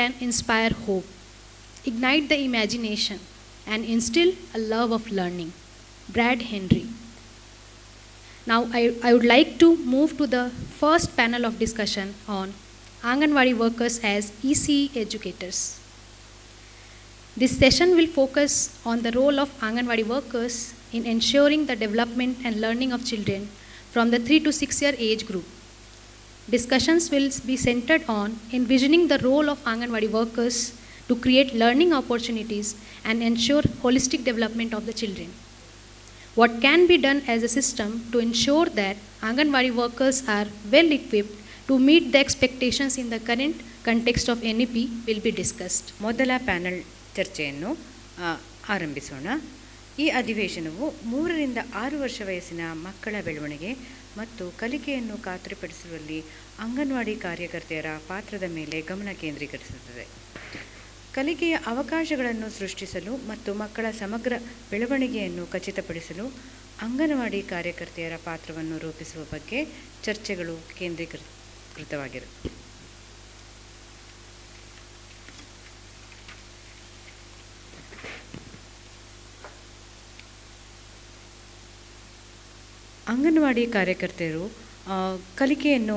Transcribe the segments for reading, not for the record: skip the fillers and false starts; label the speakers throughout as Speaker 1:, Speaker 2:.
Speaker 1: can inspire hope, ignite the imagination, and instill a love of learning. Brad Henry. Now I would like to move to the first panel of discussion on Anganwadi workers as ECE educators. This session will focus on the role of Anganwadi workers in ensuring the development and learning of children from the 3 to 6 year age group. Discussions will be centered on envisioning the role of Anganwadi workers to create learning opportunities and ensure holistic development of the children. What can be done as a system to ensure that Anganwadi workers are well equipped to meet the expectations in the current context of NEP will be discussed.
Speaker 2: ಮೊದಲ panel ಚರ್ಚೆಯನ್ನು ಆರಂಭಿಸೋಣ. ಈ ಅಧಿವೇಶನವು 3 ರಿಂದ 6 ವರ್ಷ ವಯಸ್ಸಿನ ಮಕ್ಕಳ ಬೆಳವಣಿಗೆ ಮತ್ತು ಕಲಿಕೆಯನ್ನು ಖಾತ್ರಿಪಡಿಸುವಲ್ಲಿ ಅಂಗನವಾಡಿ ಕಾರ್ಯಕರ್ತೆಯರ ಪಾತ್ರದ ಮೇಲೆ ಗಮನ ಕೇಂದ್ರೀಕರಿಸುತ್ತದೆ. ಕಲಿಕೆಯ ಅವಕಾಶಗಳನ್ನು ಸೃಷ್ಟಿಸಲು ಮತ್ತು ಮಕ್ಕಳ ಸಮಗ್ರ ಬೆಳವಣಿಗೆಯನ್ನು ಖಚಿತಪಡಿಸಲು ಅಂಗನವಾಡಿ ಕಾರ್ಯಕರ್ತೆಯರ ಪಾತ್ರವನ್ನು ರೂಪಿಸುವ ಬಗ್ಗೆ ಚರ್ಚೆಗಳು ಕೇಂದ್ರೀಕೃತವಾಗಿರುತ್ತವೆ. ಅಂಗನವಾಡಿ ಕಾರ್ಯಕರ್ತೆಯರು ಕಲಿಕೆಯನ್ನು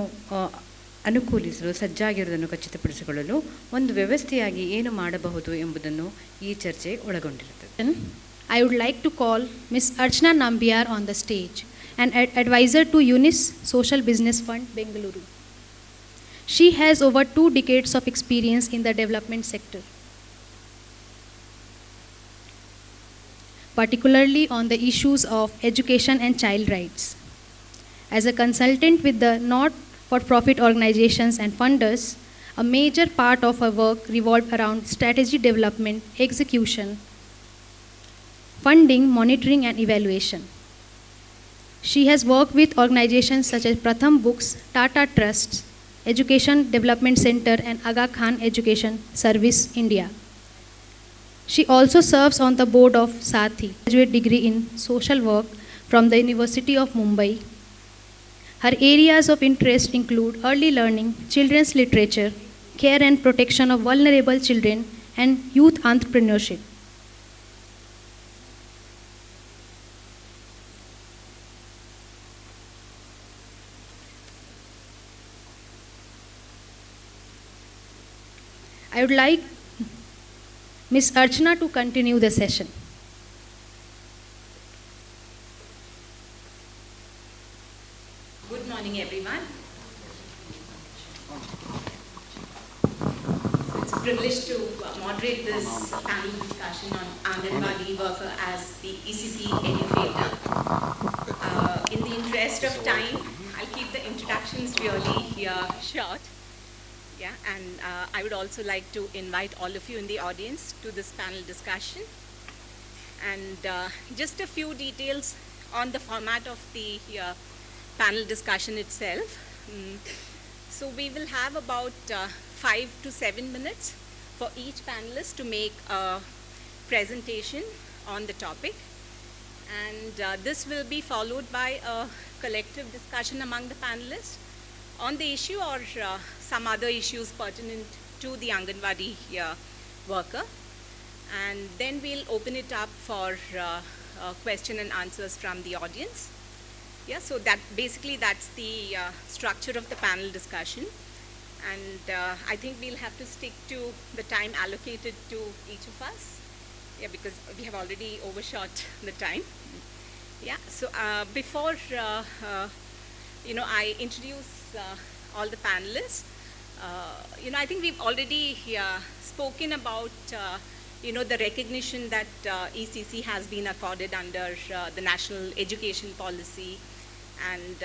Speaker 2: ಅನುಕೂಲಿಸಲು ಸಜ್ಜಾಗಿರುವುದನ್ನು ಖಚಿತಪಡಿಸಿಕೊಳ್ಳಲು ಒಂದು ವ್ಯವಸ್ಥೆಯಾಗಿ ಏನು ಮಾಡಬಹುದು ಎಂಬುದನ್ನು ಈ ಚರ್ಚೆ ಒಳಗೊಂಡಿರುತ್ತದೆ.
Speaker 1: I would like to call Ms. Archana Nambiar on the stage, an advisor to UNIS Social Business Fund, Bengaluru. She has over 2 decades of experience in the development sector, particularly on the issues of education and child rights. As a consultant with the not-for-profit organizations and funders, a major part of her work revolved around strategy development, execution, funding, monitoring, and evaluation. She has worked with organizations such as Pratham Books, Tata Trusts, Education Development Center, and Aga Khan Education Service, India. She also serves on the board of Sathi, graduate degree in social work from the University of Mumbai. Her areas of interest include early learning, children's literature, care and protection of vulnerable children, and youth entrepreneurship. I would like Ms. Archana to continue the session.
Speaker 3: Good morning, everyone. It's a privilege to moderate this panel discussion on Anganwadi worker as the ECCE educator. In the interest of time, I'll keep the introductions really short. Yeah, and I would also like to invite all of you in the audience to this panel discussion. And just a few details on the format of the panel discussion itself. So we will have about 5 to 7 minutes for each panelist to make a presentation on the topic. And this will be followed by a collective discussion among the panelists on the issue or some other issues pertinent to the Anganwadi worker. And then we'll open it up for question and answers from the audience. Yeah, so that's the structure of the panel discussion. And I think we'll have to stick to the time allocated to each of us. Yeah, because we have already overshot the time. Yeah, so before I introduce all the panelists. I think we've already spoken about, the recognition that ECCE has been accorded under the National Education Policy. And,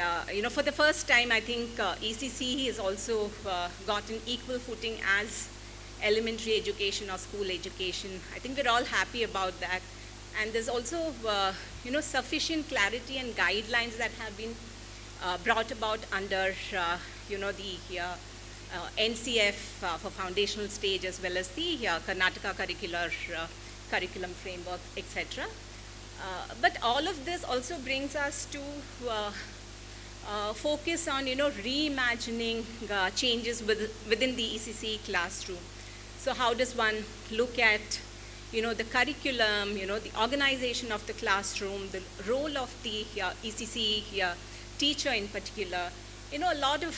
Speaker 3: for the first time, I think ECCE has also gotten equal footing as elementary education or school education. I think we're all happy about that. And there's also, sufficient clarity and guidelines that have been brought about under, the NCF for foundational stage as well as the Karnataka curriculum framework, etc. But all of this also brings us to focus on, reimagining changes within the ECCE classroom. So how does one look at, the curriculum, the organization of the classroom, the role of the ECCE teacher in particular. A lot of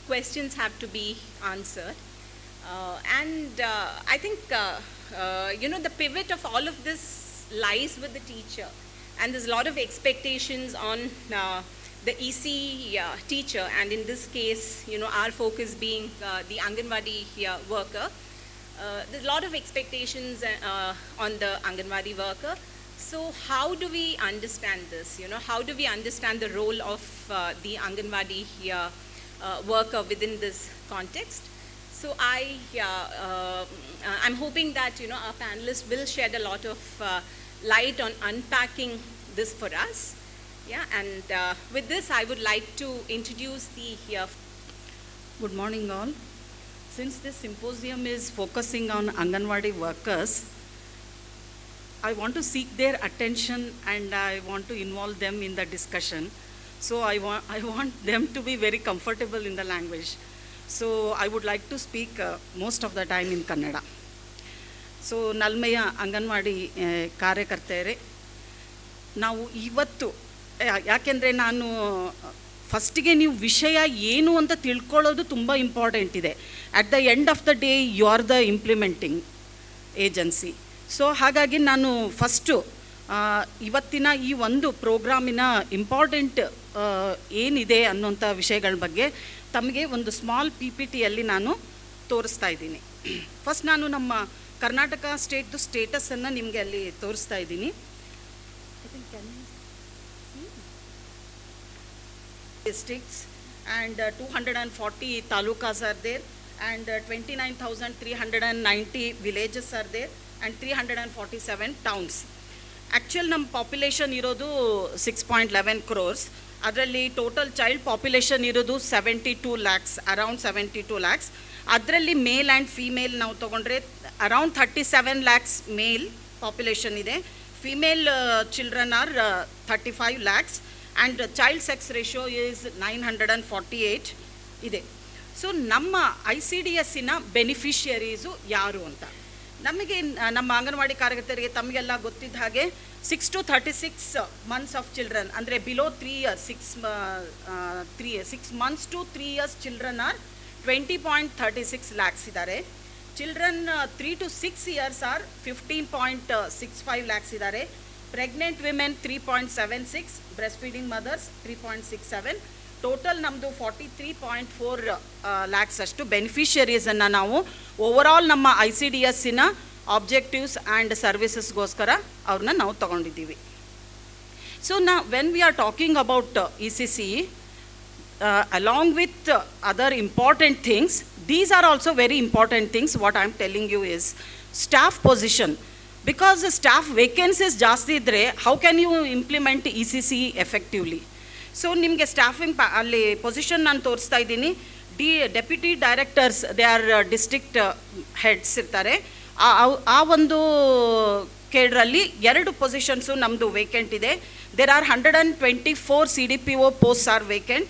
Speaker 3: questions have to be answered. And I think, the pivot of all of this lies with the teacher. And there's a lot of expectations on the ECE teacher, and in this case, our focus being the Anganwadi worker. There's a lot of expectations on the Anganwadi worker. So how do we understand this? How do we understand the role of the Anganwadi worker within this context? So I'm hoping that our panelists will shed a lot of light on unpacking this for us. Yeah, and with this, I would like to introduce the
Speaker 4: Good morning, all. Since this symposium is focusing on Anganwadi workers, I want to seek their attention and I want to involve them in the discussion. So I want them to be very comfortable in the language. So I would like to speak most of the time in Kannada. So Nalmeya Anganwadi ಕಾರ್ಯಕರ್ತೆಯರೇ, ನಾವು ಇವತ್ತು ಯಾಕೆಂದರೆ ನಾನು ಫಸ್ಟಿಗೆ ನೀವು ವಿಷಯ ಏನು ಅಂತ ತಿಳ್ಕೊಳ್ಳೋದು ತುಂಬ ಇಂಪಾರ್ಟೆಂಟ್ ಇದೆ. At the end of the day you are the implementing agency. So ಹಾಗಾಗಿ ನಾನು ಫಸ್ಟು ಇವತ್ತಿನ ಈ ಒಂದು ಪ್ರೋಗ್ರಾಮಿನ ಇಂಪಾರ್ಟೆಂಟ್ ಏನಿದೆ ಅನ್ನೋಂಥ ವಿಷಯಗಳ ಬಗ್ಗೆ ತಮಗೆ ಒಂದು ಸ್ಮಾಲ್ PPTಯಲ್ಲಿ ನಾನು ತೋರಿಸ್ತಾ ಇದ್ದೀನಿ. ಫಸ್ಟ್ ನಾನು ನಮ್ಮ ಕರ್ನಾಟಕ ಸ್ಟೇಟ್ದು ಸ್ಟೇಟಸನ್ನು ನಿಮಗೆ ಅಲ್ಲಿ ತೋರಿಸ್ತಾ ಇದ್ದೀನಿ. Districts and 240 talukas are there, and 29,390 villages are there, and 347 towns. Actual ನಮ್ಮ ಪಾಪ್ಯುಲೇಷನ್ ಇರೋದು 6.11 crores. ಅದರಲ್ಲಿ ಟೋಟಲ್ ಚೈಲ್ಡ್ ಪಾಪ್ಯುಲೇಷನ್ ಇರೋದು 72 lakhs, ಅರೌಂಡ್ 72 lakhs. ಅದರಲ್ಲಿ ಮೇಲ್ ಆ್ಯಂಡ್ ಫೀಮೇಲ್ ನಾವು ತೊಗೊಂಡ್ರೆ ಅರೌಂಡ್ 37 lakhs ಮೇಲ್ ಪಾಪ್ಯುಲೇಷನ್ ಇದೆ. Female children are 35 lakhs. And child sex ratio is 948 ಇದೆ. So ನಮ್ಮ ICDSನ ಬೆನಿಫಿಷಿಯರೀಸು ಯಾರು ಅಂತ ನಮಗೆ ನಮ್ಮ ಅಂಗನವಾಡಿ ಕಾರ್ಯಕರ್ತರಿಗೆ ತಮಗೆಲ್ಲ ಗೊತ್ತಿದ್ದ ಹಾಗೆ 6 to 36 months ಆಫ್ ಚಿಲ್ಡ್ರನ್ ಅಂದರೆ below 3 years 6 months to 3 years children are 20.36 lakhs ಇದ್ದಾರೆ. Children 3 to 6 years are 15.65 lakhs ಇದ್ದಾರೆ. Pregnant women 3.76, breastfeeding mothers 3.67. Total ನಮ್ಮದು 43.4 lakhs ಅಷ್ಟು ಬೆನಿಫಿಷರೀಸನ್ನು ನಾವು ಓವರಾಲ್ ನಮ್ಮ ICDSನ ಆಬ್ಜೆಕ್ಟಿವ್ಸ್ ಆ್ಯಂಡ್ ಸರ್ವಿಸಸ್ಗೋಸ್ಕರ ಅವ್ರನ್ನ ನಾವು ತೊಗೊಂಡಿದ್ದೀವಿ. So when we are talking about ECCE, along with other important things, these are also very important things. What I am telling you is staff position. Because staff vacancies ಜಾಸ್ತಿ ಇದ್ದರೆ how can you implement ECCE effectively? So ನಿಮಗೆ staffing ಅಲ್ಲಿ position ನಾನು ತೋರಿಸ್ತಾ ಇದ್ದೀನಿ. Deputy directors they are district heads ಇರ್ತಾರೆ. ಆ ಒಂದು ಕೇಡ್ರಲ್ಲಿ 2 ಪೊಸಿಷನ್ಸು ನಮ್ಮದು ವೇಕೆಂಟ್ ಇದೆ. There are 124 CDPO posts are vacant,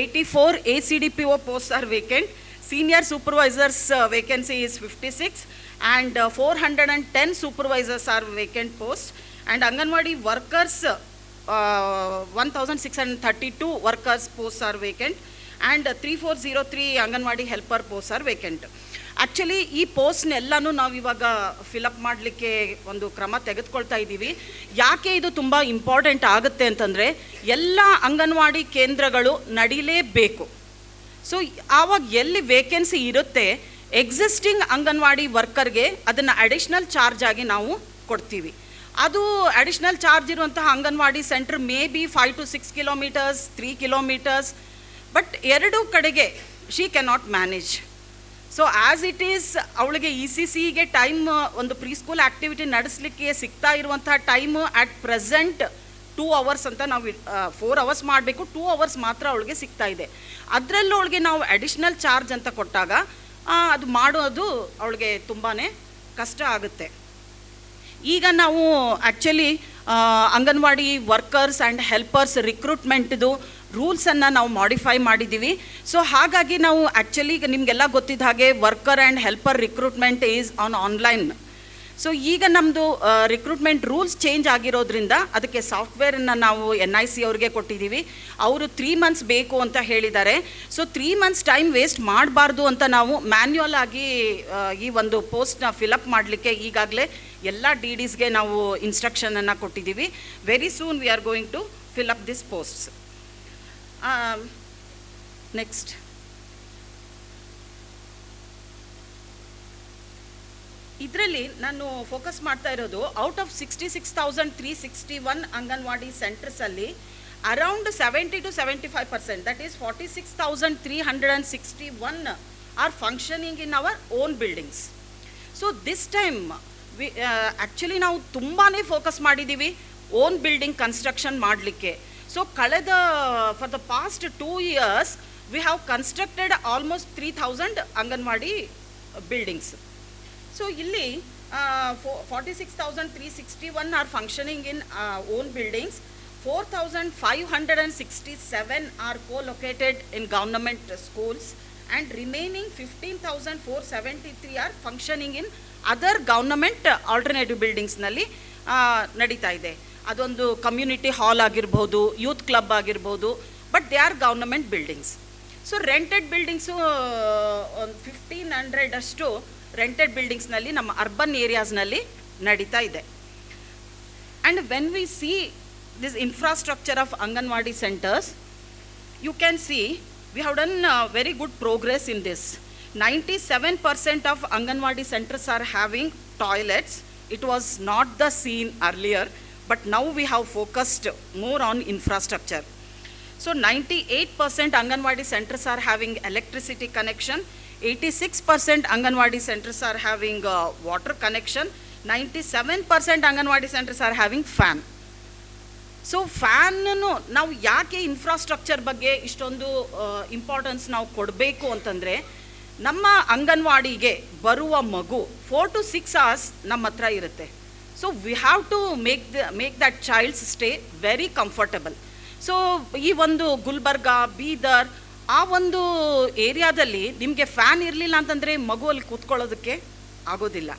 Speaker 4: 84 ACDPO posts are vacant, senior supervisors vacancy is 56, and 410 supervisors are vacant posts, and Anganwadi workers 1632 workers posts are vacant, and 3403 Anganwadi helper posts are vacant. Actually ಈ ಪೋಸ್ಟ್ನೆಲ್ಲನೂ ನಾವು ಇವಾಗ fill up ಮಾಡಲಿಕ್ಕೆ ಒಂದು ಕ್ರಮ ತೆಗೆದುಕೊಳ್ತಾ ಇದ್ದೀವಿ. ಯಾಕೆ ಇದು ತುಂಬ ಇಂಪಾರ್ಟೆಂಟ್ ಆಗುತ್ತೆ ಅಂತಂದರೆ ಎಲ್ಲ ಅಂಗನವಾಡಿ ಕೇಂದ್ರಗಳು ನಡೀಲೇಬೇಕು. ಸೊ ಆವಾಗ ಎಲ್ಲಿ ವೇಕೆನ್ಸಿ ಇರುತ್ತೆ ಎಕ್ಸಿಸ್ಟಿಂಗ್ ಅಂಗನವಾಡಿ ವರ್ಕರ್ಗೆ ಅದನ್ನು ಅಡಿಷ್ನಲ್ ಚಾರ್ಜ್ ಆಗಿ ನಾವು ಕೊಡ್ತೀವಿ. ಅದು ಅಡಿಷ್ನಲ್ ಚಾರ್ಜ್ ಇರುವಂತಹ anganwadi centre may be 5 to 6 kilometers, 3 kilometers, but 2 ಕಡೆಗೆ she cannot manage. So as it is ಅವಳಿಗೆ ECCEಗೆ ಟೈಮ್ ಒಂದು ಪ್ರೀಸ್ಕೂಲ್ ಆ್ಯಕ್ಟಿವಿಟಿ ನಡೆಸಲಿಕ್ಕೆ ಸಿಗ್ತಾ ಇರುವಂತಹ ಟೈಮು ಅಟ್ ಪ್ರೆಸೆಂಟ್ 2 hours ಅಂತ ನಾವು 4 hours ಮಾಡಬೇಕು, 2 hours ಮಾತ್ರ ಅವಳಿಗೆ ಸಿಗ್ತಾ ಇದೆ. ಅದರಲ್ಲೂ ಅವಳಿಗೆ ನಾವು ಅಡಿಷ್ನಲ್ ಚಾರ್ಜ್ ಅಂತ ಕೊಟ್ಟಾಗ ಅದು ಮಾಡೋದು ಅವಳಿಗೆ ತುಂಬಾ ಕಷ್ಟ ಆಗುತ್ತೆ. ಈಗ ನಾವು actually anganwadi workers and helpers ರಿಕ್ರೂಟ್ಮೆಂಟ್ದು ರೂಲ್ಸನ್ನು ನಾವು ಮಾಡಿಫೈ ಮಾಡಿದ್ದೀವಿ. ಸೊ ಹಾಗಾಗಿ ನಾವು ಆ್ಯಕ್ಚುಲಿ ಈಗ ನಿಮಗೆಲ್ಲ ಗೊತ್ತಿದ್ದ ಹಾಗೆ worker and helper recruitment is online. So ಈಗ ನಮ್ಮದು ರಿಕ್ರೂಟ್ಮೆಂಟ್ ರೂಲ್ಸ್ ಚೇಂಜ್ ಆಗಿರೋದ್ರಿಂದ ಅದಕ್ಕೆ ಸಾಫ್ಟ್ವೇರನ್ನು ನಾವು NIC ಅವ್ರಿಗೆ ಕೊಟ್ಟಿದ್ದೀವಿ. ಅವರು 3 months ಬೇಕು ಅಂತ ಹೇಳಿದ್ದಾರೆ. ಸೊ 3 months ಟೈಮ್ ವೇಸ್ಟ್ ಮಾಡಬಾರ್ದು ಅಂತ ನಾವು ಮ್ಯಾನ್ಯುಯಲ್ ಆಗಿ ಈ ಒಂದು ಪೋಸ್ಟ್ನ ಫಿಲಪ್ ಮಾಡಲಿಕ್ಕೆ ಈಗಾಗಲೇ ಎಲ್ಲ DDsಗೆ ನಾವು ಇನ್ಸ್ಟ್ರಕ್ಷನನ್ನು ಕೊಟ್ಟಿದ್ದೀವಿ. Very soon we are going to fill up this posts. Next, ಇದರಲ್ಲಿ ನಾನು ಫೋಕಸ್ ಮಾಡ್ತಾ ಇರೋದು ಔಟ್ ಆಫ್ 66,361 ಅಂಗನವಾಡಿ ಸೆಂಟರ್ಸಲ್ಲಿ around 70 to 75%, that is 46,361 are functioning in our own buildings. So this time actually ನಾವು ತುಂಬಾ ಫೋಕಸ್ ಮಾಡಿದ್ದೀವಿ ಓನ್ ಬಿಲ್ಡಿಂಗ್ ಕನ್ಸ್ಟ್ರಕ್ಷನ್ ಮಾಡಲಿಕ್ಕೆ. So ಕಳೆದ for the past 2 years we have constructed almost 3,000 anganwadi buildings. So ಇಲ್ಲಿ 46,361 are functioning in own buildings, 4,567 are co-located in government schools, and remaining 15,473 are functioning in other government alternative ಬಿಲ್ಡಿಂಗ್ಸ್ನಲ್ಲಿ ನಡೀತಾ ಇದೆ. ಅದೊಂದು community hall ಆಗಿರ್ಬೋದು, youth club ಆಗಿರ್ಬೋದು, but they are government buildings. So rented buildings ಒಂದು 1,500 ಅಷ್ಟು rented ಬಿಲ್ಡಿಂಗ್ಸ್ನಲ್ಲಿ ನಮ್ಮ urban ಏರಿಯಾಸ್ನಲ್ಲಿ ನಡೀತಾ ಇದೆ. And when we see this infrastructure of anganwadi centres, you can see we have done very good progress in this. 97% of anganwadi centres are having toilets. It was not the scene earlier, but now we have focused more on infrastructure. So 98% Anganwadi centers are having electricity connection, 86% Anganwadi centers are having water connection, 97% Anganwadi centers are having fan. So fan ನಾವು ಯಾಕೆ infrastructure ಬಗ್ಗೆ ಇಷ್ಟೊಂದು importance ನಾವು ಕೊಡಬೇಕು ಅಂತಂದರೆ, ನಮ್ಮ ಅಂಗನವಾಡಿಗೆ ಬರುವ ಮಗು 4 to 6 hours ನಮ್ಮ ಹತ್ರ ಇರುತ್ತೆ. So we have to make that childs stay very comfortable. So ಈ ಒಂದು ಗುಲ್ಬರ್ಗಾ, ಬೀದರ್ ಆ ಒಂದು ಏರಿಯಾದಲ್ಲಿ ನಿಮಗೆ ಫ್ಯಾನ್ ಇರಲಿಲ್ಲ ಅಂತಂದರೆ ಮಗು ಅಲ್ಲಿ ಕೂತ್ಕೊಳ್ಳೋದಕ್ಕೆ ಆಗೋದಿಲ್ಲ.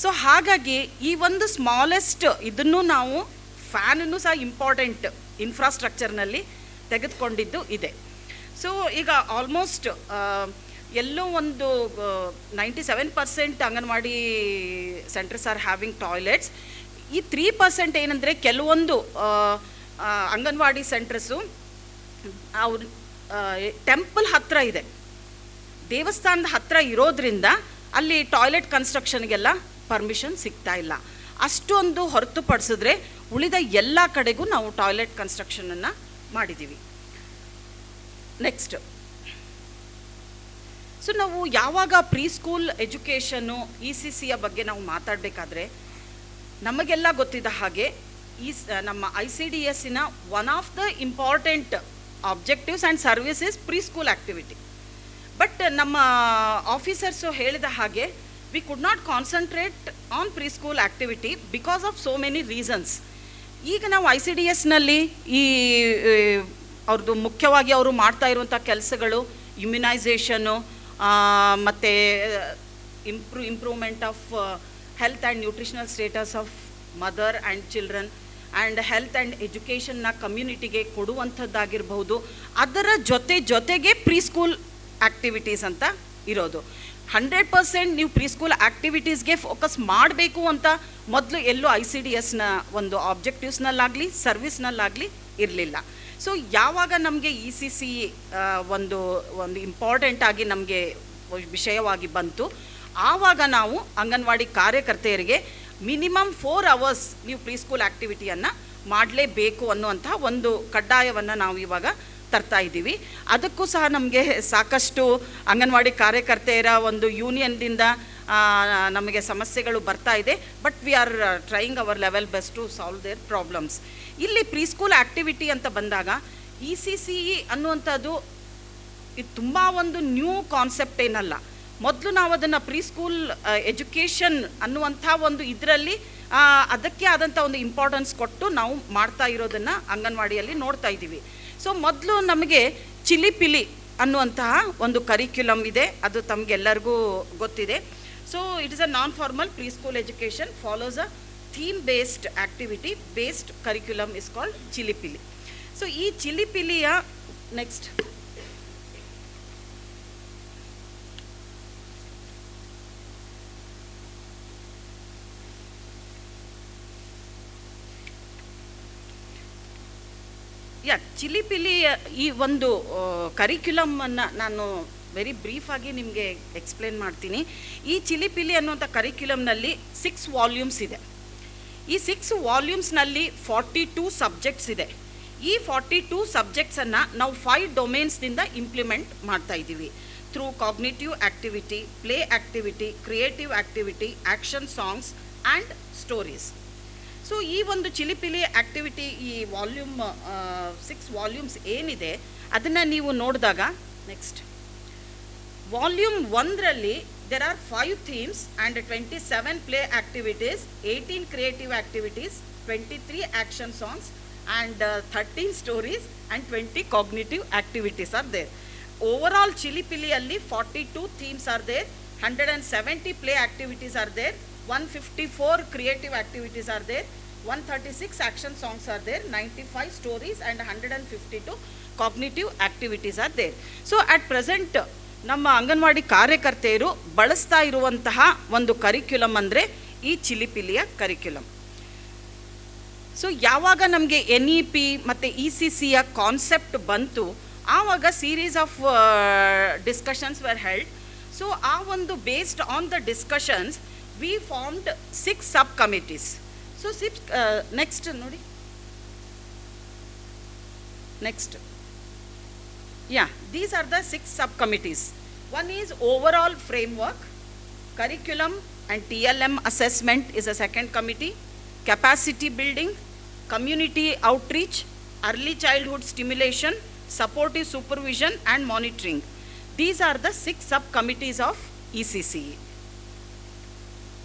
Speaker 4: ಸೊ ಹಾಗಾಗಿ ಈ ಒಂದು ಸ್ಮಾಲೆಸ್ಟ್ ಇದನ್ನು ನಾವು ಫ್ಯಾನನ್ನು ಸಹ ಇಂಪಾರ್ಟೆಂಟ್ ಇನ್ಫ್ರಾಸ್ಟ್ರಕ್ಚರ್ನಲ್ಲಿ ತೆಗೆದುಕೊಂಡಿದ್ದು ಇದೆ. ಸೊ ಈಗ ಆಲ್ಮೋಸ್ಟ್ ಎಲ್ಲೋ ಒಂದು 97% anganwadi centres are having toilets. ಈ 3% ಏನಂದರೆ ಕೆಲವೊಂದು ಅಂಗನವಾಡಿ ಸೆಂಟರ್ಸು ಅವ್ರ ಟೆಂಪಲ್ ಹತ್ತಿರ ಇದೆ, ದೇವಸ್ಥಾನದ ಹತ್ತಿರ ಇರೋದ್ರಿಂದ ಅಲ್ಲಿ ಟಾಯ್ಲೆಟ್ ಕನ್ಸ್ಟ್ರಕ್ಷನ್ಗೆಲ್ಲ ಪರ್ಮಿಷನ್ ಸಿಗ್ತಾ ಇಲ್ಲ. ಅಷ್ಟೊಂದು ಹೊರತುಪಡಿಸಿದ್ರೆ ಉಳಿದ ಎಲ್ಲ ಕಡೆಗೂ ನಾವು ಟಾಯ್ಲೆಟ್ ಕನ್ಸ್ಟ್ರಕ್ಷನನ್ನು ಮಾಡಿದ್ದೀವಿ. ನೆಕ್ಸ್ಟ್, ಸೊ ನಾವು ಯಾವಾಗ ಪ್ರೀ ಸ್ಕೂಲ್ ಎಜುಕೇಷನ್ನು ECCಯ ಬಗ್ಗೆ ನಾವು ಮಾತಾಡಬೇಕಾದ್ರೆ ನಮಗೆಲ್ಲ ಗೊತ್ತಿದ್ದ ಹಾಗೆ ನಮ್ಮ ICDSನ one of the important objectives and service is preschool activity. But ನಮ್ಮ ಆಫೀಸರ್ಸು ಹೇಳಿದ ಹಾಗೆ we could not concentrate on preschool activity because of so many reasons. ಈಗ ನಾವು ICDSನಲ್ಲಿ ಈ ಅವ್ರದ್ದು ಮುಖ್ಯವಾಗಿ ಅವರು ಮಾಡ್ತಾ ಇರುವಂಥ ಕೆಲಸಗಳು ಇಮ್ಯುನೈಸೇಷನು ಮತ್ತು improvement of health and nutritional status of mother and children and health and ಎಜುಕೇಷನ್ನ ಕಮ್ಯುನಿಟಿಗೆ ಕೊಡುವಂಥದ್ದಾಗಿರ್ಬೋದು. ಅದರ ಜೊತೆಗೆ ಪ್ರೀ ಸ್ಕೂಲ್ ಆ್ಯಕ್ಟಿವಿಟೀಸ್ ಅಂತ ಇರೋದು. 100% ನೀವು ಪ್ರೀ ಸ್ಕೂಲ್ ಆ್ಯಕ್ಟಿವಿಟೀಸ್ಗೆ ಫೋಕಸ್ ಮಾಡಬೇಕು ಅಂತ ಮೊದಲು ಎಲ್ಲೂ ICDSನ ಒಂದು ಆಬ್ಜೆಕ್ಟಿವ್ಸ್ನಲ್ಲಾಗಲಿ ಸರ್ವಿಸ್ನಲ್ಲಾಗಲಿ ಇರಲಿಲ್ಲ. ಸೊ ಯಾವಾಗ ನಮಗೆ ECCE ಒಂದು ಇಂಪಾರ್ಟೆಂಟಾಗಿ ನಮಗೆ ವಿಷಯವಾಗಿ ಬಂತು, ಆವಾಗ ನಾವು ಅಂಗನವಾಡಿ ಕಾರ್ಯಕರ್ತೆಯರಿಗೆ ಮಿನಿಮಮ್ 4 hours ನೀವು ಪ್ರೀ ಸ್ಕೂಲ್ ಆ್ಯಕ್ಟಿವಿಟಿಯನ್ನು ಮಾಡಲೇಬೇಕು ಅನ್ನುವಂಥ ಒಂದು ಕಡ್ಡಾಯವನ್ನು ನಾವು ಇವಾಗ ತರ್ತಾ ಇದ್ದೀವಿ. ಅದಕ್ಕೂ ಸಹ ನಮಗೆ ಸಾಕಷ್ಟು ಅಂಗನವಾಡಿ ಕಾರ್ಯಕರ್ತೆಯರ ಒಂದು ಯೂನಿಯನ್ದಿಂದ ನಮಗೆ ಸಮಸ್ಯೆಗಳು ಬರ್ತಾ ಇದೆ. But we are trying our level best to solve their problems. ಇಲ್ಲಿ ಪ್ರೀ ಸ್ಕೂಲ್ ಆ್ಯಕ್ಟಿವಿಟಿ ಅಂತ ಬಂದಾಗ ECCE ಅನ್ನುವಂಥದ್ದು ಇದು ತುಂಬ ಒಂದು ನ್ಯೂ ಕಾನ್ಸೆಪ್ಟ್ ಏನಲ್ಲ. ಮೊದಲು ನಾವು ಅದನ್ನು ಪ್ರೀ ಸ್ಕೂಲ್ ಎಜುಕೇಷನ್ ಅನ್ನುವಂಥ ಒಂದು ಇದರಲ್ಲಿ ಅದಕ್ಕೆ ಆದಂಥ ಒಂದು ಇಂಪಾರ್ಟೆನ್ಸ್ ಕೊಟ್ಟು ನಾವು ಮಾಡ್ತಾ ಇರೋದನ್ನು ಅಂಗನವಾಡಿಯಲ್ಲಿ ನೋಡ್ತಾ ಇದ್ದೀವಿ. ಸೊ ಮೊದಲು ನಮಗೆ ಚಿಲಿಪಿಲಿ ಅನ್ನುವಂತಹ ಒಂದು ಕರಿಕ್ಯುಲಮ್ ಇದೆ, ಅದು ತಮಗೆಲ್ಲರಿಗೂ ಗೊತ್ತಿದೆ. So it is a non formal preschool education, follows a theme based activity based curriculum is called Chilipili. So ಈ ಚಿಲಿಪಿಲಿಯ ನೆಕ್ಸ್ಟ್ ಚಿಲಿಪಿಲಿ ಈ ಒಂದು ಕರಿಕ್ಯುಲಮನ್ನು ನಾನು ವೆರಿ ಬ್ರೀಫಾಗಿ ನಿಮಗೆ ಎಕ್ಸ್ಪ್ಲೇನ್ ಮಾಡ್ತೀನಿ. ಈ ಚಿಲಿಪಿಲಿ ಅನ್ನುವಂಥ ಕರಿಕ್ಯುಲಮ್ನಲ್ಲಿ 6 ವಾಲ್ಯೂಮ್ಸ್ ಇದೆ. ಈ 6 ವಾಲ್ಯೂಮ್ಸ್ನಲ್ಲಿ 42 ಸಬ್ಜೆಕ್ಟ್ಸ್ ಇದೆ. ಈ 42 ಸಬ್ಜೆಕ್ಟ್ಸನ್ನು ನಾವು 5 ಡೊಮೇನ್ಸ್ನಿಂದ ಇಂಪ್ಲಿಮೆಂಟ್ ಮಾಡ್ತಾ ಇದ್ದೀವಿ. Through cognitive activity, play activity, creative activity, action songs and stories. So ಈ ಒಂದು ಚಿಲಿಪಿಲಿ ಆ್ಯಕ್ಟಿವಿಟಿ ಈ ವಾಲ್ಯೂಮ್ 6 ವಾಲ್ಯೂಮ್ಸ್ ಏನಿದೆ ಅದನ್ನು ನೀವು ನೋಡಿದಾಗ ನೆಕ್ಸ್ಟ್ ವಾಲ್ಯೂಮ್ 1ರಲ್ಲಿ there are 5 themes and 27 play activities, 18 creative activities, 23 action songs and 13 stories and 20 cognitive activities are there. Overall ಚಿಲಿಪಿಲಿಯಲ್ಲಿ 42 themes are there, 170 play activities are there, 154 creative activities are there, 136 action songs are there, 95 stories and 152 cognitive activities are there. So at present ನಮ್ಮ ಅಂಗನವಾಡಿ ಕಾರ್ಯಕರ್ತೆಯರು ಬಳಸ್ತಾ ಇರುವಂತಹ ಒಂದು curriculum ಅಂದರೆ ಈ ಚಿಲಿಪಿಲಿಯ curriculum. So ಯಾವಾಗ ನಮಗೆ NEP ಮತ್ತು ECCEಯ ಕಾನ್ಸೆಪ್ಟ್ ಬಂತು ಆವಾಗ series of discussions were held. So ಆ ಒಂದು based on the discussions we formed 6 subcommittees. So next ನೋಡಿ, next these are the 6 subcommittees. One is overall framework, curriculum and TLM assessment is a second committee, capacity building, community outreach, early childhood stimulation, supportive supervision and monitoring. These are the 6 subcommittees of ECCE.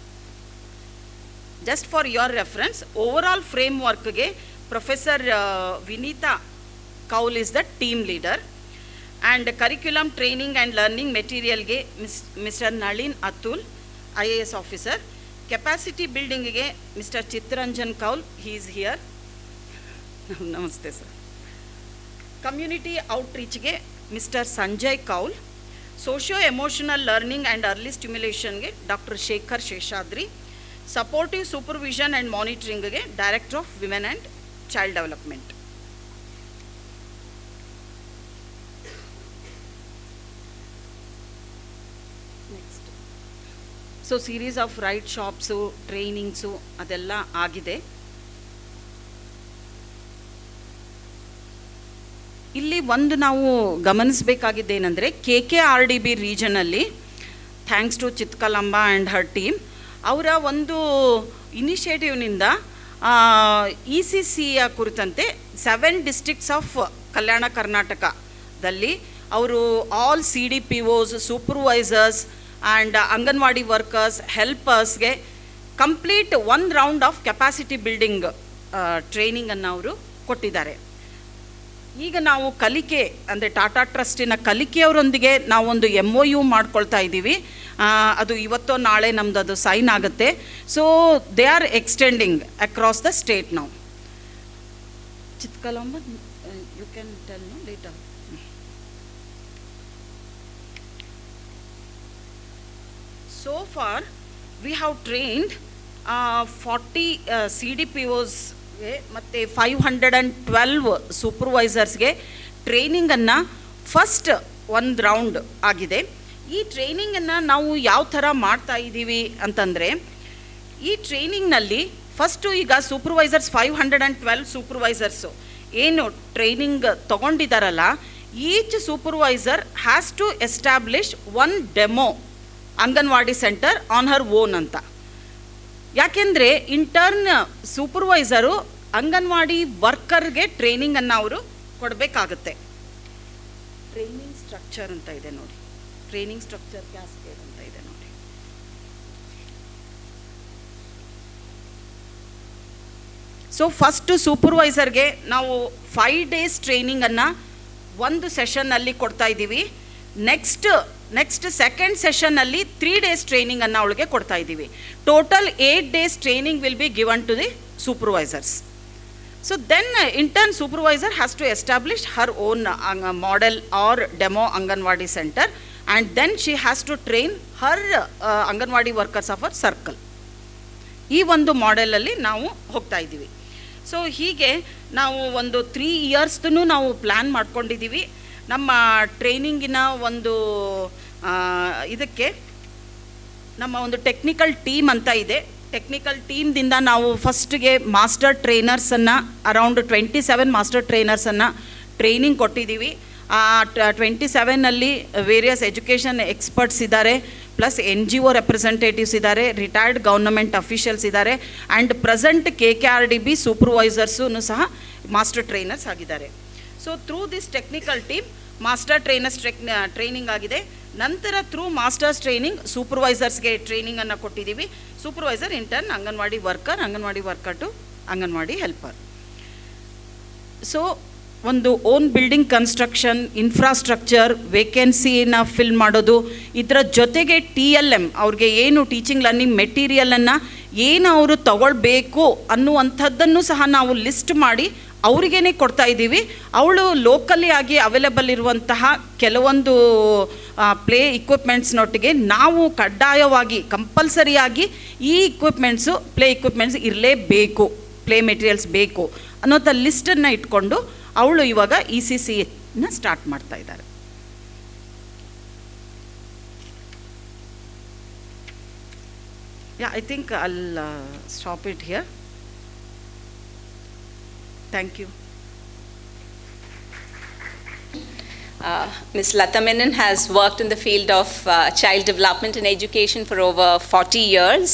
Speaker 4: Just for your reference, overall framework ge Professor Vinita Kaul is the team leader. And curriculum training and learning material ge Mr. Nalin Atul, IAS officer. Capacity building ge Mr. Chitranjan Kaul, he is here. Namaste sir. Community outreach ge Mr. Sanjay Kaul. Socio emotional learning and early stimulation ge Dr. Shekhar Sheshadri. Supportive supervision and monitoring ge Director of Women and Child Development. So series of write shops, trainings ಅದೆಲ್ಲ ಆಗಿದೆ. ಇಲ್ಲಿ ಒಂದು ನಾವು ಗಮನಿಸಬೇಕಾಗಿದ್ದೇನೆಂದರೆ KKRDB ರೀಜನಲ್ಲಿ, thanks to Chitkalamba and her team, ಅವರ ಒಂದು ಇನಿಷಿಯೇಟಿವ್ನಿಂದ ECCEಯ ಕುರಿತಂತೆ 7 ಡಿಸ್ಟ್ರಿಕ್ಟ್ಸ್ ಆಫ್ ಕಲ್ಯಾಣ ಕರ್ನಾಟಕದಲ್ಲಿ ಅವರು all CDPOs, supervisors and anganwadi workers, ಹೆಲ್ಪರ್ಸ್ಗೆ complete 1 round of capacity building ಟ್ರೈನಿಂಗನ್ನು ಅವರು ಕೊಟ್ಟಿದ್ದಾರೆ. ಈಗ ನಾವು ಕಲಿಕೆ ಅಂದರೆ ಟಾಟಾ ಟ್ರಸ್ಟಿನ ಕಲಿಕೆಯವರೊಂದಿಗೆ ನಾವೊಂದು MOU ಮಾಡ್ಕೊಳ್ತಾ ಇದ್ದೀವಿ. ಅದು ಇವತ್ತೋ ನಾಳೆ ನಮ್ಮದು ಅದು ಸೈನ್ ಆಗುತ್ತೆ. So they are extending across the state ನಾವು. ಚಿತ್ಕಲಂಬ you can tell no later. So far we have trained 40 CDPOs ಮತ್ತು 512 ಸೂಪರ್ವೈಸರ್ಸ್ಗೆ ಟ್ರೈನಿಂಗನ್ನು ಫಸ್ಟ್ 1 ರೌಂಡ್ ಆಗಿದೆ. ಈ ಟ್ರೈನಿಂಗನ್ನು ನಾವು ಯಾವ ಥರ ಮಾಡ್ತಾ ಇದ್ದೀವಿ ಅಂತಂದರೆ, ಈ ಟ್ರೈನಿಂಗ್ನಲ್ಲಿ ಫಸ್ಟು ಈಗ ಸೂಪರ್ವೈಸರ್ಸ್ 512 ಸೂಪರ್ವೈಸರ್ಸು ಏನು ಟ್ರೈನಿಂಗ್ ತೊಗೊಂಡಿದ್ದಾರಲ್ಲ, each supervisor has to establish 1 demo anganwadi centre on her own ಅಂತ. ಯಾಕೆಂದರೆ ಇಂಟರ್ನ್ ಸೂಪರ್ವೈಸರು ಅಂಗನವಾಡಿ ವರ್ಕರ್ಗೆ ಟ್ರೈನಿಂಗನ್ನು ಅವರು ಕೊಡಬೇಕಾಗುತ್ತೆ. ಟ್ರೈನಿಂಗ್ ಸ್ಟ್ರಕ್ಚರ್ ಅಂತ ಇದೆ ನೋಡಿ, ಟ್ರೈನಿಂಗ್ ಸ್ಟ್ರಕ್ಚರ್ ಕ್ಯಾಸ್ಕೇಡ್ ಅಂತ ಇದೆ ನೋಡಿ. ಸೊ ಫಸ್ಟು ಸೂಪರ್ವೈಸರ್ಗೆ ನಾವು 5 days ಟ್ರೈನಿಂಗನ್ನು ಒಂದು ಸೆಷನ್ನಲ್ಲಿ ಕೊಡ್ತಾ ಇದ್ದೀವಿ. ನೆಕ್ಸ್ಟ್ ಸೆಕೆಂಡ್ ಸೆಷನ್ನಲ್ಲಿ 3 days ಟ್ರೈನಿಂಗನ್ನು ಅವಳಿಗೆ ಕೊಡ್ತಾ ಇದ್ದೀವಿ. Total 8 days training will be given to the supervisors. So then intern supervisor has to establish her own model or demo Anganwadi center, and then she has to train her Anganwadi workers of her circle. ಈ ಒಂದು ಮಾಡೆಲಲ್ಲಿ ನಾವು ಹೋಗ್ತಾ ಇದ್ದೀವಿ. So ಹೀಗೆ ನಾವು ಒಂದು 3 yearsದು ನಾವು plan ಮಾಡ್ಕೊಂಡಿದ್ದೀವಿ. ನಮ್ಮ ಟ್ರೈನಿಂಗಿನ ಒಂದು ಇದಕ್ಕೆ ನಮ್ಮ ಒಂದು ಟೆಕ್ನಿಕಲ್ ಟೀಮ್ ಅಂತ ಇದೆ. ಟೆಕ್ನಿಕಲ್ ಟೀಮ್ದಿಂದ ನಾವು ಫಸ್ಟ್ಗೆ ಮಾಸ್ಟರ್ ಟ್ರೈನರ್ಸನ್ನು ಅರೌಂಡ್ 27 ಮಾಸ್ಟರ್ ಟ್ರೈನರ್ಸನ್ನು ಟ್ರೈನಿಂಗ್ ಕೊಟ್ಟಿದ್ದೀವಿ. 27ಅಲ್ಲಿ ವೇರಿಯಸ್ ಎಜುಕೇಷನ್ ಎಕ್ಸ್ಪರ್ಟ್ಸ್ ಇದ್ದಾರೆ, ಪ್ಲಸ್ NGO ರೆಪ್ರೆಸೆಂಟೇಟಿವ್ಸ್ ಇದ್ದಾರೆ, ರಿಟೈರ್ಡ್ ಗೌರ್ನಮೆಂಟ್ ಅಫಿಷಿಯಲ್ಸ್ ಇದ್ದಾರೆ, ಆ್ಯಂಡ್ ಪ್ರೆಸೆಂಟ್ KKRDB ಸೂಪರ್ವೈಸರ್ಸೂ ಸಹ ಮಾಸ್ಟರ್ ಟ್ರೈನರ್ಸ್ ಆಗಿದ್ದಾರೆ. So through this technical team master trainers training ಆಗಿದೆ. ನಂತರ ಥ್ರೂ ಮಾಸ್ಟರ್ಸ್ ಟ್ರೈನಿಂಗ್ ಸೂಪರ್ವೈಸರ್ಸ್ಗೆ ಟ್ರೈನಿಂಗನ್ನು ಕೊಟ್ಟಿದ್ದೀವಿ. Supervisor in turn anganwadi worker to anganwadi helper. So ಒಂದು ಓನ್ ಬಿಲ್ಡಿಂಗ್ ಕನ್ಸ್ಟ್ರಕ್ಷನ್, ಇನ್ಫ್ರಾಸ್ಟ್ರಕ್ಚರ್, ವೇಕೆನ್ಸಿನ ಫಿಲ್ ಮಾಡೋದು, ಇದರ ಜೊತೆಗೆ TLM ಅವ್ರಿಗೆ ಏನು ಟೀಚಿಂಗ್ ಲರ್ನಿಂಗ್ ಮೆಟೀರಿಯಲನ್ನು ಏನು ಅವರು ತಗೊಳ್ಬೇಕು ಅನ್ನುವಂಥದ್ದನ್ನು ಸಹ ನಾವು ಲಿಸ್ಟ್ ಮಾಡಿ ಅವರಿಗೇನೆ ಕೊಡ್ತಾ ಇದ್ದೀವಿ. ಅವಳು ಲೋಕಲಿ ಆಗಿ ಅವೈಲೇಬಲ್ ಇರುವಂತಹ ಕೆಲವೊಂದು ಪ್ಲೇ ಇಕ್ವಿಪ್ಮೆಂಟ್ಸ್ನೊಟ್ಟಿಗೆ ನಾವು ಕಡ್ಡಾಯವಾಗಿ ಕಂಪಲ್ಸರಿಯಾಗಿ ಈ ಪ್ಲೇ ಇಕ್ವಿಪ್ಮೆಂಟ್ಸ್ ಇರಲೇಬೇಕು, ಪ್ಲೇ ಮೆಟೀರಿಯಲ್ಸ್ ಬೇಕು ಅನ್ನೋಂಥ ಲಿಸ್ಟನ್ನು ಇಟ್ಕೊಂಡು ಅವಳು ಇವಾಗ ECCEನ ಸ್ಟಾರ್ಟ್ ಮಾಡ್ತಾ ಇದ್ದಾರೆ. I think I'll stop it here. Thank you.
Speaker 3: Ms. Lata Menon has worked in the field of child development and education for over 40 years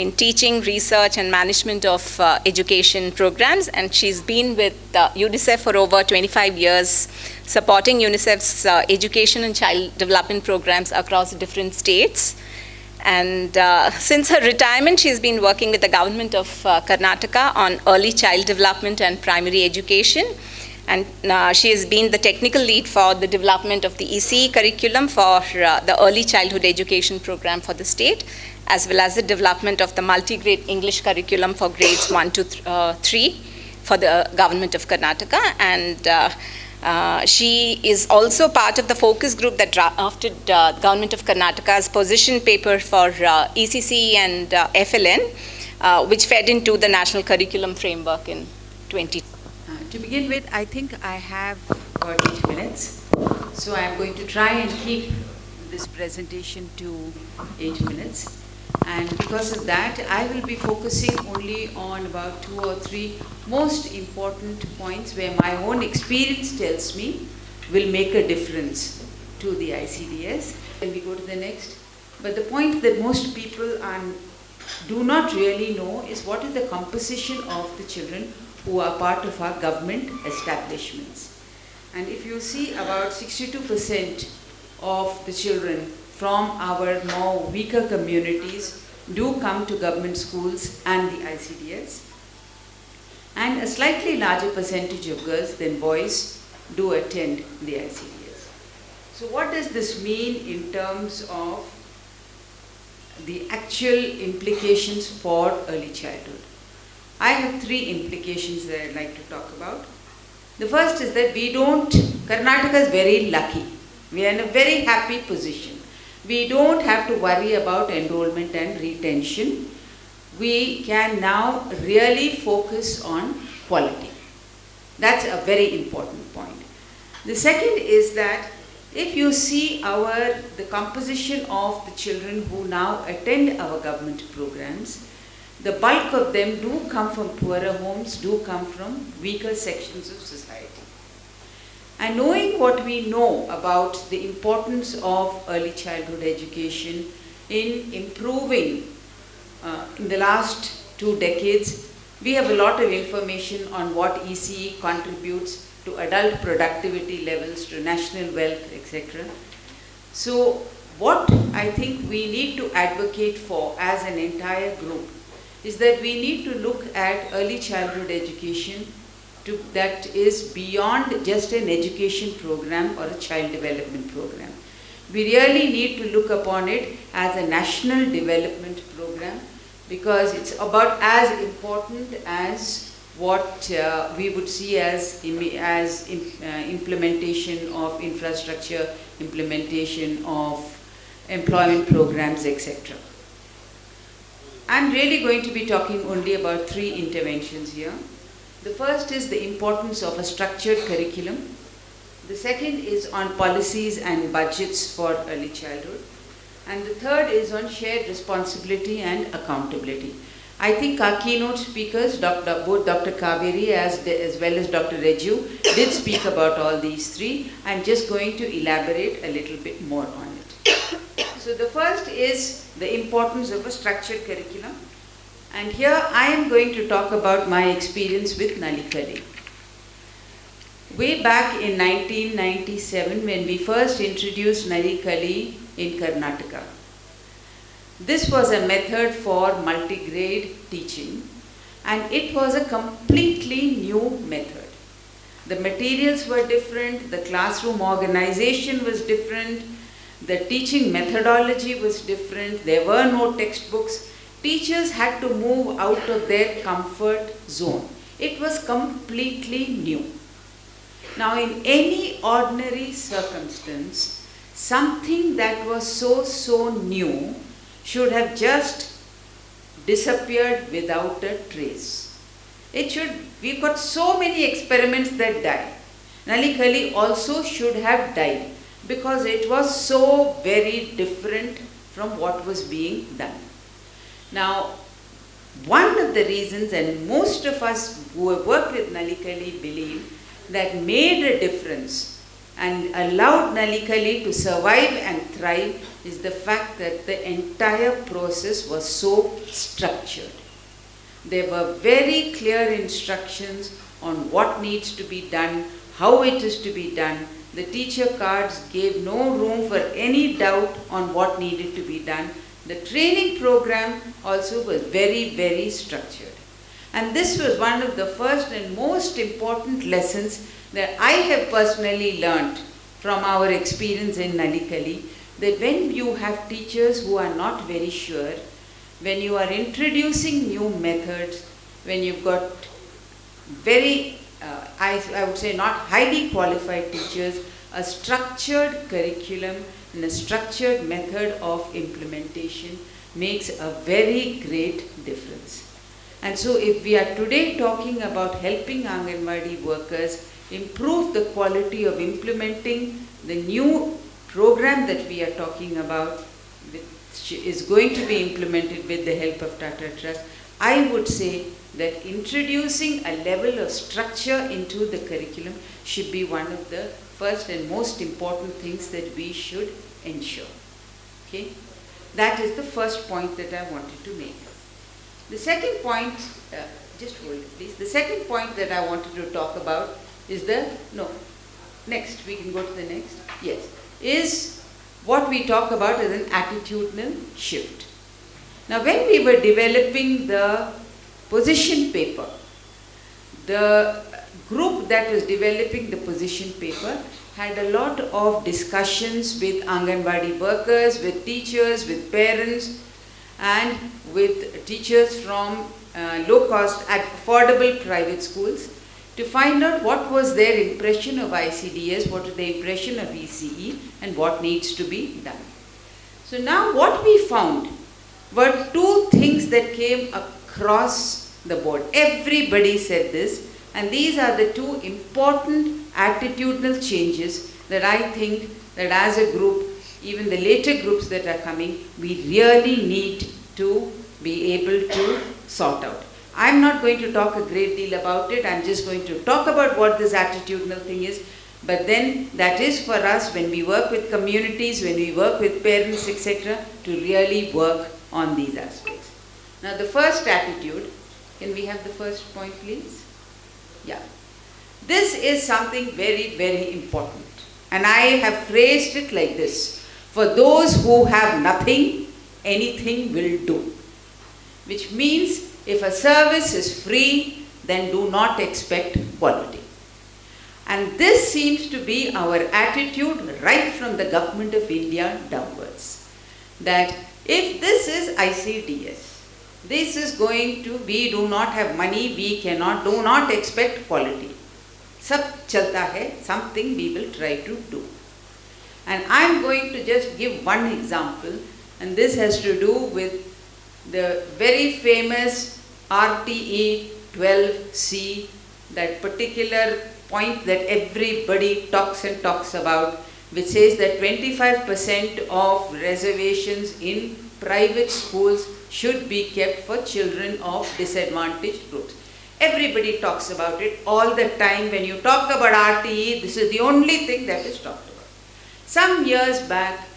Speaker 3: in teaching, research and management of education programs, and she's been with UNICEF for over 25 years, supporting UNICEF's education and child development programs across different states. And since her retirement, she's been working with the government of Karnataka on early child development and primary education. And she has been the technical lead for the development of the ECCE curriculum for the early childhood education program for the state, as well as the development of the multi-grade English curriculum for grades 1 to 3 for the government of Karnataka. And she is also part of the focus group that drafted the government of Karnataka's position paper for ECCE and FLN, which fed into the national curriculum framework in 20.
Speaker 5: To begin with, I think I have got 8 minutes, so I'm going to try and keep this presentation to 8 minutes. And because of that, I will be focusing only on about 2 or 3 most important points where my own experience tells me will make a difference to the ICDS. Then we go to the next. But the point that most people do not really know is what is the composition of the children who are part of our government establishments. And if you see, about 62% of the children from our more weaker communities do come to government schools and the ICDS. And a slightly larger percentage of girls than boys do attend the ICDS. So what does this mean in terms of the actual implications for early childhood? I have 3 implications that I'd like to talk about. The first is that Karnataka is very lucky. We are in a very happy position. We don't have to worry about enrollment and retention. We can now really focus on quality. That's a very important point. The second is that if you see the composition of the children who now attend our government programs, the bulk of them do come from poorer homes, do come from weaker sections of society. And knowing what we know about the importance of early childhood education in improving in the last 2 decades, we have a lot of information on what ECE contributes to adult productivity levels, to national wealth, etc. So what I think we need to advocate for as an entire group is that we need to look at early childhood education that is beyond just an education program or a child development program. We really need to look upon it as a national development program, because it's about as important as what we would see as implementation of infrastructure, implementation of employment programs, etc. I'm really going to be talking only about 3 interventions here. The first is the importance of a structured curriculum. The second is on policies and budgets for early childhood. And the third is on shared responsibility and accountability. I think our keynote speakers, both Dr. Kaveri as well as Dr. Reju, did speak about all these 3. I'm just going to elaborate a little bit more on it. So the first is the importance of a structured curriculum. And here I am going to talk about my experience with Nalikali. Way back in 1997, when we first introduced Nalikali in Karnataka. This was a method for multigrade teaching, and it was a completely new method. The materials were different, the classroom organization was different, the teaching methodology was different, there were no textbooks. Teachers had to move out of their comfort zone. It was completely new. Now, in any ordinary circumstance, something that was so new should have just disappeared without a trace. We've got so many experiments that died. Nalikali also should have died because it was so very different from what was being done. Now, one of the reasons, and most of us who have worked with Nalikali believe, that made a difference and allowed Nalikali to survive and thrive is the fact that the entire process was so structured. There were very clear instructions on what needs to be done, how it is to be done. The teacher cards gave no room for any doubt on what needed to be done. The training program also was very, very structured. And this was one of the first and most important lessons that I have personally learnt from our experience in Nalikali, that when you have teachers who are not very sure, when you are introducing new methods, when you've got very, I would say not highly qualified teachers, a structured curriculum and a structured method of implementation makes a very great difference. And so if we are today talking about helping Anganwadi workers improve the quality of implementing the new program that we are talking about, which is going to be implemented with the help of Tata Trust, I would say that introducing a level of structure into the curriculum should be one of the first and most important things that we should ensure. Okay? That is the first point that I wanted to make. The second point, just hold it please. The second point that I wanted to talk about is next, we can go to the next. Yes, is what we talk about as an attitudinal shift. Now, when we were developing the position paper, the group that was developing the position paper had a lot of discussions with Anganwadi workers, with teachers, with parents, and with teachers from low-cost, affordable private schools to find out what was their impression of ICDS, what was the impression of ECE, and what needs to be done. So now what we found were 2 things that came across the board. Everybody said this, and these are the 2 important attitudinal changes that I think that as a group, even the later groups that are coming, we really need to be able to sort out. I'm not going to talk a great deal about it. I'm just going to talk about what this attitudinal thing is. But then that is for us when we work with communities, when we work with parents, etc., to really work on these aspects. Now the first attitude, can we have the first point please? Yeah. This is something very, very important. And I have phrased it like this: for those who have nothing, anything will do. Which means If a service is free, then do not expect quality. And this seems to be our attitude right from the government of India downwards. That if this is ICDS, this is going to, we do not have money, we cannot, do not expect quality. Sab chalta hai, something we will try to do. And I am going to just give one example, and this has to do with the very famous RTE 12C, that particular point that everybody talks and talks about, which says that 25% of reservations in private schools should be kept for children of disadvantaged groups. Everybody talks about it all the time. When you talk about RTE, this is the only thing that is talked about. Some years back,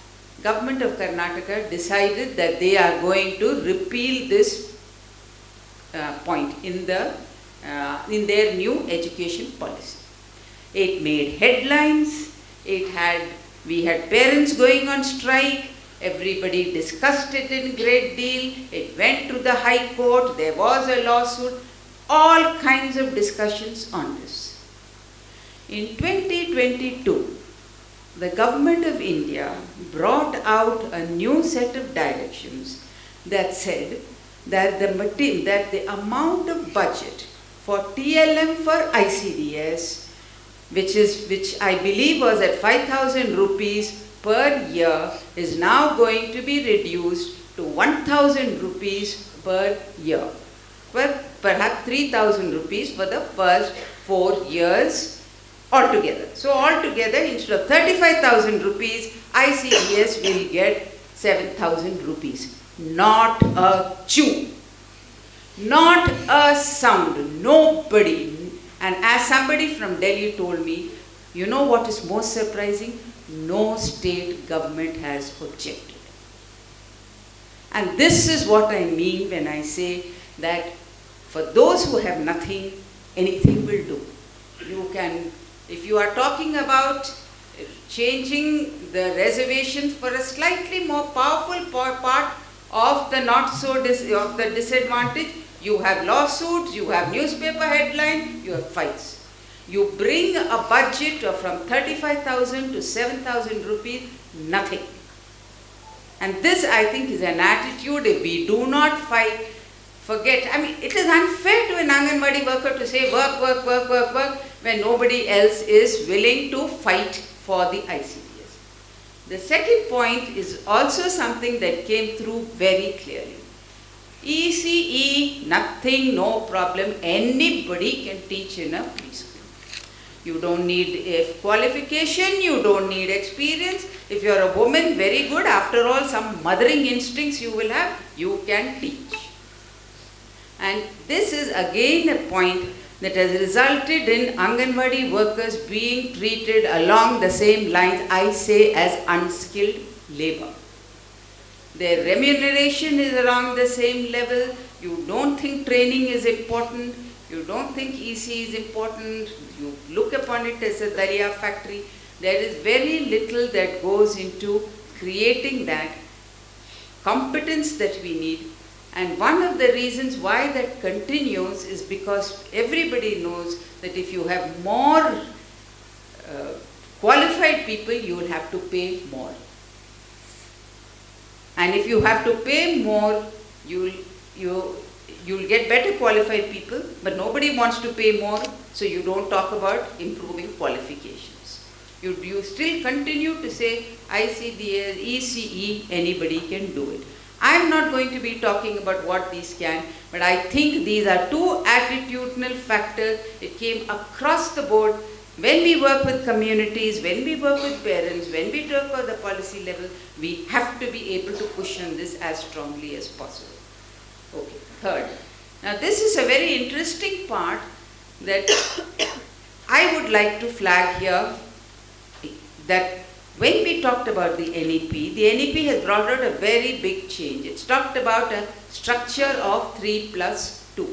Speaker 5: government of Karnataka decided that they are going to repeal this point in their new education policy. It made headlines. We had parents going on strike. Everybody discussed it in great deal. It went to the High Court. There was a lawsuit. All kinds of discussions on this. In 2022, the government of India brought out a new set of directions that said that the amount of budget for TLM for ICDS, which I believe was at 5,000 rupees per year, is now going to be reduced to 1,000 rupees per year. Perhaps 3,000 rupees for the first 4 years altogether. So altogether, instead of 35,000 rupees, ICDS will get 7,000 rupees. Not a chew. Not a sound. Nobody. And as somebody from Delhi told me, you know what is most surprising? No state government has objected. And this is what I mean when I say that for those who have nothing, anything will do. You can, if you are talking about changing the reservations for a slightly more powerful part of the of the disadvantaged, you have lawsuits, you have newspaper headlines, you have fights. You bring a budget of from 35,000 to 7,000 rupees, nothing. And this, I think, is an attitude. If we do not fight, forget. I mean, it is unfair to an Anganwadi worker to say work, work, work, work, work, when nobody else is willing to fight for the ICDS. The second point is also something that came through very clearly. ECE, nothing, no problem. Anybody can teach in a preschool. You don't need a qualification, you don't need experience. If you are a woman, very good. After all, some mothering instincts you will have, you can teach. And this is again a point that has resulted in Anganwadi workers being treated along the same lines, I say, as unskilled labor. Their remuneration is around the same level. You don't think training is important. You don't think EC is important. You look upon it as a Daria factory. There is very little that goes into creating that competence that we need. And one of the reasons why that continues is because everybody knows that if you have more qualified people, you will have to pay more. And if you have to pay more, you'll get better qualified people, but nobody wants to pay more, so you don't talk about improving qualifications. You still continue to say ICDS, ECE, anybody can do it. I am not going to be talking about what these can, but I think these are two attitudinal factors. It came across the board. When we work with communities, when we work with parents, when we talk about the policy level, we have to be able to push on this as strongly as possible. Okay, third. Now this is a very interesting part that I would like to flag here, that when we talked about the NEP has brought out a very big change. It's talked about a structure of 3+2.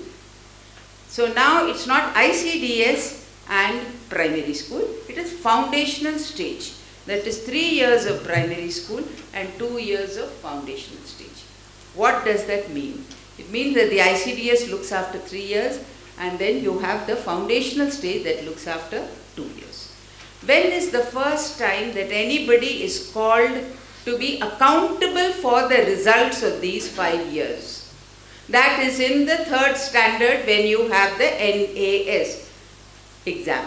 Speaker 5: So now it's not ICDS and primary school, it is foundational stage. That is 3 years of primary school and 2 years of foundational stage. What does that mean? It means that the ICDS looks after 3 years, and then you have the foundational stage that looks after 2 years. When is the first time that anybody is called to be accountable for the results of these 5 years? That is in the 3rd standard when you have the NAS exam.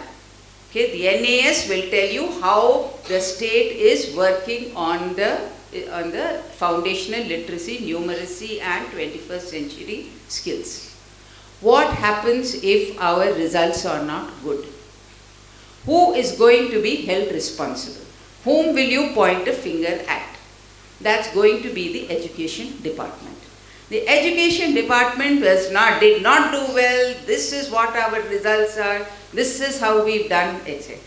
Speaker 5: Okay, the NAS will tell you how the state is working on the foundational literacy, numeracy and 21st century skills. What happens if our results are not good? Who is going to be held responsible? Whom will you point a finger at? That's going to be the education department. The education department did not do well, this is what our results are, this is how we've done, etc.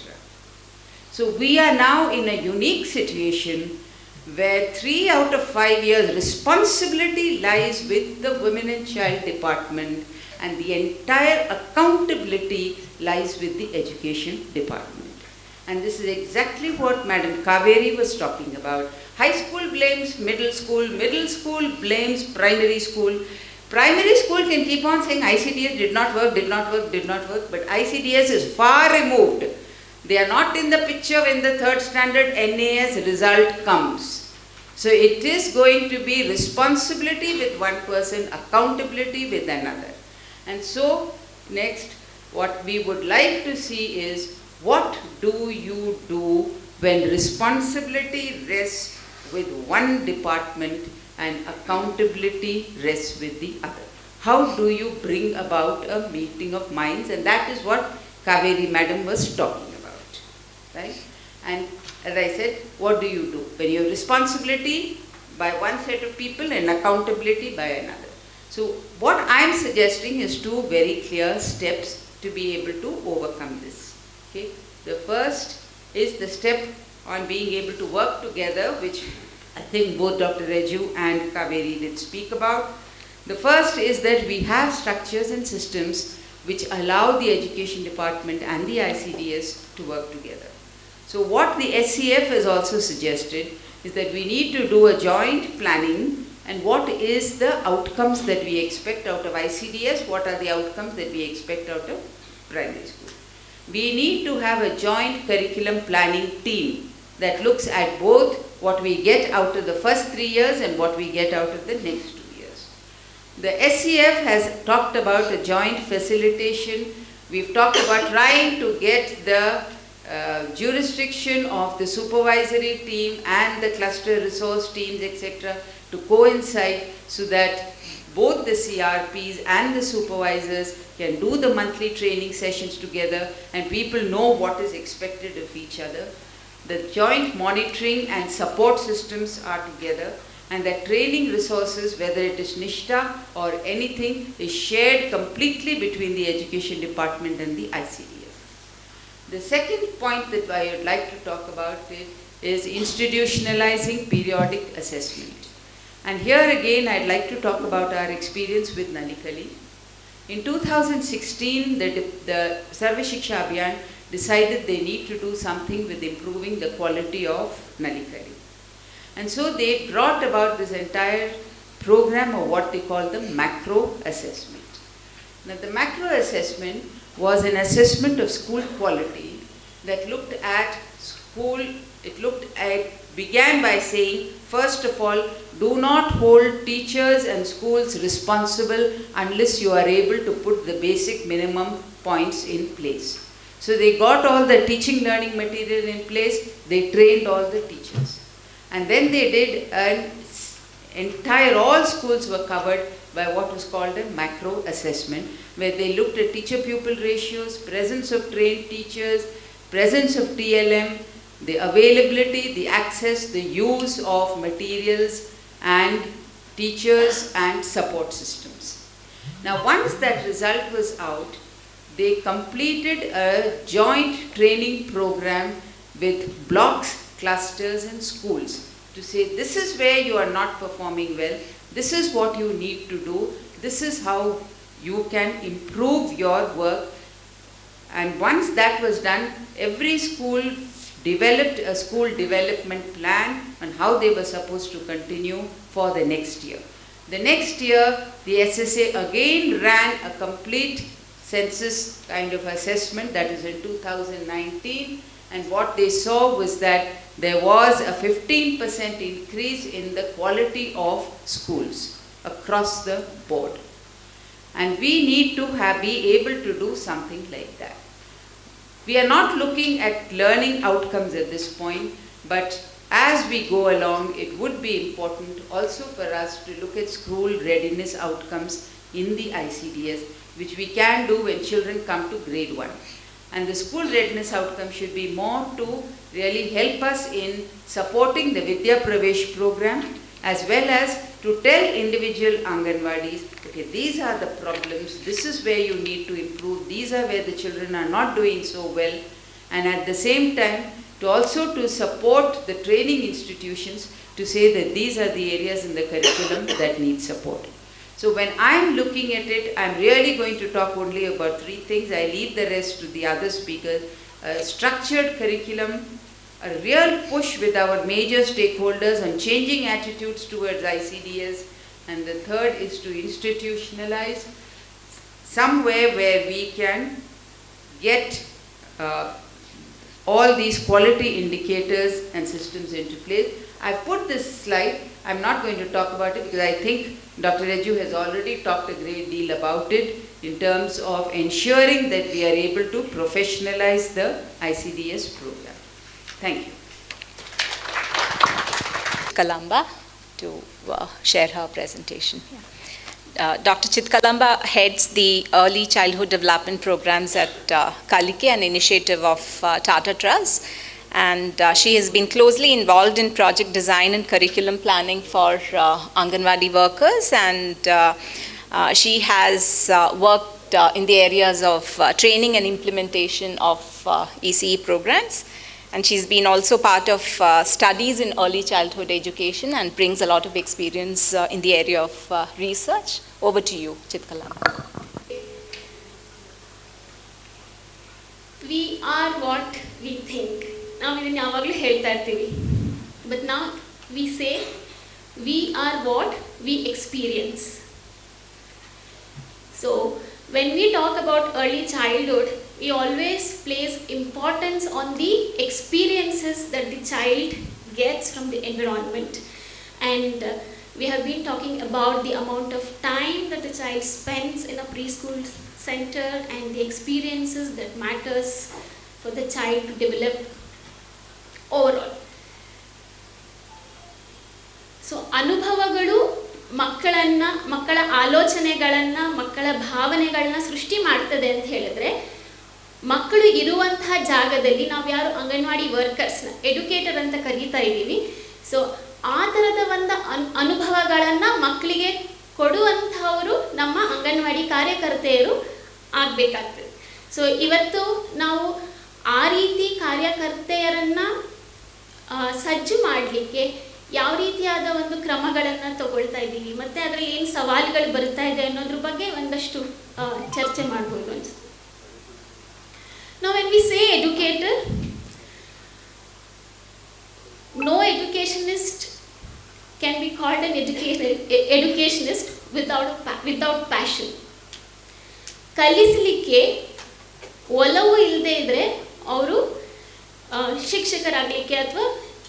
Speaker 5: So we are now in a unique situation where 3 out of 5 years responsibility lies with the Women and Child Department, and the entire accountability lies with the Education Department. And this is exactly what Madam Kaveri was talking about. High school blames middle school blames primary school. Primary school can keep on saying ICDS did not work, but ICDS is far removed. They are not in the picture when the 3rd standard NAS result comes. So it is going to be responsibility with one person, accountability with another. And so next, what we would like to see is, what do you do when responsibility rests with one department and accountability rests with the other? How do you bring about a meeting of minds? And that is what Kaveri Madam was talking about, right? And as I said, what do you do when you have responsibility by one set of people and accountability by another? So what I am suggesting is 2 very clear steps to be able to overcome this. Okay? The first is the step on being able to work together, which I think both Dr. Reju and Kaveri did speak about. The first is that we have structures and systems which allow the education department and the ICDS to work together. So what the SCF has also suggested is that we need to do a joint planning, and what is the outcomes that we expect out of ICDS, what are the outcomes that we expect out of primary school. We need to have a joint curriculum planning team that looks at both what we get out of the first 3 years and what we get out of the next 2 years. The SCF has talked about a joint facilitation. We've talked about trying to get the jurisdiction of the supervisory team and the cluster resource teams, etc., to coincide so that both the CRPs and the supervisors can do the monthly training sessions together and people know what is expected of each other. The joint monitoring and support systems are together, and that training resources, whether it is Nishta or anything, is shared completely between the education department and the ICDS. The second point that I would like to talk about is institutionalizing periodic assessment. And here again, I'd like to talk about our experience with Nalikali. In 2016, the Sarva Shiksha Abhiyan decided they need to do something with improving the quality of Nalikali. And so they brought about this entire program of what they call the macro assessment. Now the macro assessment was an assessment of school quality that looked at school, began by saying, first of all, do not hold teachers and schools responsible unless you are able to put the basic minimum points in place. So they got all the teaching learning material in place, they trained all the teachers. And then they did all schools were covered by what was called a macro assessment, where they looked at teacher-pupil ratios, presence of trained teachers, presence of TLM, the availability, the access, the use of materials and teachers and support systems. Now once that result was out, they completed a joint training program with blocks, clusters and schools to say, this is where you are not performing well, this is what you need to do, this is how you can improve your work. And once that was done, every school developed a school development plan on how they were supposed to continue for the next year. The next year, the SSA again ran a complete census kind of assessment, that is in 2019, and what they saw was that there was a 15% increase in the quality of schools across the board. And we need to be able to do something like that. We are not looking at learning outcomes at this point, but as we go along, it would be important also for us to look at school readiness outcomes in the ICDS, which we can do when children come to grade 1. And the school readiness outcome should be more to really help us in supporting the Vidya Pravesh program, as well as to tell individual Anganwadis, okay, these are the problems, this is where you need to improve, these are where the children are not doing so well, and at the same time, to also to support the training institutions to say that these are the areas in the curriculum that need support. So when I'm looking at it, I'm really going to talk only about 3 things. I leave the rest to the other speakers. Structured curriculum, a real push with our major stakeholders on changing attitudes towards ICDS, and the third is to institutionalize somewhere where we can get all these quality indicators and systems into place. I've put this slide. I'm not going to talk about it because I think Dr. Reju has already talked a great deal about it in terms of ensuring that we are able to professionalize the ICDS program. Thank you.
Speaker 3: Kalamba to share her presentation. Dr. Chitkalamba heads the Early Childhood Development Programs at Kalike, an initiative of Tata Trust, and she has been closely involved in project design and curriculum planning for Anganwadi workers, and she has worked in the areas of training and implementation of ECE programs. And she's been also part of studies in early childhood education and brings a lot of experience in the area of research. Over to you, Chitkalamba.
Speaker 6: We are what we think. Now we are but now we say we are what we experience. So when we talk about early childhood, we always place importance on the experiences that the child gets from the environment. And we have been talking about the amount of time that the child spends in a preschool center and the experiences that matters for the child to develop overall. So, ಅನುಭವಗಳು ಮಕ್ಕಳ ಆಲೋಚನೆಗಳನ್ನ ಮಕ್ಕಳ ಭಾವನೆಗಳನ್ನ ಸೃಷ್ಟಿ ಮಾಡ್ತದೆ ಅಂತ ಹೇಳಿದ್ರೆ ಮಕ್ಕಳು ಇರುವಂತಹ ಜಾಗದಲ್ಲಿ ನಾವು ಯಾರು ಅಂಗನವಾಡಿ ವರ್ಕರ್ಸ್ನ ಎಡ್ಯುಕೇಟರ್ ಅಂತ ಕರೀತಾ ಇದ್ದೀವಿ. ಸೊ ಆ ಥರದ ಒಂದು ಅನುಭವಗಳನ್ನು ಮಕ್ಕಳಿಗೆ ಕೊಡುವಂಥವರು ನಮ್ಮ ಅಂಗನವಾಡಿ ಕಾರ್ಯಕರ್ತೆಯರು ಆಗಬೇಕಾಗ್ತದೆ. ಸೊ ಇವತ್ತು ನಾವು ಆ ರೀತಿ ಕಾರ್ಯಕರ್ತೆಯರನ್ನು ಸಜ್ಜು ಮಾಡಲಿಕ್ಕೆ ಯಾವ ರೀತಿಯಾದ ಒಂದು ಕ್ರಮಗಳನ್ನು ತಗೊಳ್ತಾ ಇದ್ದೀವಿ ಮತ್ತು ಅದರಲ್ಲಿ ಏನು ಸವಾಲುಗಳು ಬರ್ತಾ ಇದೆ ಅನ್ನೋದ್ರ ಬಗ್ಗೆ ಒಂದಷ್ಟು ಚರ್ಚೆ ಮಾಡ್ಬೋದು ಅನಿಸುತ್ತೆ. Now when we say educator, no educationist can be called an educationist without passion. ಕಲಿಸಲಿಕ್ಕೆ ಒಲವು ಇಲ್ಲದೆ ಇದ್ದರೆ ಅವರು ಶಿಕ್ಷಕರಾಗಲಿಕ್ಕೆ ಅಥವಾ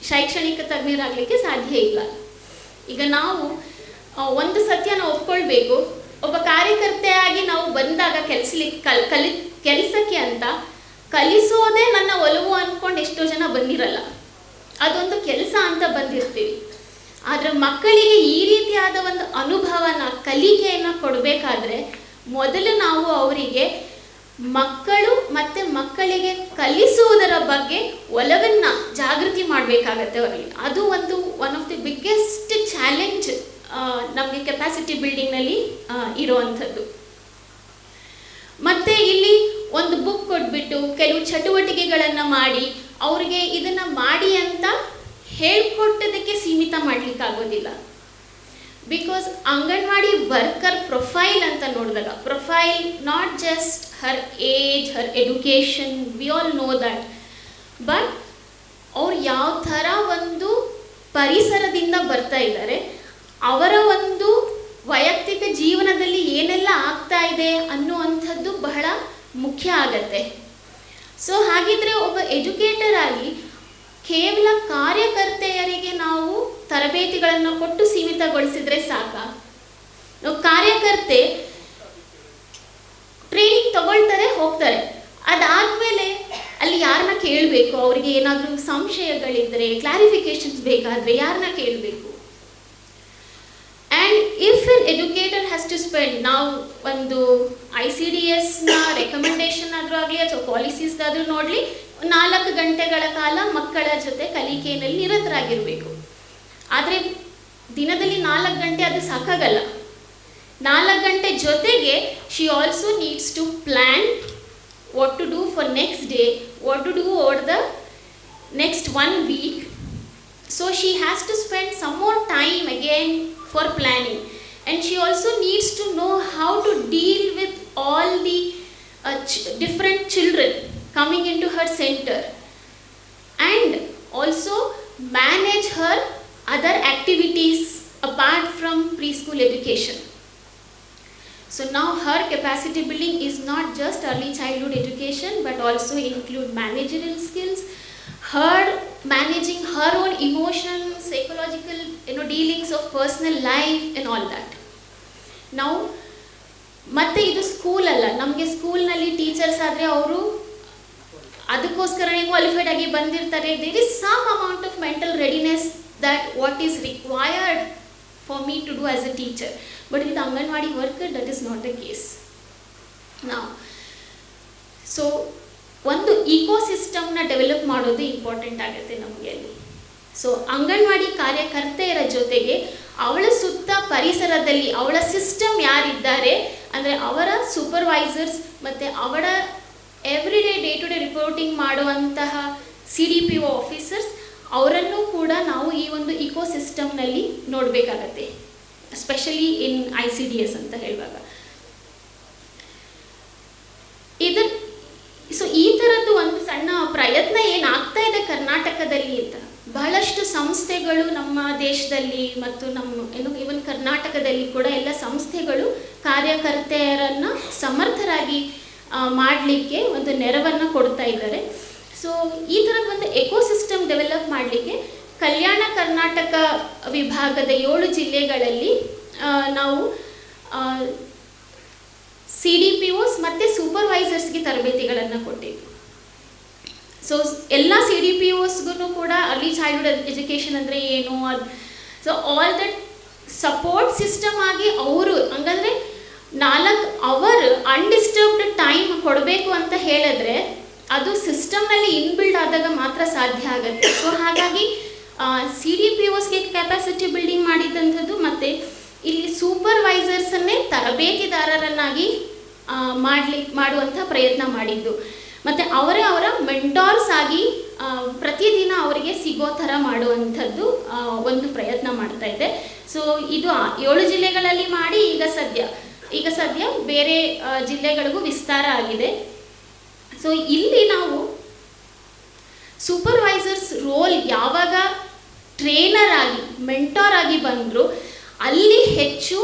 Speaker 6: ಶೈಕ್ಷಣಿಕ ತಜ್ಞರಾಗಲಿಕ್ಕೆ ಸಾಧ್ಯ ಇಲ್ಲ. ಈಗ ನಾವು ಒಂದು ಸತ್ಯ ನಾವು ಒಪ್ಕೊಳ್ಬೇಕು, ಒಬ್ಬ ಕಾರ್ಯಕರ್ತೆಯಾಗಿ ನಾವು ಬಂದಾಗ ಕೆಲಸಕ್ಕೆ ಅಂತ ಕಲಿಸೋದೇ ನನ್ನ ಒಲವು ಅಂದ್ಕೊಂಡು ಎಷ್ಟೋ ಜನ ಬಂದಿರಲ್ಲ, ಅದೊಂದು ಕೆಲಸ ಅಂತ ಬಂದಿರ್ತೀವಿ. ಆದರೆ ಮಕ್ಕಳಿಗೆ ಈ ರೀತಿಯಾದ ಒಂದು ಅನುಭವನ ಕಲಿಕೆಯನ್ನು ಕೊಡಬೇಕಾದ್ರೆ ಮೊದಲು ನಾವು ಅವರಿಗೆ ಮಕ್ಕಳು ಮತ್ತು ಮಕ್ಕಳಿಗೆ ಕಲಿಸುವುದರ ಬಗ್ಗೆ ಒಲವನ್ನು ಜಾಗೃತಿ ಮಾಡಬೇಕಾಗತ್ತೆ ಅವರಿಗೆ. ಅದು one of the biggest challenge ನಮಗೆ ಕೆಪಾಸಿಟಿ ಬಿಲ್ಡಿಂಗ್ನಲ್ಲಿ ಇರುವಂಥದ್ದು. ಮತ್ತು ಇಲ್ಲಿ ಒಂದು ಬುಕ್ ಕೊಟ್ಬಿಟ್ಟು ಕೆಲವು ಚಟುವಟಿಕೆಗಳನ್ನು ಮಾಡಿ ಅವ್ರಿಗೆ ಇದನ್ನು ಮಾಡಿ ಅಂತ ಹೇಳ್ಕೊಟ್ಟದಕ್ಕೆ ಸೀಮಿತ ಮಾಡಲಿಕ್ಕಾಗೋದಿಲ್ಲ. ಬಿಕಾಸ್ ಅಂಗನವಾಡಿ ವರ್ಕರ್ ಪ್ರೊಫೈಲ್ ಅಂತ ನೋಡಿದಾಗ, profile not just Har age, Har education, we all know that, but ಅವ್ರು ಯಾವ ಥರ ಒಂದು ಪರಿಸರದಿಂದ ಬರ್ತಾ ಇದ್ದಾರೆ, ಅವರ ಒಂದು ವೈಯಕ್ತಿಕ ಜೀವನದಲ್ಲಿ ಏನೆಲ್ಲ ಆಗ್ತಾ ಇದೆ ಅನ್ನುವಂಥದ್ದು ಬಹಳ ಮುಖ್ಯ ಆಗತ್ತೆ. ಸೊ ಹಾಗಿದ್ರೆ ಒಬ್ಬ ಎಜುಕೇಟರ್ ಆಗಿ ಕೇವಲ ಕಾರ್ಯಕರ್ತೆಯರಿಗೆ ನಾವು ತರಬೇತಿಗಳನ್ನು ಕೊಟ್ಟು ಸೀಮಿತಗೊಳಿಸಿದ್ರೆ ಸಾಕ? ನಾವು ಕಾರ್ಯಕರ್ತೆ ಟ್ರೈನಿಂಗ್ ತಗೊಳ್ತಾರೆ, ಹೋಗ್ತಾರೆ, ಅದಾದಮೇಲೆ ಅಲ್ಲಿ ಯಾರನ್ನ ಕೇಳಬೇಕು? ಅವರಿಗೆ ಏನಾದರೂ ಸಂಶಯಗಳಿದ್ದರೆ, ಕ್ಲಾರಿಫಿಕೇಶನ್ಸ್ ಬೇಕಾದರೆ ಯಾರನ್ನ ಕೇಳಬೇಕು? And if an educator has to spend, ನಾವು ಒಂದು ICDSನ ರೆಕಮೆಂಡೇಶನ್ ಆದರೂ ಆಗಲಿ ಅಥವಾ ಪಾಲಿಸೀಸ್ದಾದರೂ ನೋಡಲಿ, 4 ಗಂಟೆಗಳ ಕಾಲ ಮಕ್ಕಳ ಜೊತೆ ಕಲಿಕೆಯಲ್ಲಿ ನಿರತರಾಗಿರಬೇಕು. ಆದರೆ ದಿನದಲ್ಲಿ 4 ಗಂಟೆ ಅದು ಸಾಕಾಗಲ್ಲ. 4 ಗಂಟೆ ಜೊತೆಗೆ she also needs to plan what to do for next day, what to do over the next 1 week. So she has to spend some more time again for planning, and she also needs to know how to deal with all the different children coming into her center, and also manage her other activities apart from preschool education. So now her capacity building is not just early childhood education, but also include managerial skills, her managing her own emotions, psychological dealings of personal life and all that. Now ಮತ್ತೆ ಇದು school ಅಲ್ಲ, ನಮಗೆ ಸ್ಕೂಲ್ನಲ್ಲಿ teachers ಆದರೆ ಅವರು ಅದಕ್ಕೋಸ್ಕರನೇ qualified ಆಗಿ ಬಂದಿರ್ತಾರೆ. There is some amount of mental readiness that what is required for me to do as a teacher, but with Anganwadi worker that is not the case. Now, so ಒಂದು ಇಕೋಸಿಸ್ಟಮ್ನ develop ಮಾಡೋದು important ಆಗುತ್ತೆ ನಮಗೆ ಅಲ್ಲಿ. So anganwadi ಕಾರ್ಯಕರ್ತೆಯರ ಜೊತೆಗೆ ಅವಳ ಸುತ್ತ ಪರಿಸರದಲ್ಲಿ ಅವಳ ಸಿಸ್ಟಮ್ ಯಾರಿದ್ದಾರೆ ಅಂದರೆ ಅವರ ಸೂಪರ್ವೈಸರ್ಸ್ ಮತ್ತು ಅವಳ everyday day to day reporting ಮಾಡುವಂತಹ CDPO ಆಫೀಸರ್ಸ್, ಅವರನ್ನು ಕೂಡ ನಾವು ಈ ಒಂದು ಇಕೋಸಿಸ್ಟಮ್ನಲ್ಲಿ ನೋಡಬೇಕಾಗತ್ತೆ, ಎಸ್ಪೆಷಲಿ ಇನ್ ICDS ಅಂತ ಹೇಳುವಾಗ. ಸೊ ಈ ಥರದ್ದು ಒಂದು ಸಣ್ಣ ಪ್ರಯತ್ನ ಏನಾಗ್ತಾ ಇದೆ ಕರ್ನಾಟಕದಲ್ಲಿ ಅಂತ. ಬಹಳಷ್ಟು ಸಂಸ್ಥೆಗಳು ನಮ್ಮ ದೇಶದಲ್ಲಿ ಮತ್ತು ನಮ್ಮ ಈವನ್ ಕರ್ನಾಟಕದಲ್ಲಿ ಕೂಡ ಎಲ್ಲ ಸಂಸ್ಥೆಗಳು ಕಾರ್ಯಕರ್ತೆಯರನ್ನು ಸಮರ್ಥರಾಗಿ ಮಾಡಲಿಕ್ಕೆ ಒಂದು ನೆರವನ್ನು ಕೊಡ್ತಾ ಇದ್ದಾರೆ. ಸೊ ಈ ಥರದ ಒಂದು ಎಕೋಸಿಸ್ಟಮ್ ಡೆವಲಪ್ ಮಾಡಲಿಕ್ಕೆ ಕಲ್ಯಾಣ ಕರ್ನಾಟಕ ವಿಭಾಗದ 7 ಜಿಲ್ಲೆಗಳಲ್ಲಿ ನಾವು CDPOs ಮತ್ತು ಸೂಪರ್ವೈಸರ್ಸ್ಗೆ ತರಬೇತಿಗಳನ್ನು ಕೊಟ್ಟಿದ್ವಿ. ಸೊ ಎಲ್ಲ CDPOಸ್ಗೂ ಕೂಡ ಅರ್ಲಿ ಚೈಲ್ಡ್ಹುಡ್ ಎಜುಕೇಷನ್ ಅಂದರೆ ಏನು, so all that support system ಆಗಿ ಅವರು ಹಂಗಂದರೆ 4 ಅವರ್ ಅನ್ಡಿಸ್ಟರ್ಬ್ಡ್ ಟೈಮ್ ಕೊಡಬೇಕು ಅಂತ ಹೇಳಿದ್ರೆ ಅದು ಸಿಸ್ಟಮ್ನಲ್ಲಿ ಇನ್ಬಿಲ್ಡ್ ಆದಾಗ ಮಾತ್ರ ಸಾಧ್ಯ ಆಗುತ್ತೆ. ಸೊ ಹಾಗಾಗಿ CDPOಸ್ಗೆ ಕೆಪಾಸಿಟಿ ಬಿಲ್ಡಿಂಗ್ ಮಾಡಿದಂಥದ್ದು ಮತ್ತು ಇಲ್ಲಿ ಸೂಪರ್ವೈಸರ್ಸನ್ನೇ ತರಬೇತಿದಾರರನ್ನಾಗಿ ಮಾಡುವಂಥ ಪ್ರಯತ್ನ ಮಾಡಿದ್ದು, ಮತ್ತು ಅವರ ಮೆಂಟಾರ್ಸ್ ಆಗಿ ಪ್ರತಿದಿನ ಅವರಿಗೆ ಸಿಗೋ ಥರ ಮಾಡುವಂಥದ್ದು ಒಂದು ಪ್ರಯತ್ನ ಮಾಡ್ತಾ ಇದೆ. ಸೊ ಇದು 7 ಜಿಲ್ಲೆಗಳಲ್ಲಿ ಮಾಡಿ ಈಗ ಸದ್ಯ ಬೇರೆ ಜಿಲ್ಲೆಗಳಿಗೂ ವಿಸ್ತಾರ ಆಗಿದೆ. ಸೊ ಇಲ್ಲಿ ನಾವು ಸೂಪರ್ವೈಸರ್ಸ್ ರೋಲ್ ಯಾವಾಗ ಟ್ರೈನರ್ ಆಗಿ ಮೆಂಟಾರ್ ಆಗಿ ಬಂದರು ಅಲ್ಲಿ ಹೆಚ್ಚು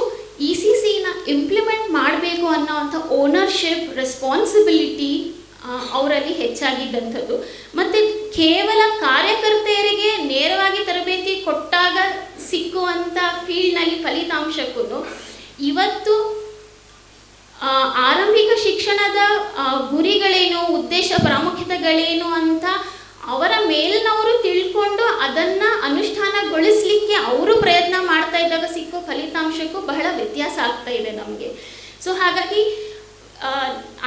Speaker 6: ECCನ ಇಂಪ್ಲಿಮೆಂಟ್ ಮಾಡಬೇಕು ಅನ್ನೋವಂಥ ಓನರ್ಶಿಪ್ ರೆಸ್ಪಾನ್ಸಿಬಿಲಿಟಿ ಅವರಲ್ಲಿ ಹೆಚ್ಚಾಗಿದ್ದಂಥದ್ದು. ಮತ್ತು ಕೇವಲ ಕಾರ್ಯಕರ್ತೆಯರಿಗೆ ನೇರವಾಗಿ ತರಬೇತಿ ಕೊಟ್ಟಾಗ ಸಿಕ್ಕುವಂಥ ಫೀಲ್ಡ್ನಲ್ಲಿ ಫಲಿತಾಂಶಕ್ಕೂ ಇವತ್ತು ಆರಂಭಿಕ ಶಿಕ್ಷಣದ ಗುರಿಗಳೇನು, ಉದ್ದೇಶ ಪ್ರಾಮುಖ್ಯತೆಗಳೇನು ಅಂತ ಅವರ ಮೇಲಿನವರು ತಿಳ್ಕೊಂಡು ಅದನ್ನು ಅನುಷ್ಠಾನಗೊಳಿಸಲಿಕ್ಕೆ ಅವರು ಪ್ರಯತ್ನ ಮಾಡ್ತಾ ಇದ್ದಾಗ ಸಿಕ್ಕೋ ಫಲಿತಾಂಶಕ್ಕೂ ಬಹಳ ವ್ಯತ್ಯಾಸ ಆಗ್ತಾ ಇದೆ ನಮಗೆ. ಸೊ ಹಾಗಾಗಿ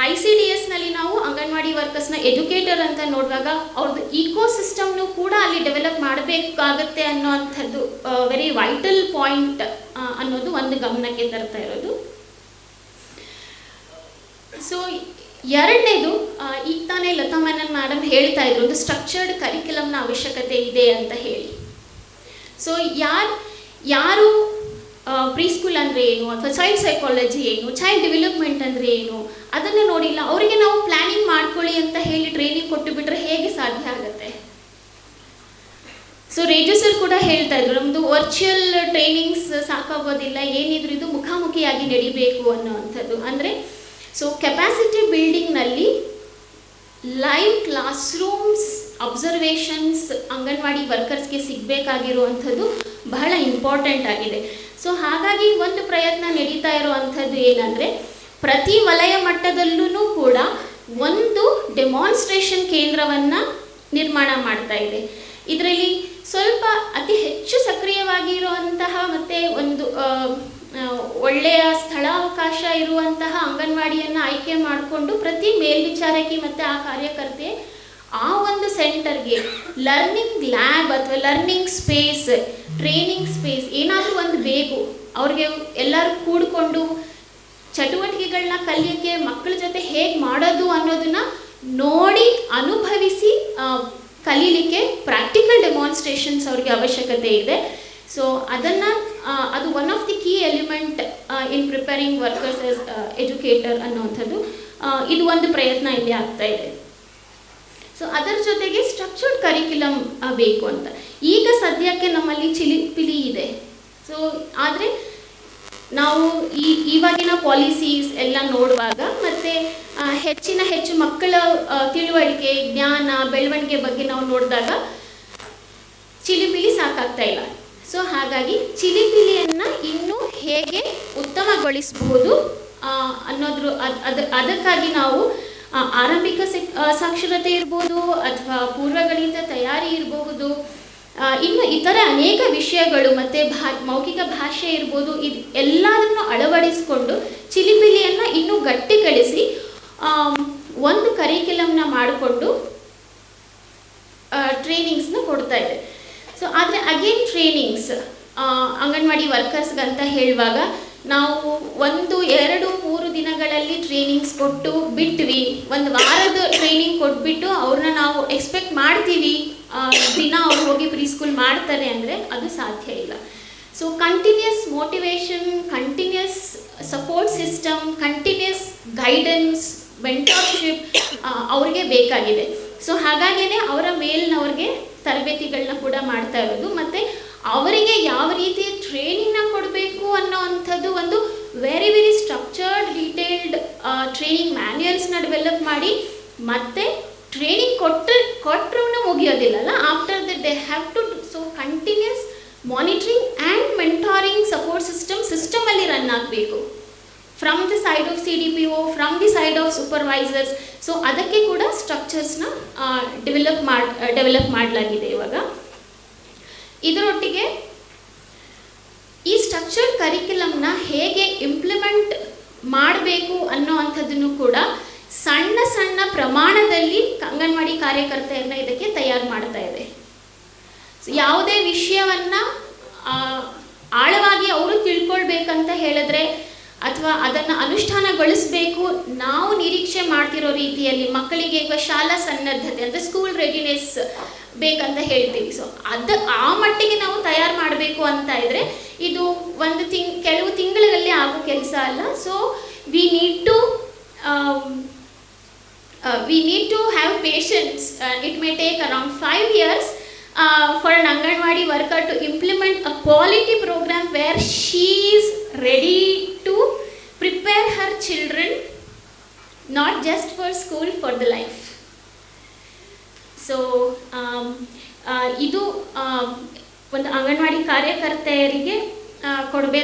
Speaker 6: ICDSನಲ್ಲಿ ನಾವು ಅಂಗನವಾಡಿ ವರ್ಕರ್ಸ್ನ ಎಜುಕೇಟರ್ ಅಂತ ನೋಡುವಾಗ ಅವ್ರದ್ದು ಇಕೋಸಿಸ್ಟಮ್ನು ಕೂಡ ಅಲ್ಲಿ ಡೆವಲಪ್ ಮಾಡಬೇಕಾಗತ್ತೆ ಅನ್ನೋವಂಥದ್ದು ವೆರಿ ವೈಟಲ್ ಪಾಯಿಂಟ್ ಅನ್ನೋದು ಒಂದು ಗಮನಕ್ಕೆ ತರ್ತಾ ಇರೋದು. ಸೊ ಎರಡನೇದು, ಈಗ ತಾನೇ ಲತಾ ಮೆನನ್ ಮೇಡಮ್ ಹೇಳ್ತಾ ಇದ್ರು ಒಂದು ಸ್ಟ್ರಕ್ಚರ್ಡ್ ಕರಿಕ್ಯುಲಮ್ನ ಅವಶ್ಯಕತೆ ಇದೆ ಅಂತ ಹೇಳಿ. ಸೊ ಯಾರು ಪ್ರೀಸ್ಕೂಲ್ ಅಂದರೆ ಏನು ಅಥವಾ ಚೈಲ್ಡ್ ಸೈಕಾಲಜಿ ಏನು, ಚೈಲ್ಡ್ ಡೆವಲಪ್ಮೆಂಟ್ ಅಂದರೆ ಏನು ಅದನ್ನು ನೋಡಿಲ್ಲ. ಅವರಿಗೆ ನಾವು ಪ್ಲ್ಯಾನಿಂಗ್ ಮಾಡ್ಕೊಳ್ಳಿ ಅಂತ ಹೇಳಿ ಟ್ರೈನಿಂಗ್ ಕೊಟ್ಟು ಬಿಟ್ಟರೆ ಹೇಗೆ ಸಾಧ್ಯ ಆಗುತ್ತೆ? ಸೊ ರೇಜು ಸರ್ ಕೂಡ ಹೇಳ್ತಾ ಇದ್ರು, ನಮ್ಮದು ವರ್ಚುವಲ್ ಟ್ರೈನಿಂಗ್ಸ್ ಸಾಕಾಗೋದಿಲ್ಲ, ಏನಿದ್ರು ಇದು ಮುಖಾಮುಖಿಯಾಗಿ ನಡಿಬೇಕು ಅನ್ನೋವಂಥದ್ದು. ಅಂದರೆ ಸೊ ಕೆಪಾಸಿಟಿ ಬಿಲ್ಡಿಂಗ್ನಲ್ಲಿ live classrooms observations anganwadi ವರ್ಕರ್ಸ್ಗೆ ಸಿಗಬೇಕಾಗಿರುವಂಥದ್ದು ಬಹಳ ಇಂಪಾರ್ಟೆಂಟ್ ಆಗಿದೆ. ಸೊ ಹಾಗಾಗಿ ಒಂದು ಪ್ರಯತ್ನ ನಡೀತಾ ಇರುವಂಥದ್ದು ಏನಂದರೆ, ಪ್ರತಿ ವಲಯ ಮಟ್ಟದಲ್ಲೂ ಕೂಡ ಒಂದು ಡೆಮಾನ್ಸ್ಟ್ರೇಷನ್ ಕೇಂದ್ರವನ್ನು ನಿರ್ಮಾಣ ಮಾಡ್ತಾ ಇದೆ. ಇದರಲ್ಲಿ ಸ್ವಲ್ಪ ಅತಿ ಹೆಚ್ಚು ಸಕ್ರಿಯವಾಗಿರುವಂತಹ ಮತ್ತು ಒಂದು ಒಳ್ಳೆಯ ಸ್ಥಳಾವಕಾಶ ಇರುವಂತಹ ಅಂಗನವಾಡಿಯನ್ನು ಆಯ್ಕೆ ಮಾಡಿಕೊಂಡು ಪ್ರತಿ ಮೇಲ್ವಿಚಾರಕಿ ಮತ್ತು ಆ ಕಾರ್ಯಕರ್ತೆ ಆ ಒಂದು ಸೆಂಟರ್ಗೆ ಲರ್ನಿಂಗ್ ಲ್ಯಾಬ್ ಅಥವಾ ಲರ್ನಿಂಗ್ ಸ್ಪೇಸ್, ಟ್ರೈನಿಂಗ್ ಸ್ಪೇಸ್ ಏನಾದರೂ ಒಂದು ಬೇಕು. ಅವ್ರಿಗೆ ಎಲ್ಲರೂ ಕೂಡಿಕೊಂಡು ಚಟುವಟಿಕೆಗಳನ್ನ ಕಲಿಯೋಕ್ಕೆ, ಮಕ್ಕಳ ಜೊತೆ ಹೇಗೆ ಮಾಡೋದು ಅನ್ನೋದನ್ನು ನೋಡಿ ಅನುಭವಿಸಿ ಕಲೀಲಿಕ್ಕೆ ಪ್ರಾಕ್ಟಿಕಲ್ ಡೆಮಾನ್ಸ್ಟ್ರೇಷನ್ಸ್ ಅವ್ರಿಗೆ ಅವಶ್ಯಕತೆ ಇದೆ. ಸೊ ಅದನ್ನು ಅದು one of the key element in preparing workers as educator ಅನ್ನುವಂಥದ್ದು ಇದು ಒಂದು ಪ್ರಯತ್ನ ಇಲ್ಲಿ ಆಗ್ತಾ ಇದೆ. ಸೊ ಅದರ ಜೊತೆಗೆ ಸ್ಟ್ರಕ್ಚರ್ಡ್ ಕರಿಕ್ಯುಲಮ್ ಬೇಕು ಅಂತ. ಈಗ ಸದ್ಯಕ್ಕೆ ನಮ್ಮಲ್ಲಿ ಚಿಲಿಪಿಲಿ ಇದೆ. ಸೊ ಆದರೆ ನಾವು ಇವಾಗಿನ ಪಾಲಿಸೀಸ್ ಎಲ್ಲ ನೋಡುವಾಗ ಮತ್ತು ಹೆಚ್ಚು ಮಕ್ಕಳ ತಿಳುವಳಿಕೆ, ಜ್ಞಾನ, ಬೆಳವಣಿಗೆ ಬಗ್ಗೆ ನಾವು ನೋಡಿದಾಗ ಚಿಲಿಪಿಲಿ ಸಾಕಾಗ್ತಾ ಇಲ್ಲ. ಸೊ ಹಾಗಾಗಿ ಚಿಲಿಪಿಲಿಯನ್ನು ಇನ್ನೂ ಹೇಗೆ ಉತ್ತಮಗೊಳಿಸಬಹುದು ಅದಕ್ಕಾಗಿ ನಾವು ಆರಂಭಿಕ ಸಾಕ್ಷರತೆ ಇರ್ಬೋದು ಅಥವಾ ಪೂರ್ವಗಣಿತ ತಯಾರಿ ಇರಬಹುದು, ಇನ್ನು ಇತರ ಅನೇಕ ವಿಷಯಗಳು ಮತ್ತು ಮೌಖಿಕ ಭಾಷೆ ಇರ್ಬೋದು, ಇದು ಎಲ್ಲದನ್ನು ಅಳವಡಿಸಿಕೊಂಡು ಚಿಲಿಪಿಲಿಯನ್ನು ಇನ್ನೂ ಗಟ್ಟಿಗೊಳಿಸಿ ಒಂದು ಕರಿಕ್ಯುಲಮ್ನ ಮಾಡಿಕೊಂಡು ಟ್ರೈನಿಂಗ್ಸ್ನ ಕೊಡ್ತಾ ಇದೆ. ಸೊ ಆದರೆ ಅಗೇನ್ ಟ್ರೈನಿಂಗ್ಸ್ ಅಂಗನವಾಡಿ ವರ್ಕರ್ಸ್ಗಂತ ಹೇಳುವಾಗ ನಾವು 1, 2, 3 ದಿನಗಳಲ್ಲಿ ಟ್ರೈನಿಂಗ್ಸ್ ಕೊಟ್ಟು ಬಿಟ್ವಿ, ಒಂದು ವಾರದ ಟ್ರೈನಿಂಗ್ ಕೊಟ್ಬಿಟ್ಟು ಅವ್ರನ್ನ ನಾವು ಎಕ್ಸ್ಪೆಕ್ಟ್ ಮಾಡ್ತೀವಿ ದಿನ ಅವ್ರು ಹೋಗಿ ಪ್ರೀ ಸ್ಕೂಲ್ ಮಾಡ್ತಾರೆ ಅಂದರೆ ಅದು ಸಾಧ್ಯ ಇಲ್ಲ. So continuous motivation, continuous support system, continuous guidance, mentorship ಅವ್ರಿಗೆ ಬೇಕಾಗಿದೆ. ಸೊ ಹಾಗಾಗಿಯೇ ಅವರ ಮೇಲಿನವ್ರಿಗೆ ತರಬೇತಿಗಳನ್ನ ಕೂಡ ಮಾಡ್ತಾ ಇರೋದು. ಮತ್ತು ಅವರಿಗೆ ಯಾವ ರೀತಿ ಟ್ರೈನಿಂಗ್ನ ಕೊಡಬೇಕು ಅನ್ನೋವಂಥದ್ದು ಒಂದು ವೆರಿ ಸ್ಟ್ರಕ್ಚರ್ಡ್ ಡೀಟೇಲ್ಡ್ ಟ್ರೈನಿಂಗ್ ಮ್ಯಾನ್ಯಲ್ಸ್ನ ಡೆವಲಪ್ ಮಾಡಿ, ಮತ್ತು ಟ್ರೈನಿಂಗ್ ಕೊಟ್ಟರೂ ಮುಗಿಯೋದಿಲ್ಲಲ್ಲ, after that they have to so continuous monitoring and mentoring support ಸಿಸ್ಟಮಲ್ಲಿ ರನ್ ಆಗಬೇಕು from the side of CDPO, from the side of supervisors. So ಅದಕ್ಕೆ ಕೂಡ ಸ್ಟ್ರಕ್ಚರ್ಸ್ನ ಡೆವಲಪ್ ಮಾಡಲಾಗಿದೆ ಇವಾಗ. ಇದರೊಟ್ಟಿಗೆ ಈ ಸ್ಟ್ರಕ್ಚರ್ಡ್ ಕರಿಕ್ಯುಲಮ್ನ ಹೇಗೆ ಇಂಪ್ಲಿಮೆಂಟ್ ಮಾಡಬೇಕು ಅನ್ನೋ ಅಂಥದ್ದನ್ನು ಕೂಡ ಸಣ್ಣ ಪ್ರಮಾಣದಲ್ಲಿ ಅಂಗನವಾಡಿ ಕಾರ್ಯಕರ್ತೆಯರನ್ನ ಇದಕ್ಕೆ ತಯಾರು ಮಾಡ್ತಾ ಇದೆ. ಯಾವುದೇ ವಿಷಯವನ್ನು ಆಳವಾಗಿ ಅವರು ತಿಳ್ಕೊಳ್ಬೇಕಂತ ಹೇಳಿದ್ರೆ ಅಥವಾ ಅದನ್ನು ಅನುಷ್ಠಾನಗೊಳಿಸಬೇಕು ನಾವು ನಿರೀಕ್ಷೆ ಮಾಡ್ತಿರೋ ರೀತಿಯಲ್ಲಿ ಮಕ್ಕಳಿಗೆ ಈಗ ಶಾಲಾ ಸನ್ನದ್ಧತೆ ಅಂದರೆ ಸ್ಕೂಲ್ ರೆಡಿನೆಸ್ ಬೇಕಂತ ಹೇಳ್ತೀವಿ. ಸೊ ಆ ಮಟ್ಟಿಗೆ ನಾವು ತಯಾರು ಮಾಡಬೇಕು ಅಂತ ಇದ್ದರೆ ಇದು ಕೆಲವು ತಿಂಗಳಲ್ಲಿ ಆಗೋ ಕೆಲಸ ಅಲ್ಲ. So we need to have patience. It may take around 5 years for an Anganwadi worker to implement a quality program where she is ready to prepare her children not just for school, for the life. So ಇದು ಒಂದು ಅಂಗನವಾಡಿ ಕಾರ್ಯಕರ್ತೆಯರಿಗೆ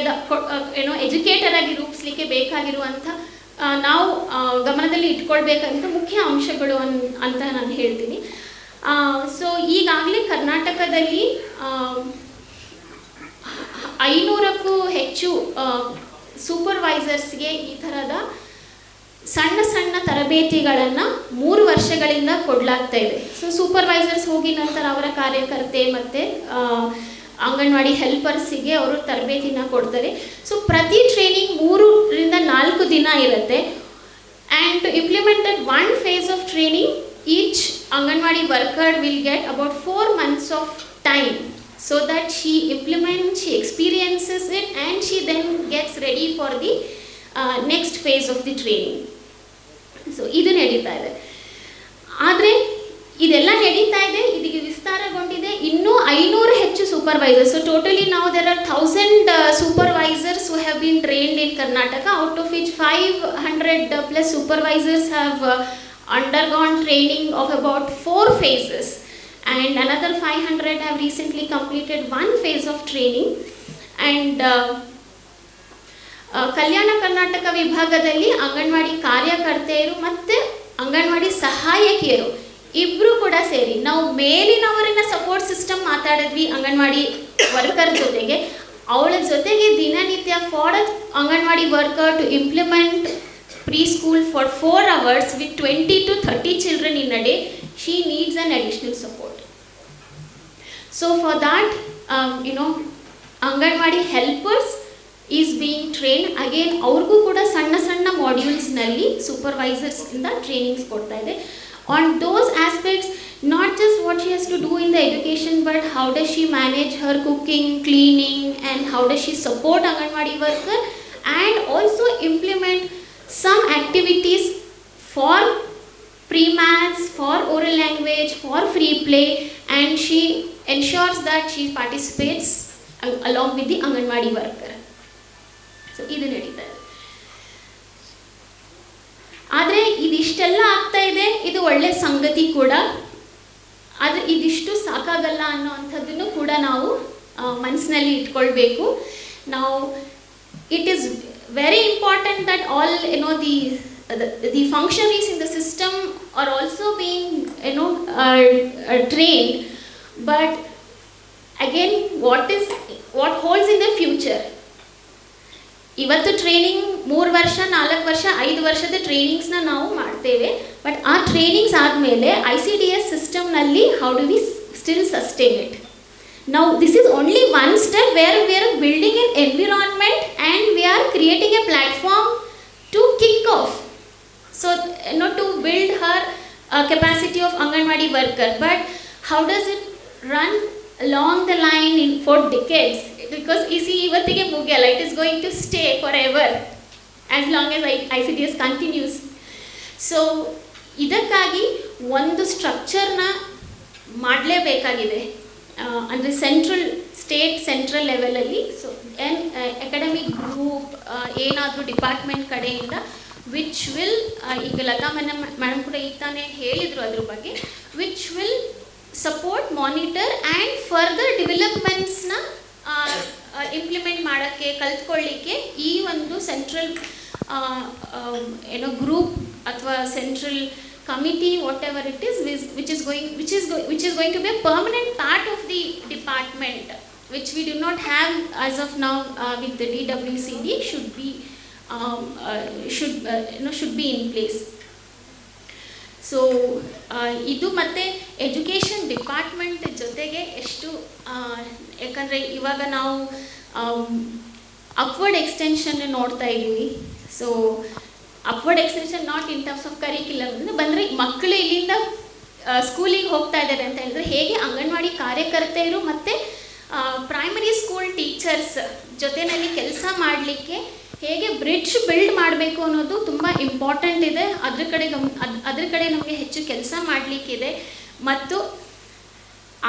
Speaker 6: educator ಆಗಿ ರೂಪಿಸಲಿಕ್ಕೆ ಬೇಕಾಗಿರುವಂಥ ನಾವು ಗಮನದಲ್ಲಿ ಇಟ್ಕೊಳ್ಬೇಕಂತ ಮುಖ್ಯ ಅಂಶಗಳು ಅಂತ ನಾನು ಹೇಳ್ತೀನಿ. ಸೊ ಈಗಾಗಲೇ ಕರ್ನಾಟಕದಲ್ಲಿ 500ಕ್ಕೂ ಹೆಚ್ಚು ಸೂಪರ್ವೈಸರ್ಸ್ಗೆ ಈ ಥರದ ಸಣ್ಣ ತರಬೇತಿಗಳನ್ನು 3 ವರ್ಷಗಳಿಂದ ಕೊಡಲಾಗ್ತಾ ಇದೆ. ಸೊ ಸೂಪರ್ವೈಸರ್ಸ್ ಹೋಗಿ ನಂತರ ಅವರ ಕಾರ್ಯಕರ್ತೆ ಮತ್ತು ಅಂಗನವಾಡಿ ಹೆಲ್ಪರ್ಸಿಗೆ ಅವರು ತರಬೇತಿನ ಕೊಡ್ತಾರೆ. ಸೊ ಪ್ರತಿ ಟ್ರೈನಿಂಗ್ 3 to 4 ದಿನ ಇರುತ್ತೆ. And to implemented 1 phase of training, each Anganwadi worker will get about 4 months of time so that she implements, she experiences it, and she then gets ready for the next phase of the training. So ಇದು ನಡೀತಾ ಇದೆ. ಆದರೆ ಇದೆಲ್ಲ ನಡೀತಾ ಇದೆ, ಇದಕ್ಕೆ ವಿಸ್ತಾರಗೊಂಡಿದೆ. ಇನ್ನೂ 500 ಹೆಚ್ಚು ಸೂಪರ್ವೈಸರ್ಸ್. ಸೊ ಟೋಟಲಿ ನಾವು there are 1000 supervisors who have been trained in Karnataka, out of which 500 plus supervisors have undergone training of about 4 phases, and another 500 have recently completed 1 phase of training. And Kalyana Karnataka ವಿಭಾಗದಲ್ಲಿ ಅಂಗನವಾಡಿ ಕಾರ್ಯಕರ್ತೆಯರು ಮತ್ತು ಅಂಗನವಾಡಿ ಸಹಾಯಕಿಯರು ಇಬ್ಬರು ಕೂಡ ಸೇರಿ ನಾವು ಮೇಲಿನವರಿನ support system ಮಾತಾಡಿದ್ವಿ anganwadi worker ಜೊತೆಗೆ. ಅವಳ ಜೊತೆಗೆ ದಿನನಿತ್ಯ for anganwadi worker to implement preschool for 4 hours with 20 to 30 children in a day, she needs an additional support. So for that, anganwadi helpers is being trained. Again ಅವ್ರಿಗೂ ಕೂಡ ಸಣ್ಣ ಸಣ್ಣ ಮಾಡ್ಯೂಲ್ಸ್ನಲ್ಲಿ ಸೂಪರ್ವೈಸರ್ಸಿಂದ ಟ್ರೈನಿಂಗ್ಸ್ ಕೊಡ್ತಾ ಇದೆ. On those aspects, not just what she has to do in the education, but how does she manage her cooking, cleaning, and how does she support Anganwadi worker, and also implement some activities for pre-maths, for oral language, for free play, and she ensures that she participates along with the Anganwadi worker. So ಇದು ನಡೀತಾ ಇದೆ. ಆದರೆ ಇದಿಷ್ಟೆಲ್ಲ ಆಗ್ತಾ ಇದೆ, ಇದು ಒಳ್ಳೆ ಸಂಗತಿ ಕೂಡ. ಆದರೆ ಇದಿಷ್ಟು ಸಾಕಾಗಲ್ಲ ಅನ್ನೋ ಅಂಥದ್ದನ್ನು ಕೂಡ ನಾವು ಮನಸ್ಸಿನಲ್ಲಿ ಇಟ್ಕೊಳ್ಬೇಕು. ನಾವು it is very important that all the functionaries in the system are also being trained, but again what holds in the future. ಇವತ್ತು ಟ್ರೈನಿಂಗ್ 3 ವರ್ಷ 4 ವರ್ಷ 5 ವರ್ಷದ ಟ್ರೈನಿಂಗ್ಸ್ನ ನಾವು ಮಾಡ್ತೇವೆ, ಬಟ್ ಆ ಟ್ರೈನಿಂಗ್ಸ್ ಆದಮೇಲೆ ICDS ಸಿಸ್ಟಮ್ನಲ್ಲಿ how do we still sustain it. Now this is only one step where we are building an environment and we are creating a platform to kick off. So to build her capacity of Anganwadi worker, but how does it run along the line for decades? Because ಇವತ್ತಿಗೆ ಮುಗಿಯಲ್ಲ, it is going to stay forever as long as ICDS continues. So ಇದಕ್ಕಾಗಿ ಒಂದು ಸ್ಟ್ರಕ್ಚರ್ನ ಮಾಡಲೇಬೇಕಾಗಿದೆ. ಅಂದರೆ state ಲೆವೆಲಲ್ಲಿ. So academic group ಏನಾದರೂ department ಕಡೆಯಿಂದ which will, ಈಗ Lata madam ಕೂಡ ಈಗ ತಾನೇ ಹೇಳಿದರು ಅದ್ರ ಬಗ್ಗೆ, which will support, monitor and further ಡೆವಲಪ್ಮೆಂಟ್ಸ್ನ ಇಂಪ್ಲಿಮೆಂಟ್ ಮಾಡೋಕ್ಕೆ, ಕಲ್ತ್ಕೊಳ್ಳಿಕ್ಕೆ ಈ ಒಂದು ಸೆಂಟ್ರಲ್ ಗ್ರೂಪ್ ಅಥವಾ central committee, whatever it is, which is going to be a permanent part of the department, which we do not have as of now with the DWCD, should be in place. So ಇದು ಮತ್ತು education department ಜೊತೆಗೆ ಎಷ್ಟು, ಯಾಕಂದರೆ ಇವಾಗ ನಾವು upward extension ನೋಡ್ತಾ ಇದ್ದೀವಿ. So upward extension not in terms of curriculum ಬಂದರೆ, ಮಕ್ಕಳು ಇಲ್ಲಿಂದ ಸ್ಕೂಲಿಗೆ ಹೋಗ್ತಾ ಇದ್ದಾರೆ ಅಂತ ಹೇಳಿದ್ರೆ ಹೇಗೆ ಅಂಗನವಾಡಿ ಕಾರ್ಯಕರ್ತೆಯರು ಮತ್ತು ಪ್ರೈಮರಿ ಸ್ಕೂಲ್ ಟೀಚರ್ಸ್ ಜೊತೆಯಲ್ಲಿ ಕೆಲಸ ಮಾಡಲಿಕ್ಕೆ ಹೇಗೆ ಬ್ರಿಡ್ಜ್ ಬಿಲ್ಡ್ ಮಾಡಬೇಕು ಅನ್ನೋದು ತುಂಬ ಇಂಪಾರ್ಟೆಂಟ್ ಇದೆ. ಅದ್ರ ಕಡೆ ನಮಗೆ ಹೆಚ್ಚು ಕೆಲಸ ಮಾಡಲಿಕ್ಕಿದೆ. ಮತ್ತು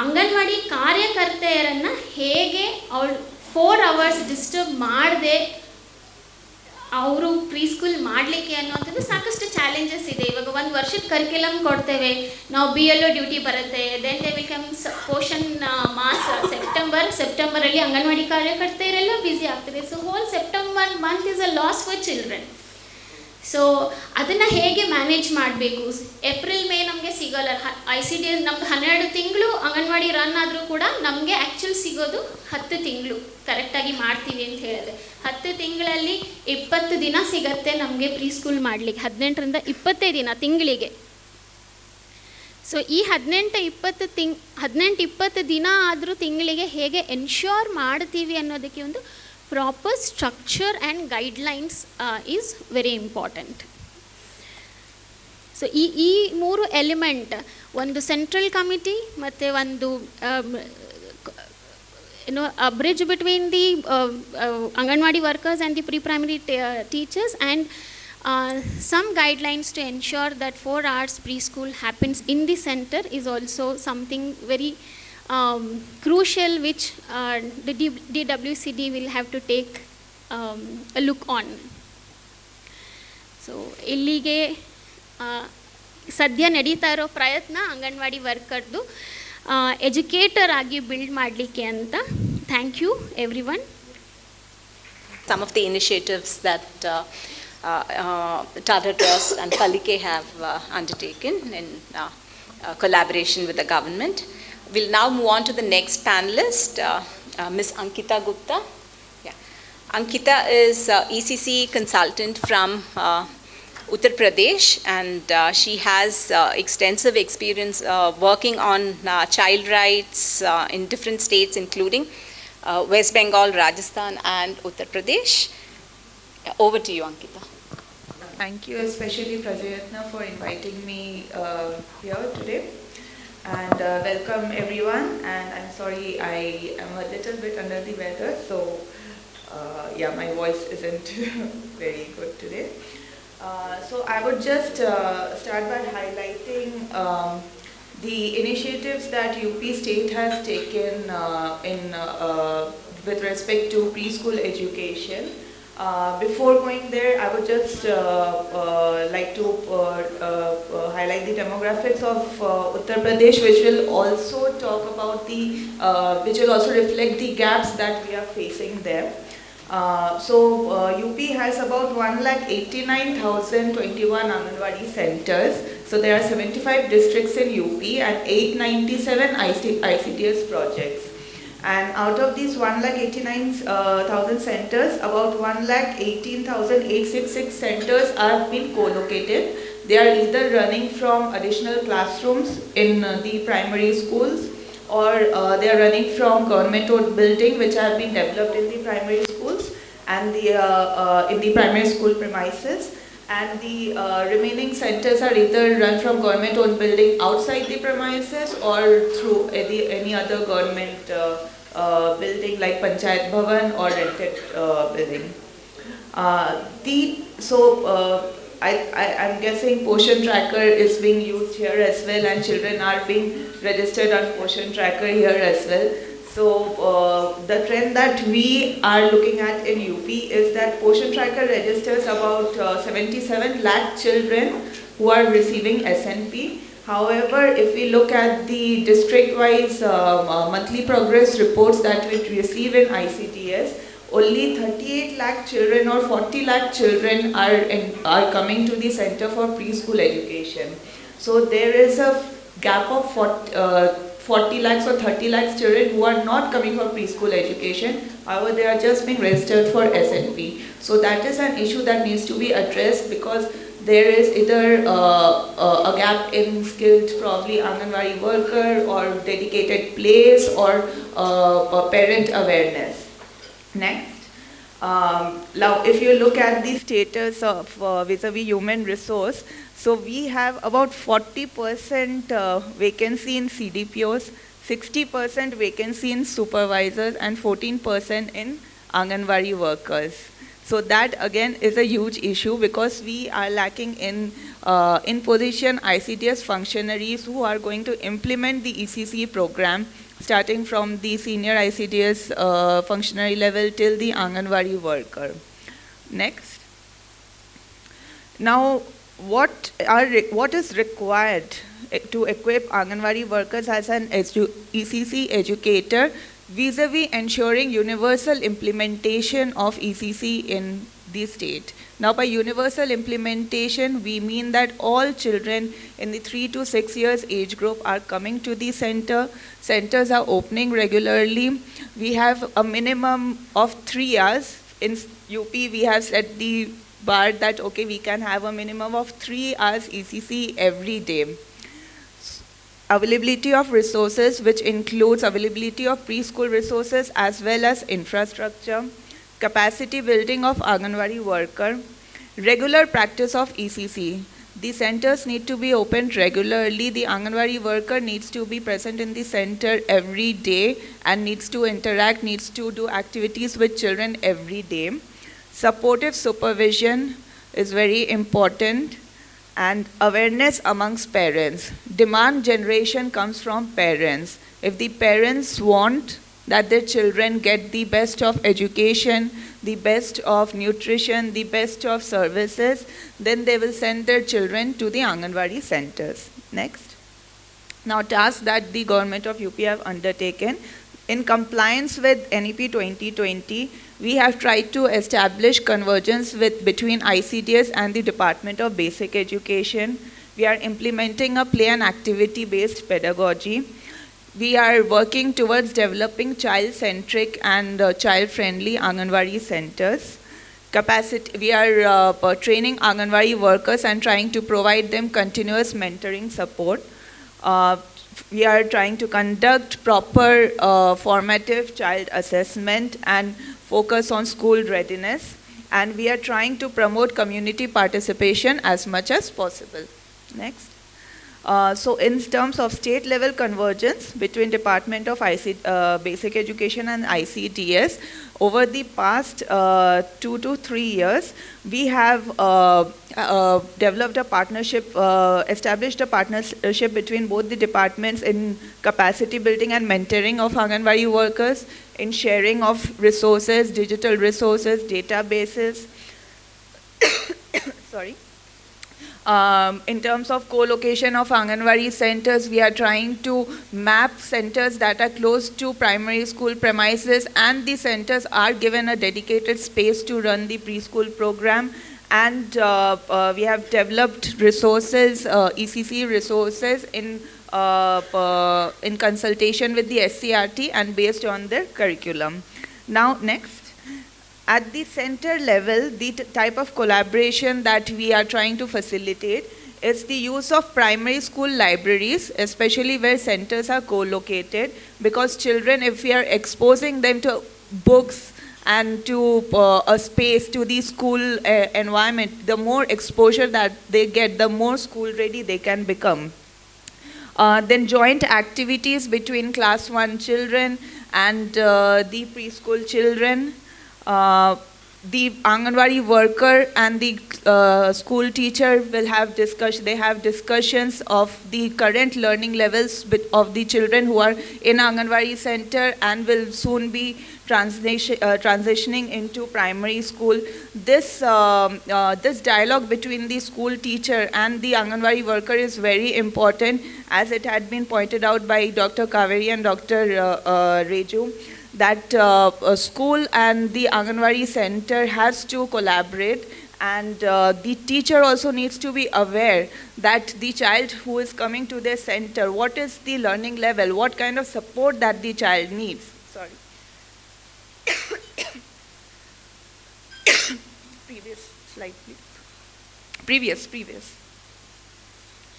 Speaker 6: ಅಂಗನವಾಡಿ ಕಾರ್ಯಕರ್ತೆಯರನ್ನು ಹೇಗೆ ಅವಳು 4 hours ಡಿಸ್ಟರ್ಬ್ ಮಾಡದೆ ಅವರು ಪ್ರೀ ಸ್ಕೂಲ್ ಮಾಡಲಿಕ್ಕೆ ಅನ್ನೋಂಥದ್ದು ಸಾಕಷ್ಟು ಚಾಲೆಂಜಸ್ ಇದೆ. ಇವಾಗ 1 ವರ್ಷದ ಕರಿಕ್ಯುಲಮ್ ಕೊಡ್ತೇವೆ ನಾವು, BLO ಡ್ಯೂಟಿ ಬರುತ್ತೆ, then they will come Poshan ಮಾಸ್ ಸೆಪ್ಟೆಂಬರಲ್ಲಿ ಅಂಗನವಾಡಿ ಕಾರ್ಯಕರ್ತೆಯರೆಲ್ಲ ಬ್ಯುಸಿ ಆಗ್ತದೆ. So whole September month is a loss for children. ಸೊ ಅದನ್ನು ಹೇಗೆ ಮ್ಯಾನೇಜ್ ಮಾಡಬೇಕು? ಏಪ್ರಿಲ್ ಮೇ ನಮಗೆ ಸಿಗೋಲ್ಲ. ICDS ನಮ್ದು 12 ತಿಂಗಳು ಅಂಗನವಾಡಿ ರನ್ ಆದರೂ ಕೂಡ ನಮಗೆ ಆ್ಯಕ್ಚುಲ್ ಸಿಗೋದು 10 ತಿಂಗಳು. ಕರೆಕ್ಟಾಗಿ ಮಾಡ್ತೀವಿ ಅಂತ ಹೇಳಿದ್ರೆ 10 ತಿಂಗಳಲ್ಲಿ 20 ದಿನ ಸಿಗತ್ತೆ ನಮಗೆ ಪ್ರೀ ಸ್ಕೂಲ್ ಮಾಡಲಿಕ್ಕೆ, 18ರಿಂದ 20 ದಿನ ತಿಂಗಳಿಗೆ. ಸೊ ಈ 18-20 ದಿನ ಆದರೂ ತಿಂಗಳಿಗೆ ಹೇಗೆ ಎನ್ಶ್ಯೂರ್ ಮಾಡ್ತೀವಿ ಅನ್ನೋದಕ್ಕೆ ಒಂದು proper structure and guidelines is very important. So ಈ 3 ಎಲಿಮೆಂಟ್, ಒಂದು ಸೆಂಟ್ರಲ್ ಕಮಿಟಿ ಮತ್ತು ಒಂದು a bridge between the Anganwadi workers and the pre-primary teachers, and some guidelines to ensure that 4 hours preschool happens in the center is also something very crucial which the DWCD will have to take a look on. So ಇಲ್ಲಿಗೆ ಸದ್ಯ ನಡೀತಾ ಇರೋ ಪ್ರಯತ್ನ ಅಂಗನವಾಡಿ ವರ್ಕರ್ದು educator ಆಗಿ build ಮಾಡಲಿಕ್ಕೆ ಅಂತ. Thank you everyone.
Speaker 3: Some of the initiatives that Tata Trust and Kalike have undertaken in collaboration with the government. We'll now move on to the next panelist, Ms. Ankita Gupta. Ankita is ECCE consultant from Uttar Pradesh, and she has extensive experience working on child rights in different states, including West Bengal, Rajasthan, and Uttar Pradesh. Over to you, Ankita.
Speaker 7: Thank you, especially Prajayatna, for inviting me here today. And welcome everyone. And I'm sorry, I am a little bit under the weather, so yeah, my voice isn't very good today. So I would just start by highlighting the initiatives that UP State has taken with respect to preschool education. Before going there, I would just like to highlight the demographics of Uttar Pradesh, which will also talk about which will also reflect the gaps that we are facing there. UP has about 1,89,021 Anganwadi centers. So there are 75 districts in UP and 897 ICDS projects. And out of these 1,89,000 centers, about 1,18,866 centers are being co-located. They are either running from additional classrooms in the primary schools, or they are running from government-owned building which have been developed in the primary schools and in the primary school premises. And the remaining centers are either run from government-owned building outside the premises or through any other government building like Panchayat Bhavan or rented building. I'm guessing Poshan Tracker is being used here as well, and children are being registered on Poshan Tracker here as well. So the trend that we are looking at in UP is that Poshan Tracker registers about 77 lakh children who are receiving SNP. However, if we look at the district-wise monthly progress reports that we receive in ICDS, only 38 lakh children or 40 lakh children are coming to the center for preschool education. So there is a gap of 40 lakhs or 30 lakhs children who are not coming for preschool education. However, they are just being registered for SNP. So that is an issue that needs to be addressed, because there is either a gap in skilled, probably Anganwadi worker, or dedicated place, or parent awareness. Next. Now, if you look at the status of vis-a-vis human resource, so we have about 40% vacancy in CDPOs, 60% vacancy in supervisors, and 14% in Anganwadi workers. So that again is a huge issue, because we are lacking in position ICDS functionaries who are going to implement the ECCE program, starting from the senior ICDS functionary level till the Anganwadi worker. Next. Now, what is required to equip Anganwadi workers as an ECCE educator vis-a-vis ensuring universal implementation of ECCE in the state? Now, by universal implementation, we mean that all children in the 3 to 6 years age group are coming to the center. Centers are opening regularly. We have a minimum of 3 hours. In UP, we have set the bar that, okay, we can have a minimum of 3 hours ECCE every day. Availability of resources, which includes availability of preschool resources as well as infrastructure, capacity building of Anganwadi worker, regular practice of ECCE. The centers need to be opened regularly. The Anganwadi worker needs to be present in the center every day and needs to interact, needs to do activities with children every day. Supportive supervision is very important, and awareness amongst parents. Demand generation comes from parents. If the parents want that their children get the best of education, the best of nutrition, the best of services, then they will send their children to the Anganwadi centers. Next. Now, tasks that the government of UP have undertaken. In compliance with NEP 2020, we have tried to establish convergence between ICDS and the Department of Basic Education. We are implementing a play and activity-based pedagogy. We are working towards developing child-centric and child-friendly Anganwadi centers. We are training Anganwadi workers and trying to provide them continuous mentoring support. We are trying to conduct proper formative child assessment and focus on school readiness. And we are trying to promote community participation as much as possible. Next. So in terms of state level convergence between Department of Basic Education and ICDS, over the past 2 to 3 years, we have developed a partnership, established a partnership between both the departments in capacity building and mentoring of Anganwadi workers, in sharing of resources, digital resources, databases. Sorry. In terms of co-location of Anganwadi centers, we are trying to map centers that are close to primary school premises, and the centers are given a dedicated space to run the preschool program. And we have developed resources, ECCE resources in consultation with the SCRT and based on their curriculum. Now, next. At the center level, the type of collaboration that we are trying to facilitate is the use of primary school libraries, especially where centers are co-located, because children, if we are exposing them to books and to a space, to the school environment, the more exposure that they get, the more school ready they can become. Then joint activities between class 1 children and the preschool children. The Anganwadi worker and the school teacher will have discussions of the current learning levels of the children who are in Anganwadi center and will soon be transitioning into primary school. This dialogue between the school teacher and the Anganwadi worker is very important, as it had been pointed out by Dr. Kaveri and Dr. Reju, that school and the Anganwadi center has to collaborate, and the teacher also needs to be aware that the child who is coming to their center, what is the learning level, what kind of support that the child needs. Sorry. Previous slide, please. Previous.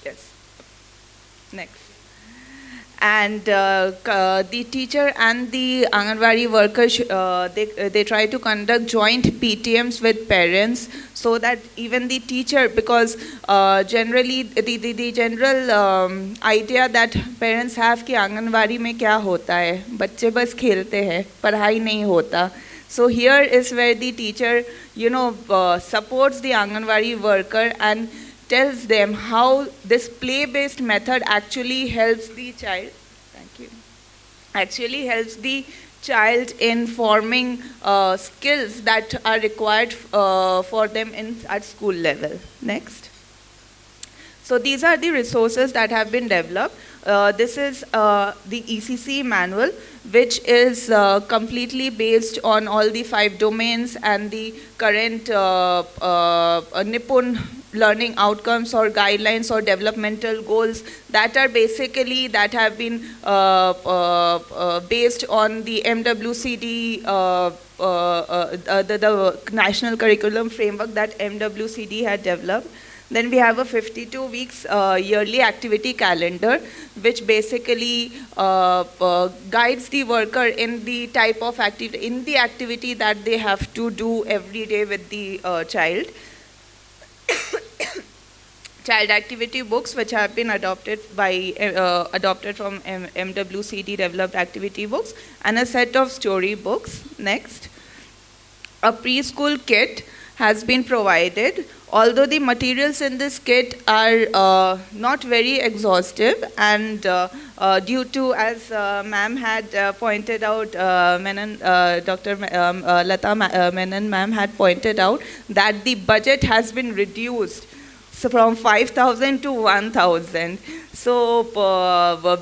Speaker 7: Yes. Next. And the teacher and the Anganwadi workers, they try to conduct joint PTMs with parents, so that even the teacher, because generally the general idea that parents have कि आंगनवाड़ी में क्या होता है, बच्चे बस खेलते हैं, पढ़ाई नहीं होता. So here is where the teacher, supports the Anganwadi worker and tells them how this play-based method actually helps the child. Thank you. Actually helps the child in forming skills that are required for them at school level. Next. So these are the resources that have been developed. This is the ECCE manual, which is completely based on all the 5 domains and the current Nippon learning outcomes or guidelines or developmental goals that have been based on the MWCD, the national curriculum framework that MWCD had developed. Then we have a 52 weeks yearly activity calendar, which basically guides the worker in the type of activity that they have to do every day with the child. Child activity books, which have been adopted from MWCD developed activity books, and a set of story books. Next. A preschool kit has been provided although the materials in this kit are not very exhaustive, and due to, as ma'am had pointed out, Dr. Lata Menon ma'am had pointed out, that the budget has been reduced from 5,000 to 1,000. So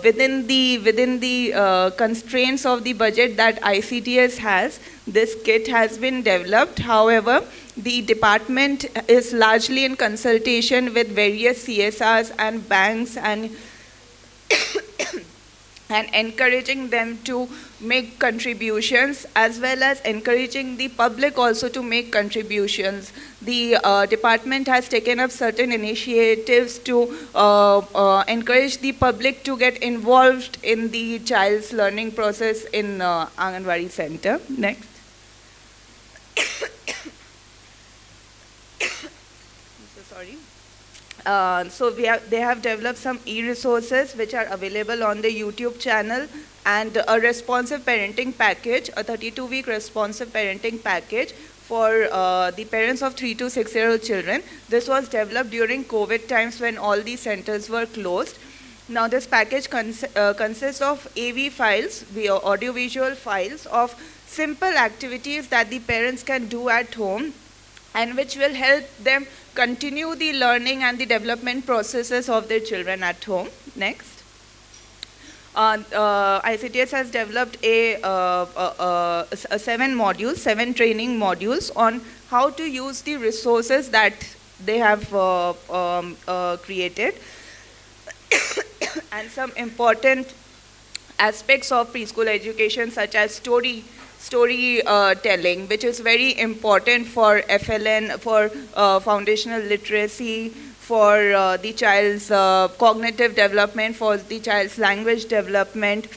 Speaker 7: within the constraints of the budget that ICTS has, this kit has been developed. However, the department is largely in consultation with various CSRs and banks and and encouraging them to make contributions, as well as encouraging the public also to make contributions. The department has taken up certain initiatives to encourage the public to get involved in the child's learning process in Anganwadi Center. Next. Sorry. So they have developed some e-resources which are available on the YouTube channel, and a responsive parenting package, a 32-week responsive parenting package for the parents of 3 to 6-year-old children. This was developed during COVID times when all these centers were closed. Now this package consists of AV files, audiovisual files of simple activities that the parents can do at home, and which will help them continue the learning and the development processes of their children at home. Next. ICTS has developed seven training modules on how to use the resources that they have created, and some important aspects of preschool education, such as storytelling, which is very important for FLN, for foundational literacy, for the child's cognitive development, for the child's language development,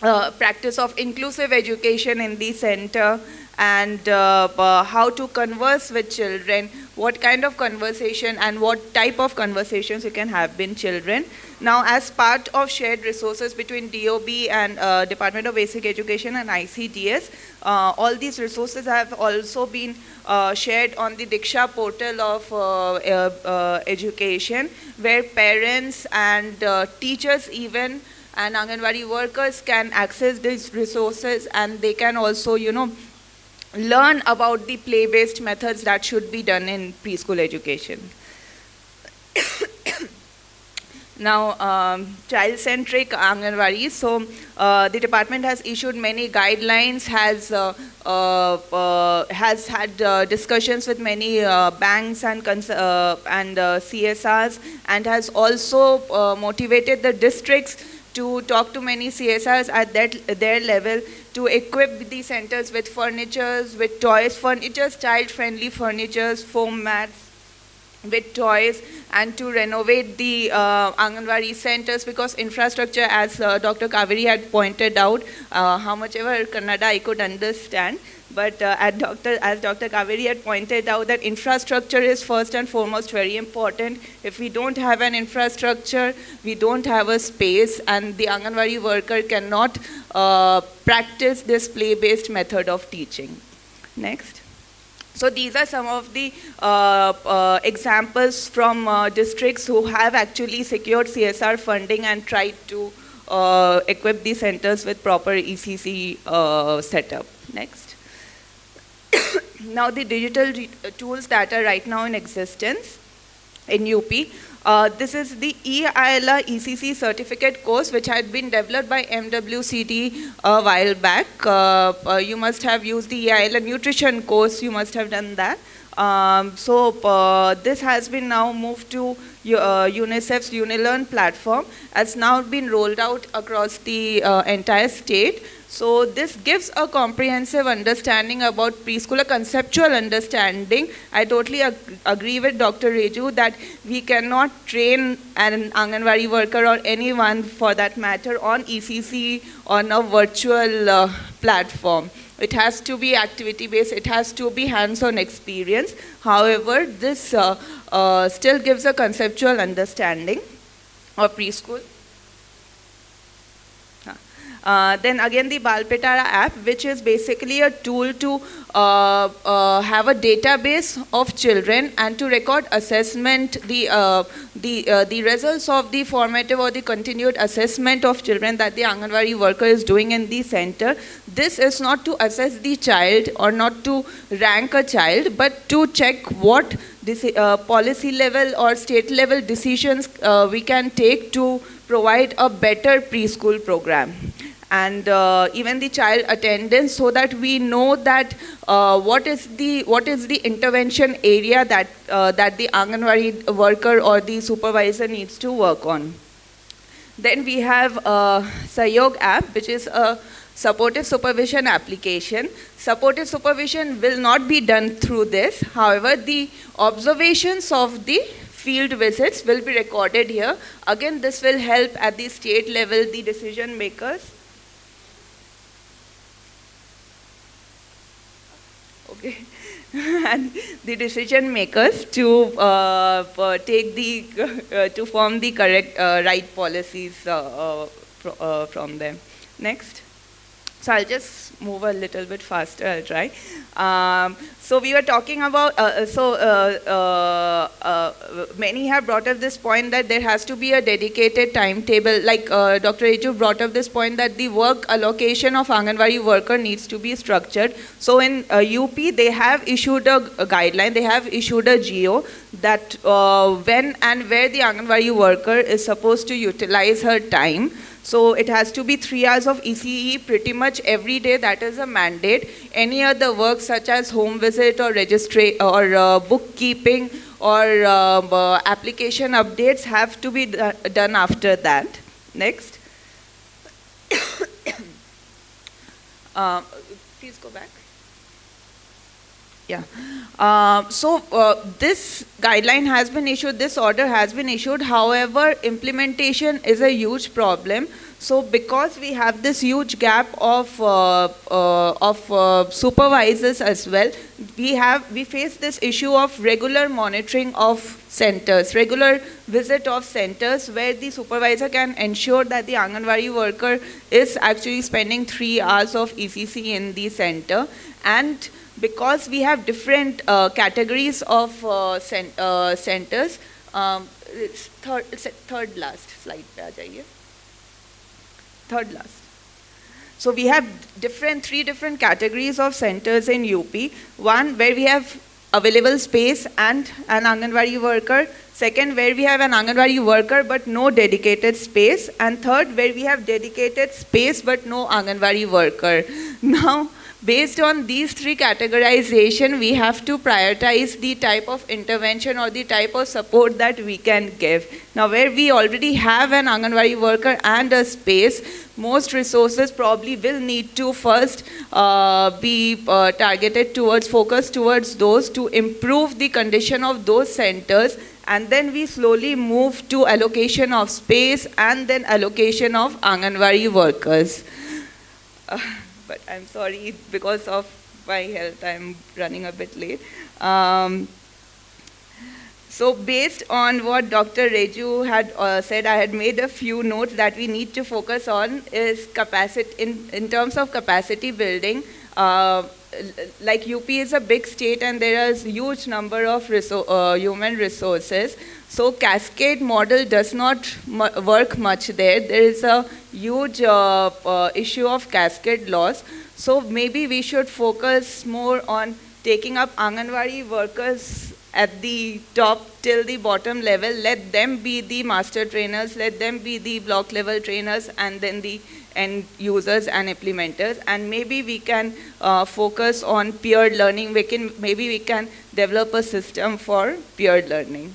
Speaker 7: practice of inclusive education in the center, and how to converse with children, what kind of conversation and what type of conversations you can have with children. Now, as part of shared resources between DOB and Department of Basic Education and ICTS, all these resources have also been shared on the Diksha portal of education, where parents and teachers even and Anganwadi workers can access these resources, and they can also, learn about the play-based methods that should be done in preschool education. Now, child-centric Anganwadi. So, the department has issued many guidelines, has had discussions with many banks and CSRs, and has also motivated the districts to talk to many CSRs at their level to equip the centers with furnitures, with toys, child-friendly furnitures, foam mats, with toys, and to renovate the Anganwadi centers, because infrastructure, as Dr. Kaveri had pointed out, how much ever Kannada I could understand, but as Dr. Kaveri had pointed out, that infrastructure is first and foremost very important. If we don't have an infrastructure, we don't have a space, and the Anganwadi worker cannot practice this play-based method of teaching. Next. So these are some of the examples from districts who have actually secured CSR funding and tried to equip the centers with proper ECCE setup. Next. Now the digital tools that are right now in existence in UP. This is the EILA ECCE certificate course, which had been developed by MWCD a while back. You must have used the EILA nutrition course, you must have done that. This has been now moved to UNICEF's UniLearn platform. Has now been rolled out across the entire state. So this gives a comprehensive understanding about preschool, a conceptual understanding. I totally agree with Dr. Reju that we cannot train an Anganwadi worker or anyone for that matter on ECCE on a virtual platform. It has to be activity-based, it has to be hands-on experience. However, this still gives a conceptual understanding of preschool. Then again the Balpetara app, which is basically a tool to have a database of children and to record assessment, the results of the formative or the continued assessment of children that the Anganwadi worker is doing in the center. This is not to assess the child or not to rank a child, but to check what this, policy level or state level decisions we can take to provide a better preschool program. And even the child attendance, so that we know that what is the intervention area that that the Anganwadi worker or the supervisor needs to work on. Then we have Sahyog app, which is a supportive supervision application. Supportive supervision will not be done through this. However, the observations of the field visits will be recorded here. Again, this will help at the state level, the decision makers. Okay. And the decision makers to take the to form the correct right policies from them. Next. So I'll just move a little bit faster, I'll try. So we were talking about, many have brought up this point that there has to be a dedicated timetable, like Dr. Reju brought up this point that the work allocation of Anganwadi worker needs to be structured. So in UP, they have issued a guideline, they have issued a GO that when and where the Anganwadi worker is supposed to utilize her time. So it has to be 3 hours of ECCE pretty much every day. That is a mandate. Any other work such as home visit or registry or bookkeeping or application updates have to be done after that. Next. Please go back. Yeah. This guideline has been issued, this order has been issued. However, implementation is a huge problem. So because we have this huge gap of supervisors as well, we face this issue of regular monitoring of centers, regular visit of centers where the supervisor can ensure that the Anganwadi worker is actually spending 3 hours of ECC in the center. And because we have different categories of centers, third last slide पे आ जाइए. Third last. So we have three different categories of centers in UP. One where we have available space and an Anganwadi worker. Second, where we have an Anganwadi worker but no dedicated space. And third, where we have dedicated space but no Anganwadi worker. Now, based on these three categorization, we have to prioritize the type of intervention or the type of support that we can give. Now, where we already have an Anganwadi worker and a space, most resources probably will need to first be targeted towards, focused towards those to improve the condition of those centers, and then we slowly move to allocation of space and then allocation of Anganwadi workers. But I'm sorry, because of my health, I'm running a bit late. So based on what Dr. Reju had said, I had made a few notes that we need to focus on is capacity, in terms of capacity building. Like UP is a big state and there is huge number of human resources. So cascade model does not work much there. There is a huge issue of cascade loss. So maybe we should focus more on taking up Anganwadi workers at the top till the bottom level. Let them be the master trainers, let them be the block level trainers, and then the end users and implementers. And maybe we can focus on peer learning. Maybe we can develop a system for peer learning.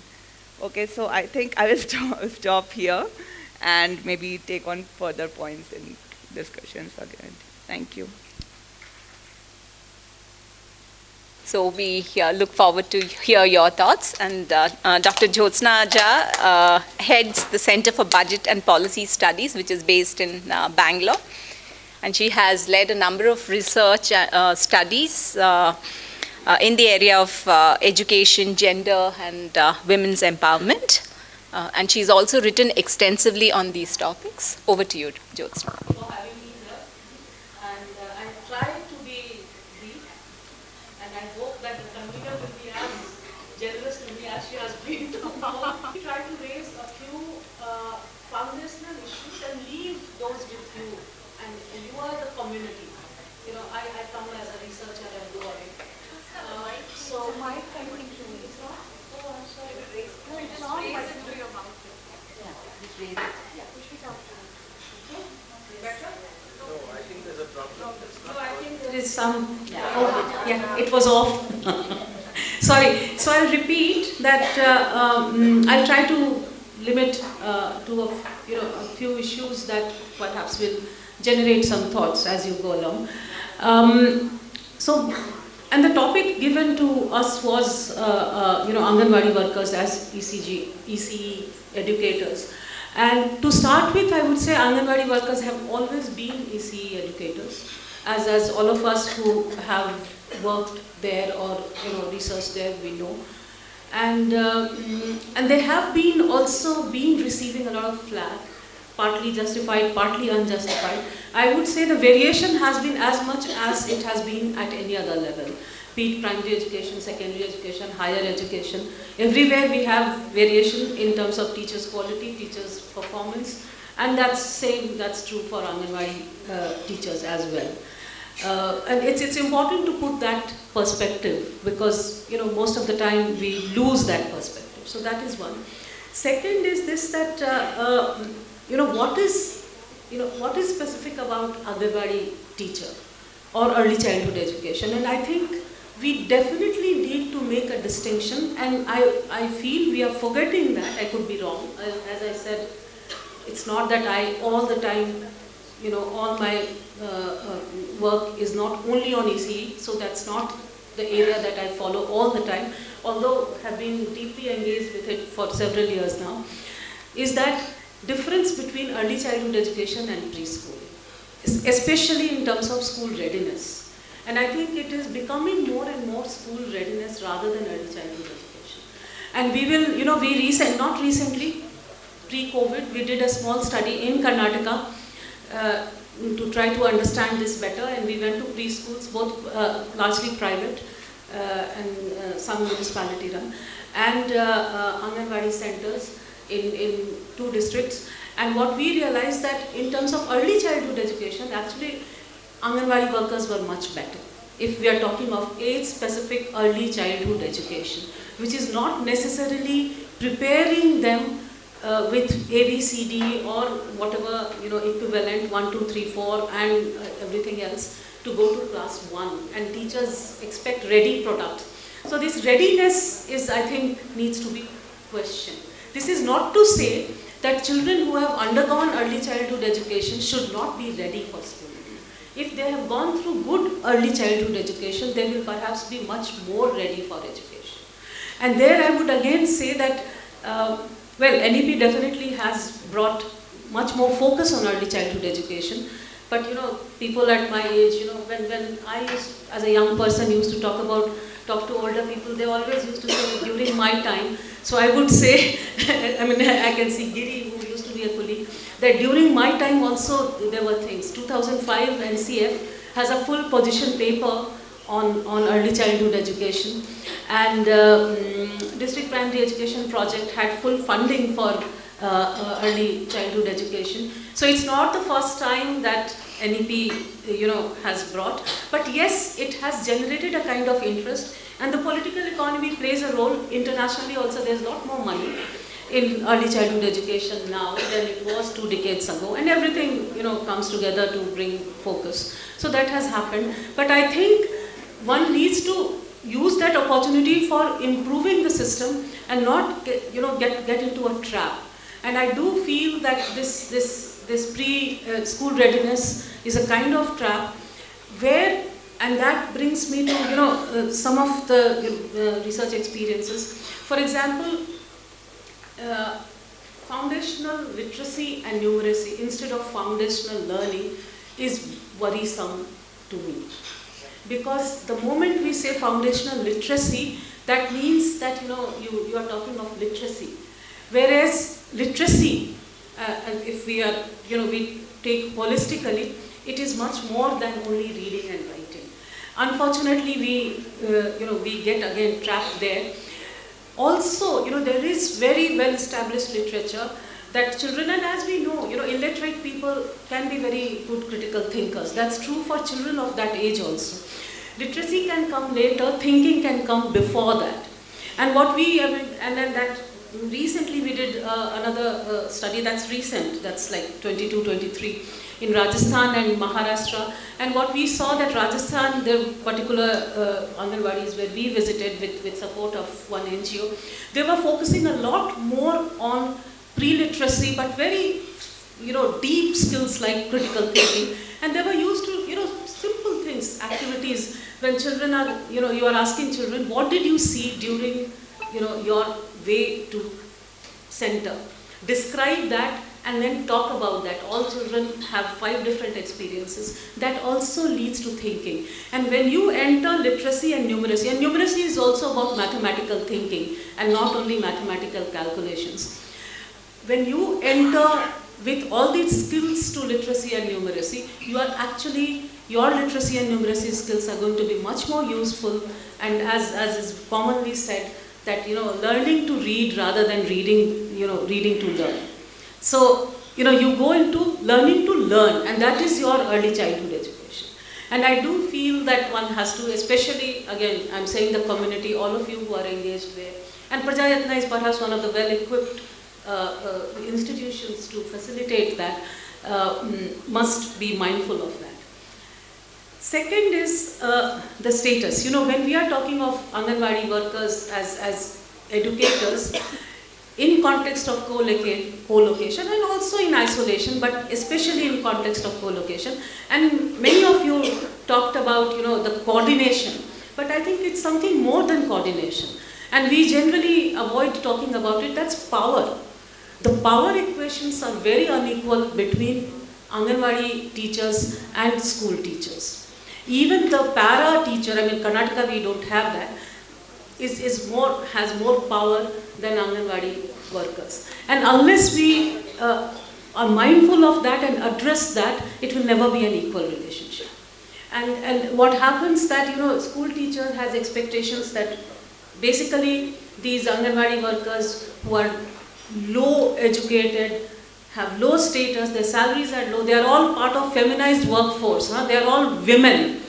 Speaker 7: Okay, so I think I will stop here and maybe take on further points in discussions again. Thank you.
Speaker 3: So we look forward to hear your thoughts. And Dr. Jyotsna Jha heads the Center for Budget and Policy Studies, which is based in Bangalore. And she has led a number of research studies in the area of education, gender, and women's empowerment. And she's also written extensively on these topics. Over to you, Jyotsna.
Speaker 5: Great. Yeah. There is some, yeah, oh, yeah, it was off. Sorry, so I'll repeat that I'll try to limit to a few issues that perhaps will generate some thoughts as you go along. And the topic given to us was, Anganwadi workers as ECE educators. And to start with, I would say Anganwadi workers have always been ECE educators, as all of us who have worked there or researched there, we know. And they have been also receiving a lot of flack, partly justified, partly unjustified. I would say the variation has been as much as it has been at any other level, be it primary education, secondary education, higher education. Everywhere we have variation in terms of teachers' quality, teachers' performance, and that's true for Anganwadi teachers as well. And it's important to put that perspective, because most of the time we lose that perspective. So that is one. Second is this, that what is specific about Anganwadi teacher or early childhood education, and I think we definitely need to make a distinction, and I feel we are forgetting that. I could be wrong. As I said, it's not that I all the time, all my work is not only on ECE, so that's not the area that I follow all the time, although have been deeply engaged with it for several years now, is that difference between early childhood education and preschool, especially in terms of school readiness. And I think it is becoming more and more school readiness rather than early childhood education. And we will, not recently, pre-COVID, we did a small study in Karnataka to try to understand this better, and we went to preschools, both largely private and some municipality run, and Anganwadi centers in 2 districts. And what we realized that in terms of early childhood education, actually Anganwadi workers were much better. If we are talking of age-specific early childhood education, which is not necessarily preparing them with ABCD or whatever equivalent 1, 2, 3, 4 and everything else to go to class 1, and teachers expect ready products. So this readiness is, I think, needs to be questioned. This is not to say that children who have undergone early childhood education should not be ready for school. If they have gone through good early childhood education, they will perhaps be much more ready for education. And there I would again say that, NEP definitely has brought much more focus on early childhood education. But people at my age, when I as a young person used to talk to older people, they always used to say during my time. So I would say, I can see Giri, who used to be a colleague, that during my time also there were things. 2005 NCF has a full position paper on early childhood education, and District Primary Education Project had full funding for early childhood education. So it's not the first time that NEP has brought, but yes, it has generated a kind of interest, and the political economy plays a role. Internationally also there's a lot more money in early childhood education now than it was 2 decades ago, and everything comes together to bring focus. So that has happened, but I think one needs to use that opportunity for improving the system and not get into a trap. And I do feel that this pre-school readiness is a kind of trap where, and that brings me to some of the research experiences. For example, foundational literacy and numeracy instead of foundational learning is worrisome to me. Because the moment we say foundational literacy, that means that you are talking of literacy. Whereas literacy, if we are we take holistically, it is much more than only reading and writing. Unfortunately, we get again trapped there. Also, there is very well established literature that children, and as we know, illiterate people can be very good critical thinkers. That's true for children of that age also. Literacy can come later, thinking can come before that. And what we, and then that
Speaker 8: recently we did another study that's recent, that's like 22, 23, in Rajasthan and Maharashtra. And what we saw that Rajasthan, the particular Anganwadis where we visited with support of one NGO, they were focusing a lot more on pre-literacy, but very, deep skills like critical thinking. And they were used to, simple things, activities. When children are, you are asking children, what did you see during, your way to center? Describe that and then talk about that. All children have 5 different experiences. That also leads to thinking. And when you enter literacy and numeracy is also about mathematical thinking and not only mathematical calculations. When you enter with all these skills to literacy and numeracy, you are actually, your literacy and numeracy skills are going to be much more useful, and as is commonly said, that learning to read rather than reading, reading to learn. So, you go into learning to learn, and that is your early childhood education. And I do feel that one has to, especially, again, I'm saying the community, all of you who are engaged there, and Prajayatna is perhaps one of the well-equipped institutions to facilitate that, must be mindful of that. Second is the status. When we are talking of Anganwadi workers as educators, in context of co-location and also in isolation, but especially in context of co-location. And many of you talked about, the coordination, but I think it's something more than coordination. And we generally avoid talking about it, that's power. The power equations are very unequal between Anganwadi teachers and school teachers. Even the para teacher, Karnataka we don't have that, has more power than Anganwadi workers. And unless we are mindful of that and address that, it will never be an equal relationship. And what happens that, school teacher has expectations that basically these Anganwadi workers who are low educated, have low status, their salaries are low, they are all part of feminized workforce, they are all women.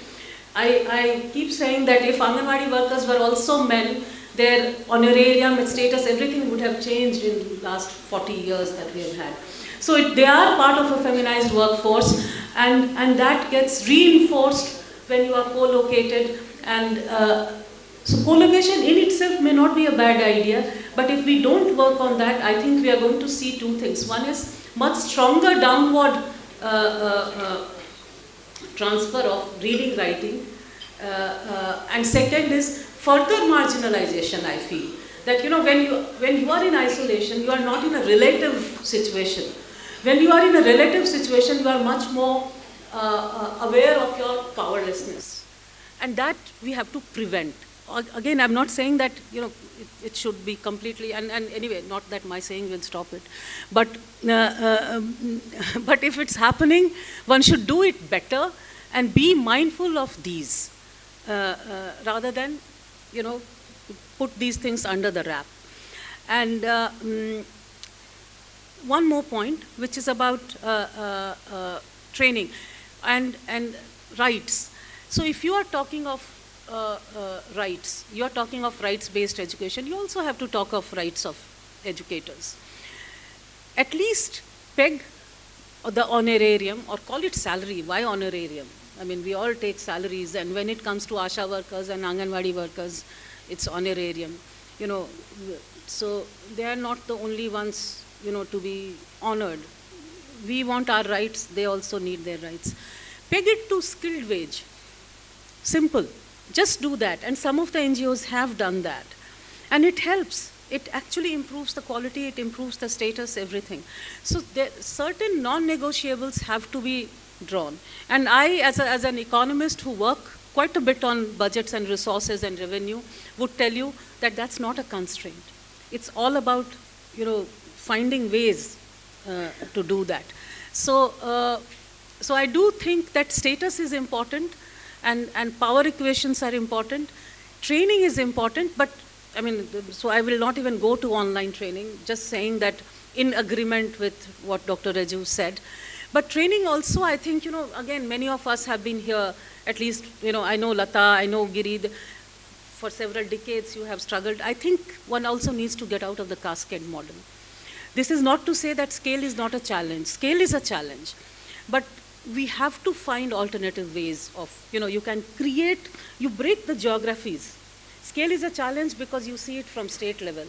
Speaker 8: I keep saying that if Anganwadi workers were also men, their honorarium, its status, everything would have changed in the last 40 years that we have had. So they are part of a feminized workforce, and that gets reinforced when you are co-located. And so co-location in itself may not be a bad idea, but if we don't work on that, I think we are going to see 2 things. One is much stronger downward transfer of reading, writing, and second is further marginalization. I feel that when you are in isolation, you are not in a relative situation. When you are in a relative situation, you are much more aware of your powerlessness, and that we have to prevent. Again, I'm not saying that it should be completely, and anyway, not that my saying will stop it, but if it's happening, one should do it better and be mindful of these rather than put these things under the wrap. And one more point, which is about training and rights. So if you are talking of rights, you are talking of rights-based education, you also have to talk of rights of educators. At least peg the honorarium, or call it salary. Why honorarium? We all take salaries, and when it comes to ASHA workers and Anganwadi workers, it's honorarium. So they are not the only ones, to be honored. We want our rights, they also need their rights. Peg it to skilled wage. Simple. Just do that. And some of the NGOs have done that. And it helps. It actually improves the quality, it improves the status, everything. So certain non-negotiables have to be drawn. And I, as an economist who work quite a bit on budgets and resources and revenue, would tell you that that's not a constraint. It's all about, finding ways to do that. So I do think that status is important, and power equations are important. Training is important, but so I will not even go to online training, just saying that in agreement with what Dr. Raju said. But training also, I think, again, many of us have been here, at least, I know Lata, I know Giri. for several decades you have struggled. I think one also needs to get out of the cascade model. This is not to say that scale is not a challenge. Scale is a challenge. But we have to find alternative ways of, you can create, you break the geographies. Scale is a challenge because you see it from state level.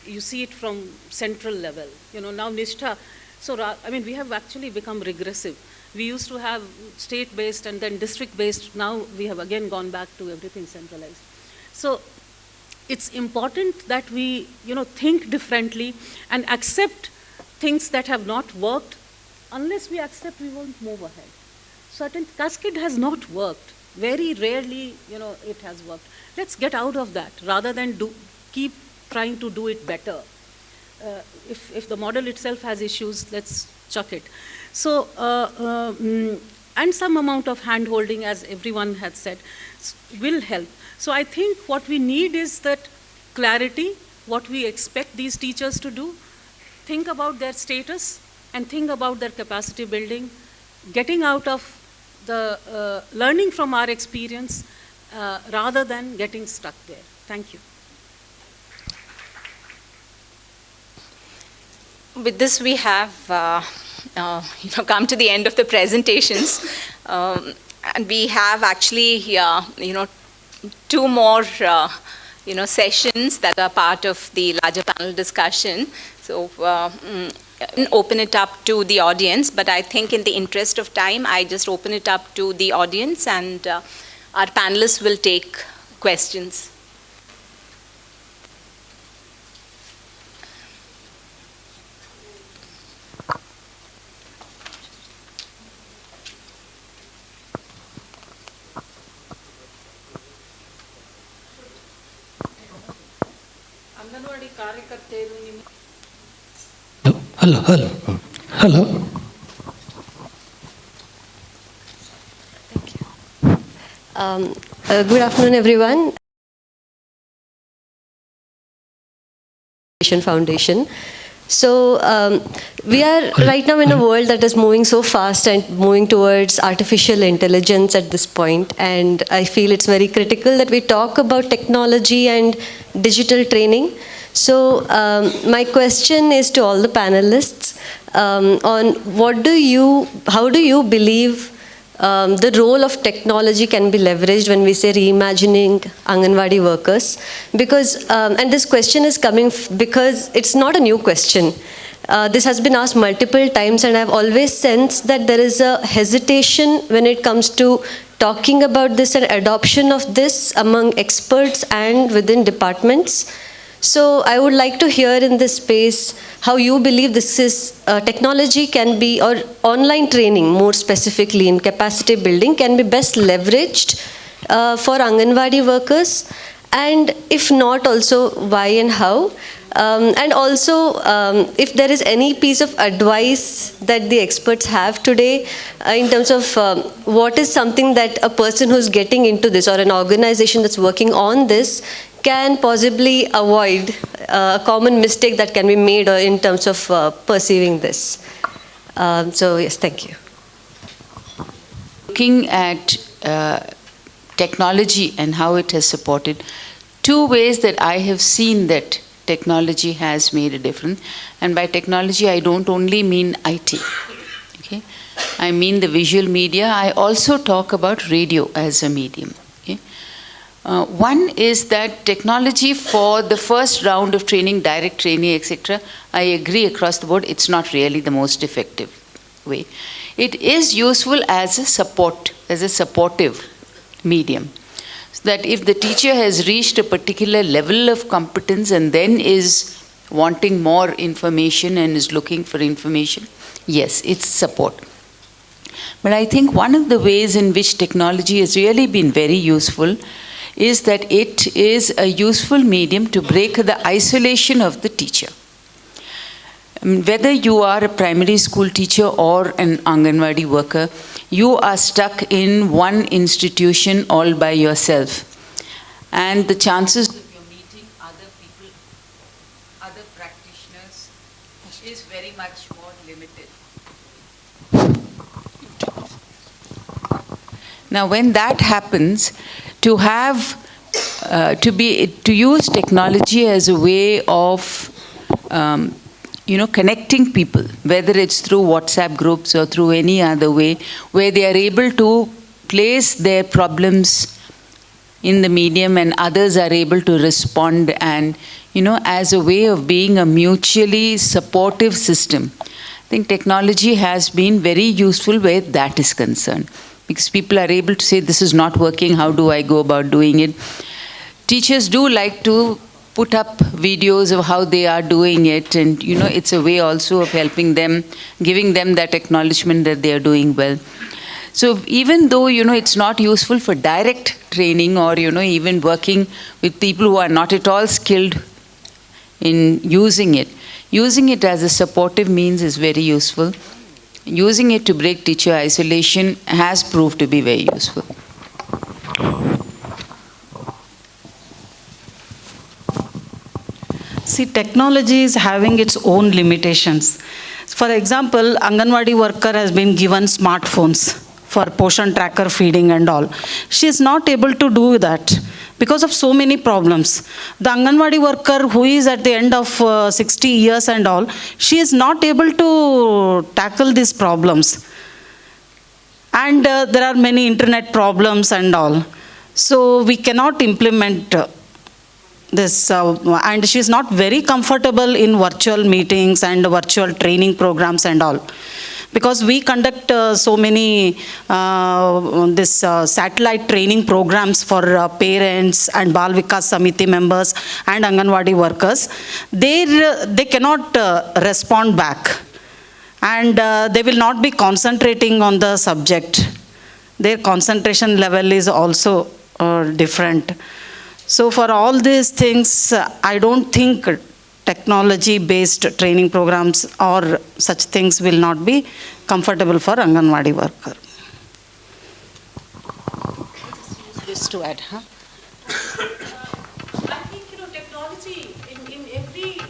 Speaker 8: You see it from central level. Now Nishtha, so, we have actually become regressive. We used to have state-based and then district-based. Now we have again gone back to everything centralized. So it's important that we, think differently and accept things that have not worked. Unless we accept, we won't move ahead. Certain cascade has not worked. Very rarely, it has worked. Let's get out of that rather than keep trying to do it better. If the model itself has issues, let's chuck it. So, and some amount of hand-holding, as everyone had said, will help. So I think what we need is that clarity, what we expect these teachers to do, think about their status, and think about their capacity building, getting out of the learning from our experience rather than getting stuck there. Thank you.
Speaker 3: With this, we have come to the end of the presentations, and we have actually two more sessions that are part of the larger panel discussion. So open it up to the audience, but I think in the interest of time, I just open it up to the audience, and our panelists will take questions.
Speaker 9: Hello.
Speaker 10: Thank you. Good afternoon, everyone. Foundation. So we are right now in a world that is moving so fast and moving towards artificial intelligence at this point, and I feel it's very critical that we talk about technology and digital training. So my question is to all the panelists on how do you believe the role of technology can be leveraged when we say reimagining Anganwadi workers? Because, and this question is coming because it's not a new question. This has been asked multiple times, and I've always sensed that there is a hesitation when it comes to talking about this and adoption of this among experts and within departments. So I would like to hear in this space how you believe this is technology can be, or online training more specifically in capacity building, can be best leveraged for Anganwadi workers, and if not, also why and how. And also if there is any piece of advice that the experts have today in terms of what is something that a person who's getting into this or an organization that's working on this can possibly avoid, a common mistake that can be made in terms of perceiving this. So yes, thank you.
Speaker 5: Looking at technology and how it has supported, two ways that I have seen that technology has made a difference. And by technology, I don't only mean IT. Okay? I mean the visual media. I also talk about radio as a medium. Okay? One is that technology for the first round of training, direct training, etc., I agree across the board, it's not really the most effective way. It is useful as a support, as a supportive medium. So that if the teacher has reached a particular level of competence and then is wanting more information and is looking for information, yes, it's support. But I think one of the ways in which technology has really been very useful is that it is a useful medium to break the isolation of the teacher. Whether you are a primary school teacher or an Anganwadi worker, you are stuck in one institution all by yourself. And the chances of you meeting other people, other practitioners, is very much more limited. Now when that happens, to have to use technology as a way of connecting people, whether it's through WhatsApp groups or through any other way, where they are able to place their problems in the medium and others are able to respond, and as a way of being a mutually supportive system. I think technology has been very useful where that is concerned, because people are able to say, this is not working, how do I go about doing it? Teachers do like to put up videos of how they are doing it, and it's a way also of helping them, giving them that acknowledgement that they are doing well. So even though it's not useful for direct training, or even working with people who are not at all skilled in using it as a supportive means is very useful. Using it to break teacher isolation has proved to be very useful.
Speaker 9: See, technology is having its own limitations. For example, Anganwadi worker has been given smartphones for portion tracker feeding and all. She is not able to do that because of so many problems. The Anganwadi worker who is at the end of 60 years and all, she is not able to tackle these problems. And there are many internet problems and all. So we cannot implement this, and she is not very comfortable in virtual meetings and virtual training programs and all. Because we conduct so many satellite training programs for parents and Bal Vikas Samiti members and Anganwadi workers. They cannot respond back, and they will not be concentrating on the subject. Their concentration level is also different. So for all these things, I don't think technology-based training programs or such things will not be comfortable for Anganwadi worker.
Speaker 5: This to add, huh?
Speaker 8: I think technology in every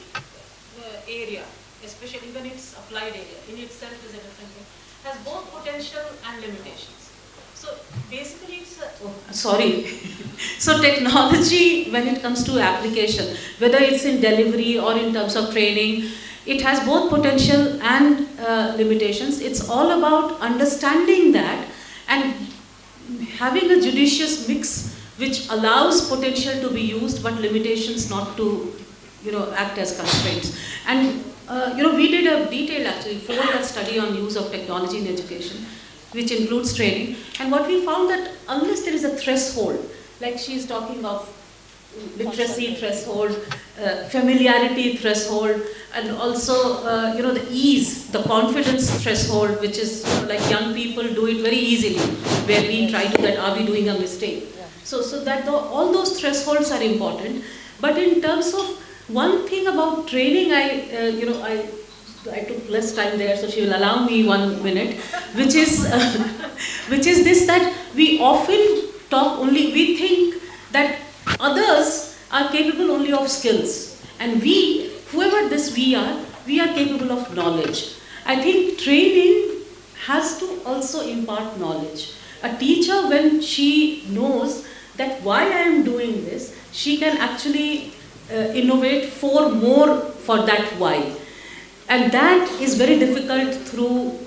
Speaker 8: area, especially when it's applied area, in itself is a different thing, has both potential and limitations. So basically it's so technology, when it comes to application, whether it's in delivery or in terms of training, it has both potential and limitations. It's all about understanding that and having a judicious mix which allows potential to be used but limitations not to act as constraints. And we did a detailed, actually, 4-year study on use of technology in education, which includes training. And what we found that unless there is a threshold, like she's talking of literacy threshold, familiarity threshold, and also the ease, the confidence threshold, which is like young people do it very easily, where we try to get, are we doing a mistake? Yeah. So that all those thresholds are important. But in terms of one thing about training, I took less time there, so she will allow me 1 minute, which is this, that we often we think that others are capable only of skills, and whoever we are capable of knowledge. I think training has to also impart knowledge. A teacher, when she knows that why I am doing this, she can actually innovate for more for that why. And that is very difficult through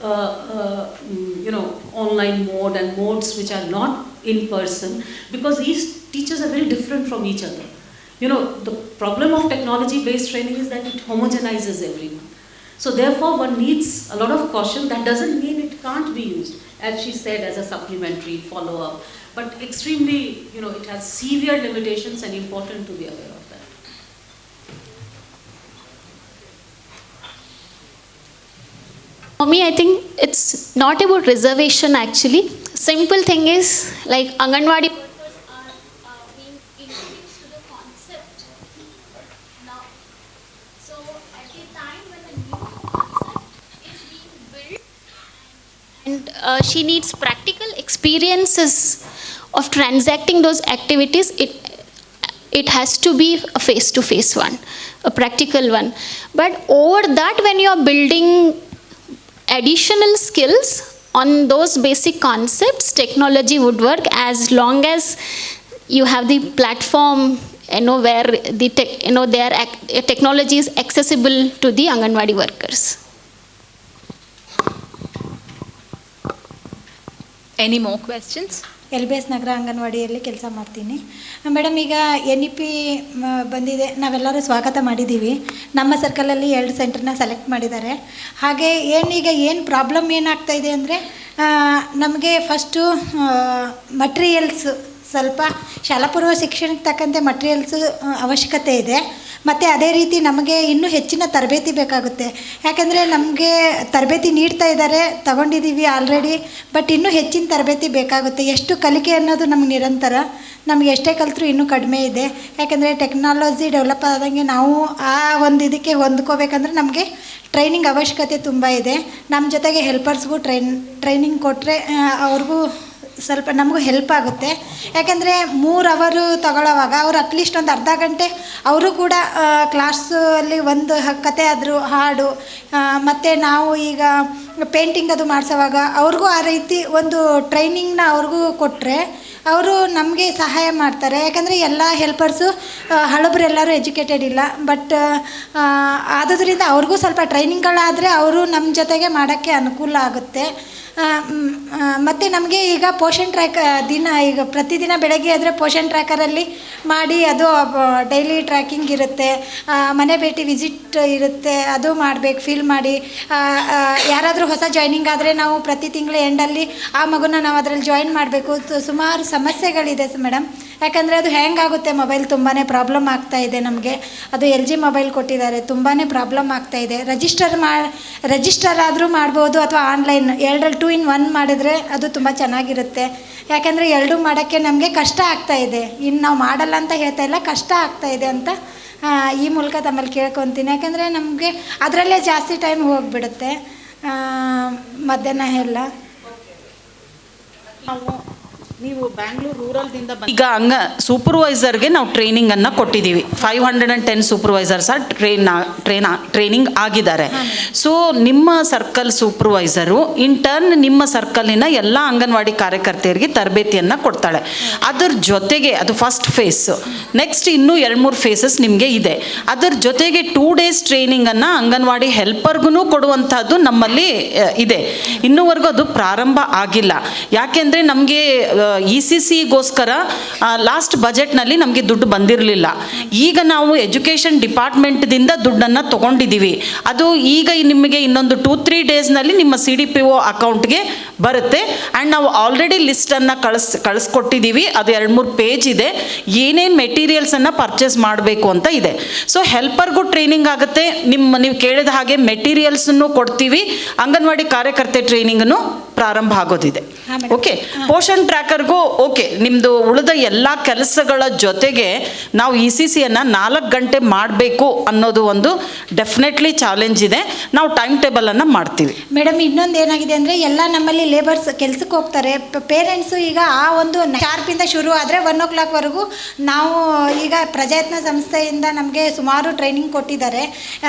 Speaker 8: online mode and modes which are not in person, because these teachers are very different from each other. The problem of technology-based training is that it homogenizes everyone. So therefore one needs a lot of caution. That doesn't mean it can't be used, as she said, as a supplementary follow-up. But extremely, it has severe limitations, and important to be aware of that.
Speaker 6: For me, I think it's not about reservation actually. Simple thing is, like Anganwadi workers are being introduced to the concept now. So at the time when a new concept is being built and she needs practical experiences of transacting those activities, it has to be a face-to-face one, a practical one. But over that, when you are building additional skills on those basic concepts, technology would work as long as you have the platform, where the their technology is accessible to the Anganwadi workers.
Speaker 11: Any more questions?
Speaker 12: LBS ನಗರ ಅಂಗನವಾಡಿಯಲ್ಲಿ ಕೆಲಸ ಮಾಡ್ತೀನಿ madam. ಈಗ NEP ಬಂದಿದೆ, ನಾವೆಲ್ಲರೂ ಸ್ವಾಗತ ಮಾಡಿದ್ದೀವಿ. ನಮ್ಮ ಸರ್ಕಲಲ್ಲಿ 2 ಸೆಂಟರ್ನ select ಮಾಡಿದ್ದಾರೆ. ಹಾಗೆ ಏನು ಪ್ರಾಬ್ಲಮ್ ಏನಾಗ್ತಾಯಿದೆ ಅಂದರೆ, ನಮಗೆ ಫಸ್ಟು ಮಟೀರಿಯಲ್ಸ್ ಸ್ವಲ್ಪ ಶಾಲಾ ಪೂರ್ವ ಶಿಕ್ಷಣಕ್ಕೆ ತಕ್ಕಂತೆ ಮಟೀರಿಯಲ್ಸ್ ಅವಶ್ಯಕತೆ ಇದೆ. ಮತ್ತು ಅದೇ ರೀತಿ ನಮಗೆ ಇನ್ನೂ ಹೆಚ್ಚಿನ ತರಬೇತಿ ಬೇಕಾಗುತ್ತೆ. ಯಾಕೆಂದರೆ ನಮಗೆ ತರಬೇತಿ ನೀಡ್ತಾ ಇದ್ದಾರೆ, ತಗೊಂಡಿದ್ದೀವಿ ಆಲ್ರೆಡಿ, ಬಟ್ ಇನ್ನೂ ಹೆಚ್ಚಿನ ತರಬೇತಿ ಬೇಕಾಗುತ್ತೆ. ಎಷ್ಟು ಕಲಿಕೆ ಅನ್ನೋದು ನಮ್ಗೆ ನಿರಂತರ, ನಮಗೆ ಎಷ್ಟೇ ಕಲಿತ್ರೂ ಇನ್ನೂ ಕಡಿಮೆ ಇದೆ. ಯಾಕೆಂದರೆ ಟೆಕ್ನಾಲಜಿ ಡೆವಲಪ್ ಆದಂಗೆ ನಾವು ಆ ಒಂದು ಇದಕ್ಕೆ ಹೊಂದ್ಕೋಬೇಕಂದ್ರೆ ನಮಗೆ ಟ್ರೈನಿಂಗ್ ಅವಶ್ಯಕತೆ ತುಂಬ ಇದೆ. ನಮ್ಮ ಜೊತೆಗೆ ಹೆಲ್ಪರ್ಸ್ಗೂ ಟ್ರೈನಿಂಗ್ ಕೊಟ್ಟರೆ ಅವ್ರಿಗೂ ಸ್ವಲ್ಪ ನಮಗೂ ಹೆಲ್ಪ್ ಆಗುತ್ತೆ. ಯಾಕೆಂದರೆ 3 ಅವರು ತಗೊಳ್ಳೋವಾಗ ಅವರು ಅಟ್ಲೀಸ್ಟ್ ಒಂದು ಅರ್ಧ ಗಂಟೆ ಅವರು ಕೂಡ ಕ್ಲಾಸಲ್ಲಿ ಒಂದು ಕತೆ ಆದರೂ ಹಾಡು, ಮತ್ತು ನಾವು ಈಗ ಪೇಂಟಿಂಗ್ ಅದು ಮಾಡಿಸೋವಾಗ ಅವ್ರಿಗೂ ಆ ರೀತಿ ಒಂದು ಟ್ರೈನಿಂಗ್ನ ಅವ್ರಿಗೂ ಕೊಟ್ಟರೆ ಅವರು ನಮಗೆ ಸಹಾಯ ಮಾಡ್ತಾರೆ. ಯಾಕಂದರೆ ಎಲ್ಲ ಹೆಲ್ಪರ್ಸು ಹಳಬರೆಲ್ಲರೂ ಎಜುಕೇಟೆಡ್ ಇಲ್ಲ, ಬಟ್ ಆದುದರಿಂದ ಅವ್ರಿಗೂ ಸ್ವಲ್ಪ ಟ್ರೈನಿಂಗ್ಗಳಾದರೆ ಅವರು ನಮ್ಮ ಜೊತೆಗೆ ಮಾಡೋಕ್ಕೆ ಅನುಕೂಲ ಆಗುತ್ತೆ. ಮತ್ತು ನಮಗೆ ಈಗ ಪೋಷನ್ ಟ್ರ್ಯಾಕ್ ಈಗ ಪ್ರತಿದಿನ ಬೆಳಗ್ಗೆ ಆದರೆ ಪೋಷನ್ ಟ್ರ್ಯಾಕರಲ್ಲಿ ಮಾಡಿ ಅದು ಡೈಲಿ ಟ್ರ್ಯಾಕಿಂಗ್ ಇರುತ್ತೆ, ಮನೆ ಭೇಟಿ ವಿಸಿಟ್ ಇರುತ್ತೆ, ಅದು ಮಾಡಬೇಕು ಫಿಲ್ ಮಾಡಿ. ಯಾರಾದರೂ ಹೊಸ ಜಾಯ್ನಿಂಗ್ ಆದರೆ ನಾವು ಪ್ರತಿ ತಿಂಗಳ ಎಂಡಲ್ಲಿ ಆ ಮಗುನ ನಾವು ಅದರಲ್ಲಿ ಜಾಯಿನ್ ಮಾಡಬೇಕು. ಸುಮಾರು ಸಮಸ್ಯೆಗಳಿದೆ ಮೇಡಮ್. ಯಾಕಂದರೆ ಅದು ಹ್ಯಾಂಗಾಗುತ್ತೆ ಮೊಬೈಲ್, ತುಂಬಾ ಪ್ರಾಬ್ಲಮ್ ಆಗ್ತಾಯಿದೆ ನಮಗೆ. ಅದು LG ಮೊಬೈಲ್ ಕೊಟ್ಟಿದ್ದಾರೆ, ತುಂಬಾ ಪ್ರಾಬ್ಲಮ್ ಆಗ್ತಾಯಿದೆ. ರಿಜಿಸ್ಟರ್ ಆದರೂ ಮಾಡ್ಬೋದು, ಅಥವಾ ಆನ್ಲೈನ್ 2 in 1 ಮಾಡಿದ್ರೆ ಅದು ತುಂಬ ಚೆನ್ನಾಗಿರುತ್ತೆ. ಯಾಕೆಂದರೆ 2 ಮಾಡೋಕ್ಕೆ ನಮಗೆ ಕಷ್ಟ ಆಗ್ತಾಯಿದೆ. ಇನ್ನು ನಾವು ಮಾಡಲ್ಲ ಅಂತ ಹೇಳ್ತಾ ಇಲ್ಲ, ಕಷ್ಟ ಆಗ್ತಾಯಿದೆ ಅಂತ ಈ ಮೂಲಕ ತಮ್ಮಲ್ಲಿ ಕೇಳ್ಕೊತೀನಿ. ಯಾಕೆಂದರೆ ನಮಗೆ ಅದರಲ್ಲೇ ಜಾಸ್ತಿ ಟೈಮ್ ಹೋಗಿಬಿಡುತ್ತೆ ಮಧ್ಯಾಹ್ನ ಎಲ್ಲ.
Speaker 13: ನೀವು ಬ್ಯಾಂಗ್ಳೂರು ರೂರಲ್ದಿಂದ
Speaker 9: ಈಗ ಸೂಪರ್ವೈಸರ್ಗೆ ನಾವು ಟ್ರೈನಿಂಗನ್ನು ಕೊಟ್ಟಿದ್ದೀವಿ. 510 ಸೂಪರ್ವೈಸರ್ಸ್ ಟ್ರೈನಿಂಗ್ ಆಗಿದ್ದಾರೆ. ಸೊ ನಿಮ್ಮ ಸರ್ಕಲ್ ಸೂಪರ್ವೈಸರು ಇಂಟರ್ನ್ ನಿಮ್ಮ ಸರ್ಕಲಿನ ಎಲ್ಲ ಅಂಗನವಾಡಿ ಕಾರ್ಯಕರ್ತೆಯರಿಗೆ ತರಬೇತಿಯನ್ನು ಕೊಡ್ತಾಳೆ. ಅದರ ಜೊತೆಗೆ ಅದು ಫಸ್ಟ್ ಫೇಸ್. ನೆಕ್ಸ್ಟ್ ಇನ್ನೂ 2-3 ಫೇಸಸ್ ನಿಮಗೆ ಇದೆ. ಅದರ ಜೊತೆಗೆ 2 days ಟ್ರೈನಿಂಗನ್ನು ಅಂಗನವಾಡಿ ಹೆಲ್ಪರ್ಗೂ ಕೊಡುವಂಥದ್ದು ನಮ್ಮಲ್ಲಿ ಇದೆ. ಇನ್ನೂವರೆಗೂ ಅದು ಪ್ರಾರಂಭ ಆಗಿಲ್ಲ. ಯಾಕೆಂದರೆ ನಮಗೆ ECCEಗೋಸ್ಕರ ಲಾಸ್ಟ್ ಬಜೆಟ್ನಲ್ಲಿ ನಮಗೆ ದುಡ್ಡು ಬಂದಿರಲಿಲ್ಲ. ಈಗ ನಾವು ಎಜುಕೇಷನ್ ಡಿಪಾರ್ಟ್ಮೆಂಟ್ದಿಂದ ದುಡ್ಡನ್ನು ತೊಗೊಂಡಿದ್ದೀವಿ. ಅದು ಈಗ ನಿಮಗೆ ಇನ್ನೊಂದು 2-3 daysನಲ್ಲಿ ನಿಮ್ಮ CDPO ಅಕೌಂಟ್ಗೆ ಬರುತ್ತೆ. ಆ್ಯಂಡ್ ನಾವು ಆಲ್ರೆಡಿ ಲಿಸ್ಟನ್ನು ಕಳಿಸ್ಕೊಟ್ಟಿದ್ದೀವಿ. ಅದು 2-3 ಪೇಜ್ ಇದೆ. ಏನೇನು ಮೆಟೀರಿಯಲ್ಸನ್ನು ಪರ್ಚೇಸ್ ಮಾಡಬೇಕು ಅಂತ ಇದೆ. ಸೊ ಹೆಲ್ಪರ್ಗೂ ಟ್ರೈನಿಂಗ್ ಆಗುತ್ತೆ. ನೀವು ಕೇಳಿದ ಹಾಗೆ ಮೆಟೀರಿಯಲ್ಸನ್ನು ಕೊಡ್ತೀವಿ. ಅಂಗನವಾಡಿ ಕಾರ್ಯಕರ್ತೆ ಟ್ರೈನಿಂಗನ್ನು ಪ್ರಾರಂಭ ಆಗೋದಿದೆ. ಓಕೆ, ಪೋಷನ್ ಟ್ರ್ಯಾಕರ್ಗೂ ಓಕೆ, ನಿಮ್ಮದು ಉಳಿದ ಎಲ್ಲ ಕೆಲಸಗಳ ಜೊತೆಗೆ ನಾವು ECCಯನ್ನು 4 ಗಂಟೆ ಮಾಡಬೇಕು ಅನ್ನೋದು ಒಂದು ಡೆಫಿನೆಟ್ಲಿ ಚಾಲೆಂಜ್ ಇದೆ. ನಾವು ಟೈಮ್ ಟೇಬಲನ್ನು ಮಾಡ್ತೀವಿ.
Speaker 12: ಮೇಡಮ್, ಇನ್ನೊಂದು ಏನಾಗಿದೆ ಅಂದರೆ ಎಲ್ಲ ನಮ್ಮಲ್ಲಿ ಲೇಬರ್ಸ್ ಕೆಲಸಕ್ಕೆ ಹೋಗ್ತಾರೆ. ಪೇರೆಂಟ್ಸು ಈಗ ಆ ಒಂದು ಶಾರ್ಪಿಂದ ಶುರು ಆದರೆ 1 o'clockವರೆಗೂ ನಾವು ಈಗ ಪ್ರಜಾಯತ್ನ ಸಂಸ್ಥೆಯಿಂದ ನಮಗೆ ಸುಮಾರು ಟ್ರೈನಿಂಗ್ ಕೊಟ್ಟಿದ್ದಾರೆ.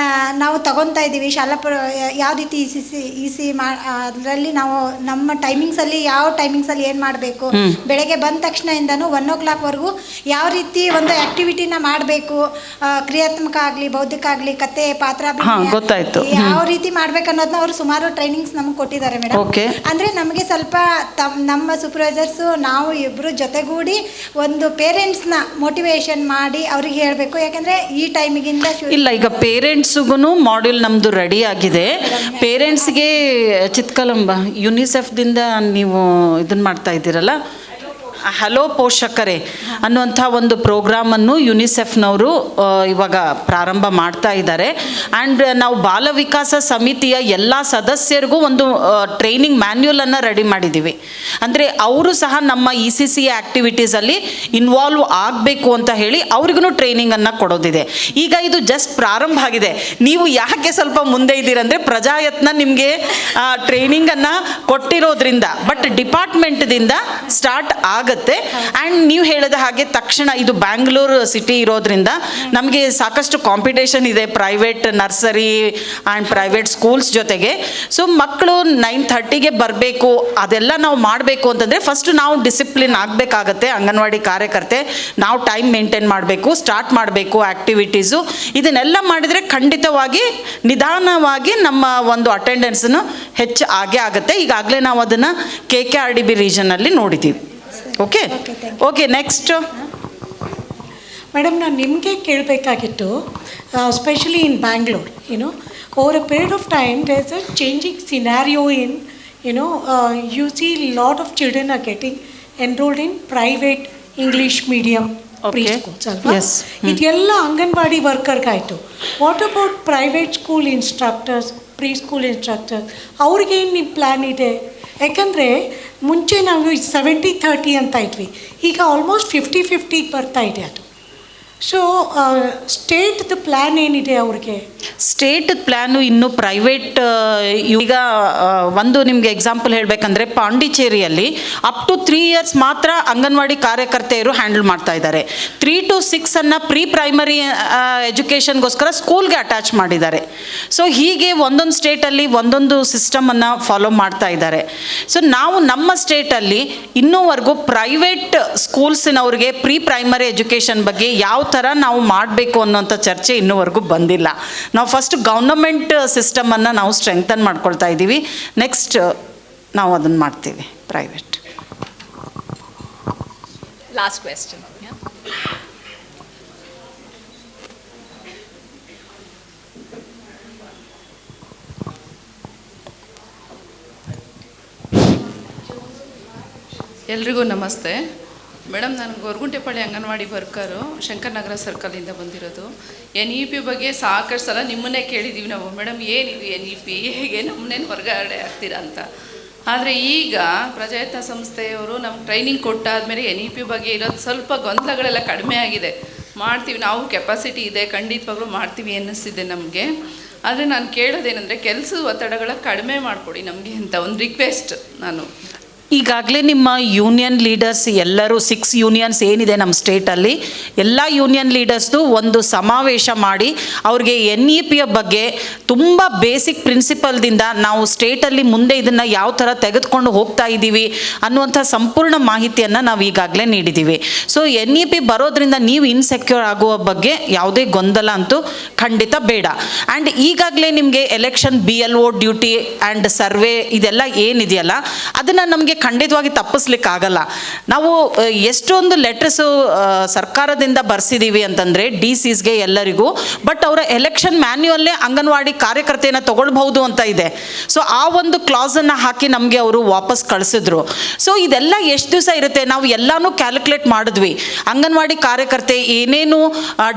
Speaker 12: ನಾವು ತಗೊತಾ ಇದ್ದೀವಿ. ಯಾವ ರೀತಿ ECC ಅದರಲ್ಲಿ ನಾವು ನಮ್ಮ ಟೈಮಿಂಗ್ಸಲ್ಲಿ ಯಾವ ಟೈಮಿಂಗ್ಸಲ್ಲಿ ಏನು ಮಾಡಬೇಕು, ಬೆಳಗ್ಗೆ ಬಂದ ತಕ್ಷಣದಿಂದನೂ 1 o'clockವರೆಗೂ ಯಾವ ರೀತಿ ಒಂದು ಆ್ಯಕ್ಟಿವಿಟಿನ ಮಾಡಬೇಕು, ಕ್ರಿಯಾತ್ಮಕ ಆಗಲಿ ಬೌದ್ಧಿಕ ಆಗಲಿ, ಕತೆ ಪಾತ್ರ
Speaker 9: ಗೊತ್ತಾಯ್ತು
Speaker 12: ಯಾವ ರೀತಿ ಮಾಡ್ಬೇಕನ್ನೋದನ್ನ ಅವರು ಸುಮಾರು ಟ್ರೈನಿಂಗ್ಸ್ ನಮ್ಗೆ ಕೊಟ್ಟಿದ್ದಾರೆ ಮೇಡಮ್. ಅಂದರೆ ನಮಗೆ ಸ್ವಲ್ಪ ನಮ್ಮ ಸೂಪರ್ವೈಸರ್ಸು ನಾವು ಇಬ್ಬರು ಜೊತೆಗೂಡಿ ಒಂದು ಪೇರೆಂಟ್ಸ್ನ ಮೋಟಿವೇಶನ್ ಮಾಡಿ ಅವ್ರಿಗೆ ಹೇಳಬೇಕು. ಯಾಕಂದರೆ ಈ ಟೈಮಿಗಿಂದ
Speaker 9: ಇಲ್ಲ, ಈಗ ಪೇರೆಂಟ್ಸ್ಗೂ ಮಾಡ್ಯೂಲ್ ನಮ್ಮದು ರೆಡಿ ಆಗಿದೆ. ಪೇರೆಂಟ್ಸ್ಗೆ ಚಿತ್ಕಲಂಬ ಯುನಿಸೆಫ್ದಿಂದ ನೀವು ಇದನ್ನು ಮಾಡ್ತಾ ಇದ್ದೀರಲ್ಲ, ಹಲೋ ಪೋಷಕರೇ ಅನ್ನುವಂಥ ಒಂದು ಪ್ರೋಗ್ರಾಮನ್ನು ಯುನಿಸೆಫ್ನವರು ಇವಾಗ ಪ್ರಾರಂಭ ಮಾಡ್ತಾ ಇದ್ದಾರೆ. ಆ್ಯಂಡ್ ನಾವು ಬಾಲ ವಿಕಾಸ ಸಮಿತಿಯ ಎಲ್ಲ ಸದಸ್ಯರಿಗೂ ಒಂದು ಟ್ರೈನಿಂಗ್ ಮ್ಯಾನ್ಯುಯಲನ್ನು ರೆಡಿ ಮಾಡಿದ್ದೀವಿ. ಅಂದರೆ ಅವರು ಸಹ ನಮ್ಮ ECCE ಆ್ಯಕ್ಟಿವಿಟೀಸಲ್ಲಿ ಇನ್ವಾಲ್ವ್ ಆಗಬೇಕು ಅಂತ ಹೇಳಿ ಅವ್ರಿಗೂ ಟ್ರೈನಿಂಗನ್ನು ಕೊಡೋದಿದೆ. ಈಗ ಇದು ಜಸ್ಟ್ ಪ್ರಾರಂಭ ಆಗಿದೆ. ನೀವು ಯಾಕೆ ಸ್ವಲ್ಪ ಮುಂದೆ ಇದ್ದೀರಂದರೆ ಪ್ರಜಾಯತ್ನ ನಿಮಗೆ ಟ್ರೈನಿಂಗನ್ನು ಕೊಟ್ಟಿರೋದ್ರಿಂದ, ಬಟ್ ಡಿಪಾರ್ಟ್ಮೆಂಟ್ದಿಂದ ಸ್ಟಾರ್ಟ್ ಆಗ ಆಗುತ್ತೆ. ಆ್ಯಂಡ್ ನೀವು ಹೇಳಿದ ಹಾಗೆ ತಕ್ಷಣ ಇದು ಬ್ಯಾಂಗ್ಳೂರು ಸಿಟಿ ಇರೋದ್ರಿಂದ ನಮಗೆ ಸಾಕಷ್ಟು ಕಾಂಪಿಟೇಷನ್ ಇದೆ private nursery and private schools ಜೊತೆಗೆ. ಸೊ ಮಕ್ಕಳು 9:30ಗೆ ಬರಬೇಕು, ಅದೆಲ್ಲ ನಾವು ಮಾಡಬೇಕು ಅಂತಂದರೆ ಫಸ್ಟ್ ನಾವು ಡಿಸಿಪ್ಲಿನ್ ಆಗಬೇಕಾಗತ್ತೆ. ಅಂಗನವಾಡಿ ಕಾರ್ಯಕರ್ತೆ ನಾವು ಟೈಮ್ ಮೇಂಟೈನ್ ಮಾಡಬೇಕು, ಸ್ಟಾರ್ಟ್ ಮಾಡಬೇಕು ಆ್ಯಕ್ಟಿವಿಟೀಸು. ಇದನ್ನೆಲ್ಲ ಮಾಡಿದರೆ ಖಂಡಿತವಾಗಿ ನಿಧಾನವಾಗಿ ನಮ್ಮ ಒಂದು ಅಟೆಂಡೆನ್ಸನ್ನು ಹೆಚ್ಚು ಆಗೇ ಆಗುತ್ತೆ. ಈಗಾಗಲೇ ನಾವು ಅದನ್ನು KKRDB ರೀಜನಲ್ಲಿ ನೋಡಿದ್ದೀವಿ. ಓಕೆ ನೆಕ್ಸ್ಟ್
Speaker 14: ಮೇಡಮ್, ನಾನು ನಿಮಗೆ ಕೇಳಬೇಕಾಗಿತ್ತು, specially in Bangalore, over a period of time there is a changing scenario in you see lot of children are getting enrolled in private English medium preschools alva.
Speaker 9: Yes.
Speaker 14: ಇದೆಲ್ಲ ಅಂಗನವಾಡಿ ವರ್ಕರ್ಗಾಯಿತು. What about private school instructors, preschool instructors, ಅವ್ರಿಗೇನು ನಿಮ್ಮ plan ಇದೆ? ಯಾಕಂದರೆ ಮುಂಚೆ ನಾವು 70-30 ಅಂತ ಇದ್ವಿ, ಈಗ ಆಲ್ಮೋಸ್ಟ್ 50-50 ಬರ್ತಾ ಇದೆ ಅದು. ಸೊ ಸ್ಟೇಟ್ದು ಪ್ಲ್ಯಾನ್ ಏನಿದೆ ಅವ್ರಿಗೆ?
Speaker 9: ಸ್ಟೇಟ್ ಪ್ಲ್ಯಾನು ಇನ್ನು ಪ್ರೈವೇಟ್, ಈಗ ಒಂದು ನಿಮಗೆ ಎಕ್ಸಾಂಪಲ್ ಹೇಳಬೇಕಂದ್ರೆ ಪಾಂಡಿಚೇರಿಯಲ್ಲಿ ಅಪ್ ಟು 3 years ಮಾತ್ರ ಅಂಗನವಾಡಿ ಕಾರ್ಯಕರ್ತೆಯರು ಹ್ಯಾಂಡಲ್ ಮಾಡ್ತಾ ಇದ್ದಾರೆ. 3 to 6 ಅನ್ನು ಪ್ರೀ ಪ್ರೈಮರಿ ಎಜುಕೇಷನ್ಗೋಸ್ಕರ ಸ್ಕೂಲ್ಗೆ ಅಟ್ಯಾಚ್ ಮಾಡಿದ್ದಾರೆ. ಸೊ ಹೀಗೆ ಒಂದೊಂದು ಸ್ಟೇಟಲ್ಲಿ ಒಂದೊಂದು ಸಿಸ್ಟಮನ್ನು ಫಾಲೋ ಮಾಡ್ತಾ ಇದ್ದಾರೆ. ಸೊ ನಾವು ನಮ್ಮ ಸ್ಟೇಟಲ್ಲಿ ಇನ್ನೂವರೆಗೂ ಪ್ರೈವೇಟ್ ಸ್ಕೂಲ್ಸಿನವ್ರಿಗೆ ಪ್ರೀ ಪ್ರೈಮರಿ ಎಜುಕೇಷನ್ ಬಗ್ಗೆ ಯಾವ ಥರ ನಾವು ಮಾಡಬೇಕು ಅನ್ನೋಂಥ ಚರ್ಚೆ ಇನ್ನೂವರೆಗೂ ಬಂದಿಲ್ಲ. ನಾವು ಫಸ್ಟ್ ಗೌರ್ನಮೆಂಟ್ ಸಿಸ್ಟಮನ್ನು ನಾವು ಸ್ಟ್ರೆಂಗ್ತನ್ ಮಾಡ್ಕೊಳ್ತಾ ಇದ್ದೀವಿ. ನೆಕ್ಸ್ಟ್ ನಾವು ಅದನ್ನು ಮಾಡ್ತೀವಿ ಪ್ರೈವೇಟ್.
Speaker 11: Last question.
Speaker 15: ಎಲ್ರಿಗೂ ನಮಸ್ತೆ. ಮೇಡಮ್, ನಾನು ಗೊರಗುಂಟೆಪಾಳ್ಯ ಅಂಗನವಾಡಿ ವರ್ಕರು, ಶಂಕರನಗರ ಸರ್ಕಲಿಂದ ಬಂದಿರೋದು. NEP ಬಗ್ಗೆ ಸಾಕಷ್ಟು ಸಲ ನಿಮ್ಮನ್ನೇ ಕೇಳಿದ್ದೀವಿ ನಾವು, ಮೇಡಮ್ ಏನಿದು NEP, ಹೇಗೆ ನಮ್ಮನ್ನೇನು ಹೊರಗಡೆ ಆಗ್ತೀರಾ ಅಂತ. ಆದರೆ ಈಗ ಪ್ರಜಾಯತ್ನ ಸಂಸ್ಥೆಯವರು ನಮ್ಗೆ ಟ್ರೈನಿಂಗ್ ಕೊಟ್ಟಾದಮೇಲೆ NEP ಬಗ್ಗೆ ಇರೋದು ಸ್ವಲ್ಪ ಗೊಂದಲಗಳೆಲ್ಲ ಕಡಿಮೆ ಆಗಿದೆ. ಮಾಡ್ತೀವಿ, ನಾವು ಕೆಪಾಸಿಟಿ ಇದೆ, ಖಂಡಿತವಾಗ್ಲೂ ಮಾಡ್ತೀವಿ ಅನ್ನಿಸ್ತಿದೆ ನಮಗೆ. ಆದರೆ ನಾನು ಕೇಳೋದೇನೆಂದರೆ ಕೆಲಸದ ಒತ್ತಡಗಳ ಕಡಿಮೆ ಮಾಡಿಕೊಡಿ ನಮಗೆ ಅಂತ ಒಂದು ರಿಕ್ವೆಸ್ಟ್. ನಾನು
Speaker 9: ಈಗಾಗಲೇ ನಿಮ್ಮ ಯೂನಿಯನ್ ಲೀಡರ್ಸ್ ಎಲ್ಲರೂ 6 ಯೂನಿಯನ್ಸ್ ಏನಿದೆ ನಮ್ಮ ಸ್ಟೇಟಲ್ಲಿ, ಎಲ್ಲ ಯೂನಿಯನ್ ಲೀಡರ್ಸ್ದು ಒಂದು ಸಮಾವೇಶ ಮಾಡಿ ಅವ್ರಿಗೆ NEPಯ ಬಗ್ಗೆ ತುಂಬ ಬೇಸಿಕ್ ಪ್ರಿನ್ಸಿಪಲ್ದಿಂದ ನಾವು ಸ್ಟೇಟಲ್ಲಿ ಮುಂದೆ ಇದನ್ನು ಯಾವ ಥರ ತೆಗೆದುಕೊಂಡು ಹೋಗ್ತಾ ಇದ್ದೀವಿ ಅನ್ನುವಂಥ ಸಂಪೂರ್ಣ ಮಾಹಿತಿಯನ್ನು ನಾವು ಈಗಾಗಲೇ ನೀಡಿದ್ದೀವಿ. ಸೊ NEP ಬರೋದ್ರಿಂದ ನೀವು ಇನ್ಸೆಕ್ಯೂರ್ ಆಗುವ ಬಗ್ಗೆ ಯಾವುದೇ ಗೊಂದಲ ಅಂತೂ ಖಂಡಿತ ಬೇಡ. ಆ್ಯಂಡ್ ಈಗಾಗಲೇ ನಿಮಗೆ election BLO duty and survey ಇದೆಲ್ಲ ಏನಿದೆಯಲ್ಲ ಅದನ್ನು ನಮಗೆ ಖಂಡಿತವಾಗಿ ತಪ್ಪಿಸ್ಲಿಕ್ಕಾಗಲ್ಲ. ನಾವು ಎಷ್ಟೊಂದು ಲೆಟರ್ಸು ಸರ್ಕಾರದಿಂದ ಬರ್ಸಿದ್ದೀವಿ ಅಂತಂದರೆ DCsಗೆ ಎಲ್ಲರಿಗೂ, ಬಟ್ ಅವರ ಎಲೆಕ್ಷನ್ ಮ್ಯಾನ್ಯುವಲ್ಲೇ ಅಂಗನವಾಡಿ ಕಾರ್ಯಕರ್ತೆಯನ್ನು ತಗೊಳ್ಬಹುದು ಅಂತ ಇದೆ. ಸೊ ಆ ಒಂದು ಕ್ಲಾಸನ್ನು ಹಾಕಿ ನಮಗೆ ಅವರು ವಾಪಸ್ ಕಳಿಸಿದ್ರು. ಸೊ ಇದೆಲ್ಲ ಎಷ್ಟು ದಿವಸ ಇರುತ್ತೆ? ನಾವು ಎಲ್ಲನೂ ಕ್ಯಾಲ್ಕುಲೇಟ್ ಮಾಡಿದ್ವಿ. ಅಂಗನವಾಡಿ ಕಾರ್ಯಕರ್ತೆ ಏನೇನು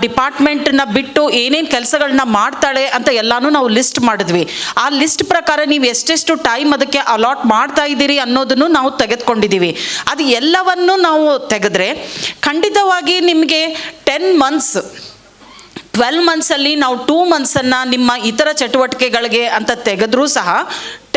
Speaker 9: ಡಿಪಾರ್ಟ್ಮೆಂಟನ್ನ ಬಿಟ್ಟು ಏನೇನು ಕೆಲಸಗಳನ್ನ ಮಾಡ್ತಾಳೆ ಅಂತ ಎಲ್ಲನೂ ನಾವು ಲಿಸ್ಟ್ ಮಾಡಿದ್ವಿ. ಆ ಲಿಸ್ಟ್ ಪ್ರಕಾರ ನೀವು ಎಷ್ಟೆಷ್ಟು ಟೈಮ್ ಅದಕ್ಕೆ ಅಲಾಟ್ ಮಾಡ್ತಾ ಇದ್ದೀರಿ ಅನ್ನೋದನ್ನು ನಾವು ತೆಗೆದುಕೊಂಡಿದ್ದೀವಿ. ಅದು ಎಲ್ಲವನ್ನು ನಾವು ತೆಗೆದ್ರೆ ಖಂಡಿತವಾಗಿ ನಿಮಗೆ 10 months 12 monthsಲ್ಲಿ ನಾವು 2 monthsನ್ನು ನಿಮ್ಮ ಇತರ ಚಟುವಟಿಕೆಗಳಿಗೆ ಅಂತ ತೆಗೆದ್ರೂ ಸಹ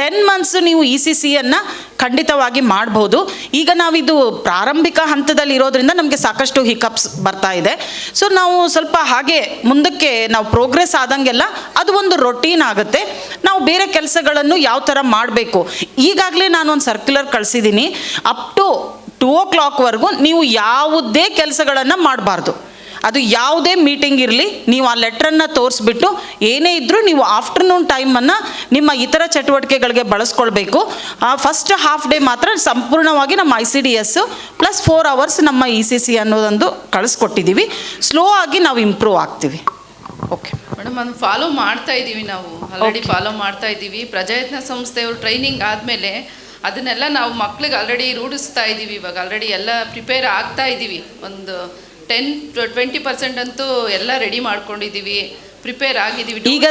Speaker 9: 10 months ನೀವು ECCEಯನ್ನು ಖಂಡಿತವಾಗಿ ಮಾಡ್ಬೋದು. ಈಗ ನಾವಿದು ಪ್ರಾರಂಭಿಕ ಹಂತದಲ್ಲಿ ಇರೋದ್ರಿಂದ ನಮಗೆ ಸಾಕಷ್ಟು ಹಿಕಪ್ಸ್ ಬರ್ತಾ ಇದೆ. ಸೊ ನಾವು ಸ್ವಲ್ಪ ಹಾಗೆ ಮುಂದಕ್ಕೆ ನಾವು ಪ್ರೋಗ್ರೆಸ್ ಆದಂಗೆಲ್ಲ ಅದು ಒಂದು ರೊಟೀನ್ ಆಗುತ್ತೆ. ನಾವು ಬೇರೆ ಕೆಲಸಗಳನ್ನು ಯಾವ ಥರ ಮಾಡಬೇಕು, ಈಗಾಗಲೇ ನಾನೊಂದು ಸರ್ಕ್ಯುಲರ್ ಕಳಿಸಿದ್ದೀನಿ. ಅಪ್ ಟು 2 o'clockವರೆಗೂ ನೀವು ಯಾವುದೇ ಕೆಲಸಗಳನ್ನು ಮಾಡಬಾರ್ದು. ಅದು ಯಾವುದೇ ಮೀಟಿಂಗ್ ಇರಲಿ, ನೀವು ಆ ಲೆಟ್ರನ್ನು ತೋರಿಸ್ಬಿಟ್ಟು ಏನೇ ಇದ್ದರೂ ನೀವು ಆಫ್ಟರ್ನೂನ್ ಟೈಮನ್ನು ನಿಮ್ಮ ಇತರ ಚಟುವಟಿಕೆಗಳಿಗೆ ಬಳಸ್ಕೊಳ್ಬೇಕು. ಫಸ್ಟ್ ಹಾಫ್ ಡೇ ಮಾತ್ರ ಸಂಪೂರ್ಣವಾಗಿ ನಮ್ಮ ICDS ಪ್ಲಸ್ 4 hours ನಮ್ಮ ECCE ಅನ್ನೋದೊಂದು ಕಳಿಸ್ಕೊಟ್ಟಿದ್ದೀವಿ. ಸ್ಲೋ ಆಗಿ ನಾವು ಇಂಪ್ರೂವ್ ಆಗ್ತೀವಿ. ಓಕೆ
Speaker 15: ಮೇಡಮ್, ಅದು ಫಾಲೋ ಮಾಡ್ತಾ ಇದ್ದೀವಿ, ನಾವು ಆಲ್ರೆಡಿ ಫಾಲೋ ಮಾಡ್ತಾ ಇದ್ದೀವಿ. ಪ್ರಜಾಯತ್ನ ಸಂಸ್ಥೆಯವರು ಟ್ರೈನಿಂಗ್ ಆದಮೇಲೆ ಅದನ್ನೆಲ್ಲ ನಾವು ಮಕ್ಳಿಗೆ ಆಲ್ರೆಡಿ ರೂಢಿಸ್ತಾ ಇದ್ದೀವಿ. ಇವಾಗ ಆಲ್ರೆಡಿ ಎಲ್ಲ ಪ್ರಿಪೇರ್ ಆಗ್ತಾ ಇದ್ದೀವಿ. ಒಂದು 10-20% ಅಂತೂ ಎಲ್ಲ ರೆಡಿ ಮಾಡ್ಕೊಂಡಿದ್ದೀವಿ, ಪ್ರಿಪೇರ್ ಆಗಿದ್ದೀವಿ.
Speaker 9: ಈಗ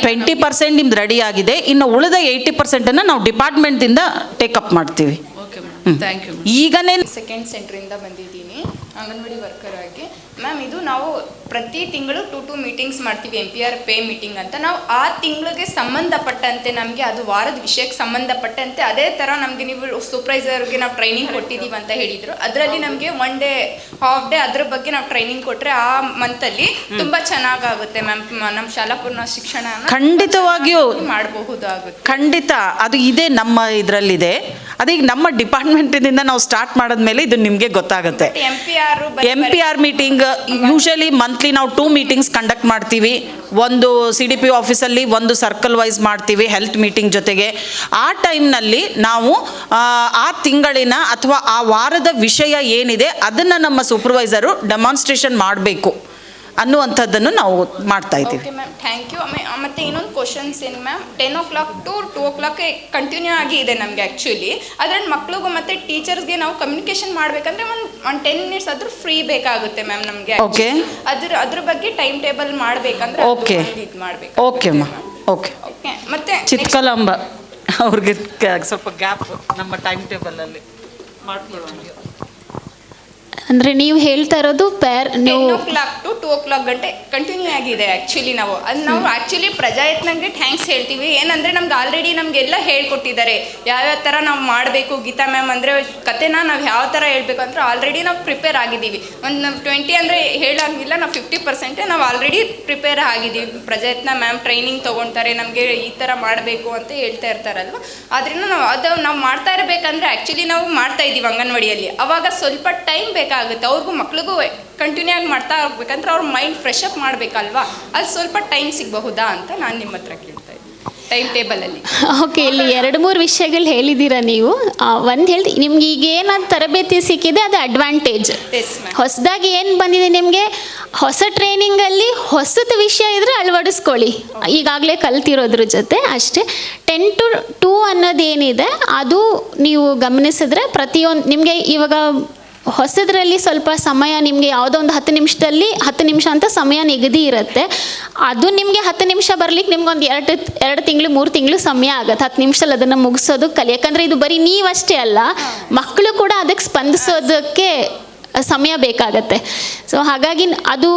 Speaker 9: 20% ನಿಮ್ದು ರೆಡಿ ಆಗಿದೆ. ಇನ್ನು ಉಳಿದ 80%ಅನ್ನು ನಾವು ಡಿಪಾರ್ಟ್ಮೆಂಟಿಂದ ಟೇಕಪ್ ಮಾಡ್ತೀವಿ.
Speaker 15: Okay madam, thank you.
Speaker 9: ಈಗನೇ
Speaker 16: ಸೆಕೆಂಡ್ ಸೆಂಟ್ರಿಂದ ಬಂದಿದ್ದೀನಿ ಅಂಗನವಾಡಿ ವರ್ಕರ್ ಆಗಿ. ಮ್ಯಾಮ್ ಇದು ನಾವು ಪ್ರತಿ ತಿಂಗಳು 2 ಮೀಟಿಂಗ್ಸ್ ಮಾಡ್ತೀವಿ, MPR ಪೇ ಮೀಟಿಂಗ್ ಅಂತ. ನಾವು ಆ ತಿಂಗಳಿಗೆ ಸಂಬಂಧಪಟ್ಟಂತೆ ನಮಗೆ ಅದು ವಾರದ ವಿಷಯಕ್ಕೆ ಸಂಬಂಧಪಟ್ಟಂತೆ ಅದೇ ಥರ ನಮಗೆ ನೀವು ಸೂಪರ್ವೈಸರ್ಗೆ ನಾವು ಟ್ರೈನಿಂಗ್ ಕೊಟ್ಟಿದ್ದೀವಿ ಅಂತ ಹೇಳಿದರು. ಅದರಲ್ಲಿ ನಮಗೆ 1 ಡೇ ಹಾಫ್ ಡೇ ಅದ್ರ ಬಗ್ಗೆ ನಾವು ಟ್ರೈನಿಂಗ್ ಕೊಟ್ಟರೆ ಆ ಮಂತಲ್ಲಿ ತುಂಬ ಚೆನ್ನಾಗಾಗುತ್ತೆ ಮ್ಯಾಮ್. ನಮ್ಮ ಶಾಲಾ ಪೂರ್ಣ ಶಿಕ್ಷಣ
Speaker 9: ಖಂಡಿತವಾಗಿಯೂ
Speaker 16: ಮಾಡಬಹುದಾಗುತ್ತೆ.
Speaker 9: ಖಂಡಿತ ಅದು ಇದೆ, ನಮ್ಮ ಇದರಲ್ಲಿದೆ. ಅದೀಗ ನಮ್ಮ ಡಿಪಾರ್ಟ್ಮೆಂಟಿಂದ ನಾವು ಸ್ಟಾರ್ಟ್ ಮಾಡಿದ್ಮೇಲೆ ಇದು ನಿಮಗೆ ಗೊತ್ತಾಗುತ್ತೆ. MPR ಮೀಟಿಂಗ್ ಯೂಶಲಿ ಮಂತ್ಲಿ ನಾವು 2 ಮೀಟಿಂಗ್ಸ್ ಕಂಡಕ್ಟ್ ಮಾಡ್ತೀವಿ. ಒಂದು CDP ಆಫೀಸಲ್ಲಿ, ಒಂದು ಸರ್ಕಲ್ ವೈಸ್ ಮಾಡ್ತೀವಿ ಹೆಲ್ತ್ ಮೀಟಿಂಗ್ ಜೊತೆಗೆ. ಆ ಟೈಮ್ನಲ್ಲಿ ನಾವು ಆ ತಿಂಗಳಿನ ಅಥವಾ ಆ ವಾರದ ವಿಷಯ ಏನಿದೆ ಅದನ್ನು ನಮ್ಮ ಸೂಪರ್ವೈಸರು ಡೆಮಾನ್ಸ್ಟ್ರೇಷನ್ ಮಾಡಬೇಕು ಅನ್ನುವಂಥದ್ದನ್ನು ನಾವು ಮಾಡ್ತಾ ಇದ್ದೀವಿ.
Speaker 16: Okay ma'am, thank you. ಮತ್ತು ಇನ್ನೊಂದು ಕ್ವಶನ್ಸ್ ಏನು ma'am, 10 o'clock to 2 o'clock continue ಆಗಿ ಇದೆ ನಮಗೆ ಆ್ಯಕ್ಚುಲಿ. ಅದ್ರಲ್ಲಿ ಮಕ್ಳಿಗೂ ಮತ್ತು ಟೀಚರ್ಸ್ಗೆ ನಾವು ಕಮ್ಯುನಿಕೇಷನ್ ಮಾಡಬೇಕಂದ್ರೆ ಒಂದು 10 minutes ಆದರೂ ಫ್ರೀ ಬೇಕಾಗುತ್ತೆ ಮ್ಯಾಮ್ ನಮಗೆ.
Speaker 9: ಓಕೆ,
Speaker 16: ಅದ್ರ ಬಗ್ಗೆ ಟೈಮ್ ಟೇಬಲ್ ಮಾಡಬೇಕಂದ್ರೆ
Speaker 9: ಓಕೆ
Speaker 16: ಇದು ಮಾಡಬೇಕು.
Speaker 9: Okay ma'am, okay.
Speaker 16: ಓಕೆ, ಮತ್ತು
Speaker 9: ಚಿತ್ಕಲಾಂಬ ಅವ್ರಿಗೆ ಸ್ವಲ್ಪ ಗ್ಯಾಪ್ ನಮ್ಮ ಟೈಮ್ ಟೇಬಲಲ್ಲಿ ಮಾಡ್ಕೊಳ್ಳೋಣ.
Speaker 6: ಅಂದರೆ ನೀವು ಹೇಳ್ತಾ ಇರೋದು
Speaker 16: 10 o'clock to 2 o'clock ಗಂಟೆ ಕಂಟಿನ್ಯೂ ಆಗಿದೆ ಆ್ಯಕ್ಚುಲಿ. ನಾವು ಆ್ಯಕ್ಚುಲಿ ಪ್ರಜಾಯತ್ನಂಗೆ ಥ್ಯಾಂಕ್ಸ್ ಹೇಳ್ತೀವಿ. ಏನಂದರೆ ನಮ್ಗೆ ಆಲ್ರೆಡಿ ನಮಗೆಲ್ಲ ಹೇಳ್ಕೊಟ್ಟಿದ್ದಾರೆ ಯಾವ್ಯಾವ ಥರ ನಾವು ಮಾಡಬೇಕು. ಗೀತಾ ಮ್ಯಾಮ್ ಅಂದರೆ ಕತೆನ ನಾವು ಯಾವ ಥರ ಹೇಳ್ಬೇಕು ಅಂದರೆ ಆಲ್ರೆಡಿ ನಾವು ಪ್ರಿಪೇರ್ ಆಗಿದ್ದೀವಿ. ಒಂದು 20 ಅಂದರೆ ಹೇಳೋಂಗಿಲ್ಲ, ನಾವು 50% ನಾವು ಆಲ್ರೆಡಿ ಪ್ರಿಪೇರ್ ಆಗಿದ್ದೀವಿ. ಪ್ರಜಾಯತ್ನ ಮ್ಯಾಮ್ ಟ್ರೈನಿಂಗ್ ತೊಗೊಳ್ತಾರೆ, ನಮಗೆ ಈ ಥರ ಮಾಡಬೇಕು ಅಂತ ಹೇಳ್ತಾ ಇರ್ತಾರಲ್ವ. ಆದ್ದರಿಂದ ನಾವು ಮಾಡ್ತಾ ಇರಬೇಕಂದ್ರೆ ಆ್ಯಕ್ಚುಲಿ ನಾವು ಮಾಡ್ತಾ ಇದ್ದೀವಿ ಅಂಗನವಾಡಿಯಲ್ಲಿ. ಅವಾಗ ಸ್ವಲ್ಪ ಟೈಮ್ ಬೇಕಾಗುತ್ತೆ ಅವ್ರಿಗೂ ಮಕ್ಳಿಗೂ ಕಂಟಿನ್ಯೂ ಆಗಿ ಮಾಡ್ತಾ ಹೋಗ್ಬೇಕಂದ್ರೆ ಅವ್ರ ಮೈಂಡ್ ಫ್ರೆಶ್ ಅಪ್ ಮಾಡಬೇಕಲ್ವಾ, ಅಲ್ಲಿ ಸ್ವಲ್ಪ ಟೈಮ್ ಸಿಗಬಹುದಾ ಅಂತ ನಾನು ನಿಮ್ಮ ಹತ್ರ ಕೇಳ್ತಾ ಇದ್ದೀನಿ ಟೈಮ್ ಟೇಬಲಲ್ಲಿ.
Speaker 6: ಓಕೆ, ಇಲ್ಲಿ 2-3 ವಿಷಯಗಳು ಹೇಳಿದ್ದೀರಾ ನೀವು. ಒಂದು ಹೇಳ್ತಿ, ನಿಮ್ಗೆ ಈಗ ಏನಾದ್ರು ತರಬೇತಿ ಸಿಕ್ಕಿದೆ ಅದು ಅಡ್ವಾಂಟೇಜ್. ಹೊಸದಾಗಿ ಏನು ಬಂದಿದೆ ನಿಮಗೆ, ಹೊಸ ಟ್ರೈನಿಂಗಲ್ಲಿ ಹೊಸದು ವಿಷಯ ಇದ್ದರೆ ಅಳವಡಿಸ್ಕೊಳ್ಳಿ, ಈಗಾಗಲೇ ಕಲ್ತಿರೋದ್ರ ಜೊತೆ ಅಷ್ಟೇ. 10 to 2 ಅನ್ನೋದೇನಿದೆ ಅದು ನೀವು ಗಮನಿಸಿದ್ರೆ ಪ್ರತಿಯೊಂದು ನಿಮಗೆ ಇವಾಗ ಹೊಸದರಲ್ಲಿ ಸ್ವಲ್ಪ ಸಮಯ ನಿಮಗೆ ಯಾವುದೋ ಒಂದು 10 ನಿಮಿಷದಲ್ಲಿ 10 ನಿಮಿಷ ಅಂತ ಸಮಯ ನಿಗದಿ ಇರುತ್ತೆ. ಅದು ನಿಮಗೆ 10 ನಿಮಿಷ ಬರಲಿಕ್ಕೆ ನಿಮ್ಗೊಂದು 2 ತಿಂಗಳು 3 ತಿಂಗಳು ಸಮಯ ಆಗುತ್ತೆ. 10 ನಿಮಿಷದಲ್ಲಿ ಅದನ್ನು ಮುಗಿಸೋದು ಕಲಿ. ಯಾಕಂದರೆ ಇದು ಬರೀ ನೀವಷ್ಟೇ ಅಲ್ಲ, ಮಕ್ಕಳು ಕೂಡ ಅದಕ್ಕೆ ಸ್ಪಂದಿಸೋದಕ್ಕೆ ಸಮಯ ಬೇಕಾಗತ್ತೆ. ಸೊ ಹಾಗಾಗಿ ಅದು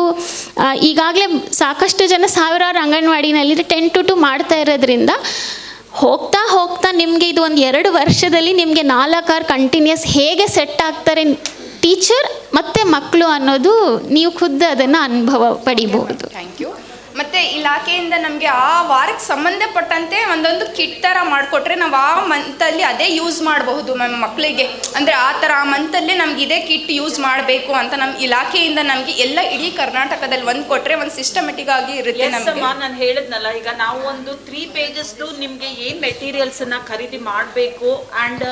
Speaker 6: ಈಗಾಗಲೇ ಸಾಕಷ್ಟು ಜನ ಸಾವಿರಾರು ಅಂಗನವಾಡಿನಲ್ಲಿ 10 to 2 ಮಾಡ್ತಾ ಇರೋದ್ರಿಂದ ಹೋಗ್ತಾ ಹೋಗ್ತಾ ನಿಮಗೆ ಇದು ಒಂದು 2 ವರ್ಷದಲ್ಲಿ ನಿಮಗೆ 4-6 ಕಂಟಿನ್ಯೂಸ್ ಹೇಗೆ ಸೆಟ್ ಆಗ್ತಾರೆ ಟೀಚರ್ ಮತ್ತು ಮಕ್ಕಳು ಅನ್ನೋದು ನೀವು ಖುದ್ದು ಅದನ್ನು ಅನುಭವ ಪಡಿಬಹುದು.
Speaker 16: Thank you. ಮತ್ತು ಇಲಾಖೆಯಿಂದ ನಮಗೆ ಆ ವಾರಕ್ಕೆ ಸಂಬಂಧಪಟ್ಟಂತೆ ಒಂದೊಂದು ಕಿಟ್ ಥರ ಮಾಡಿಕೊಟ್ರೆ ನಾವು ಆ ಮಂತಲ್ಲಿ ಅದೇ ಯೂಸ್ ಮಾಡಬಹುದು ಮ್ಯಾಮ್ ಮಕ್ಕಳಿಗೆ. ಅಂದರೆ ಆ ಥರ ಆ ಮಂತಲ್ಲೇ ನಮ್ಗೆ ಇದೇ ಕಿಟ್ ಯೂಸ್ ಮಾಡಬೇಕು ಅಂತ ನಮ್ಮ ಇಲಾಖೆಯಿಂದ ನಮಗೆ ಎಲ್ಲ ಇಡೀ ಕರ್ನಾಟಕದಲ್ಲಿ ಒಂದು ಕೊಟ್ಟರೆ ಒಂದು ಸಿಸ್ಟಮೆಟಿಕ್ ಆಗಿ ಇರುತ್ತೆ ನಮಗೆ.
Speaker 4: ನಾನು ಹೇಳಿದ್ನಲ್ಲ, ಈಗ ನಾವು ಒಂದು 3 pagesದು ನಿಮಗೆ ಏನು ಮೆಟೀರಿಯಲ್ಸನ್ನು ಖರೀದಿ ಮಾಡಬೇಕು ಆ್ಯಂಡ್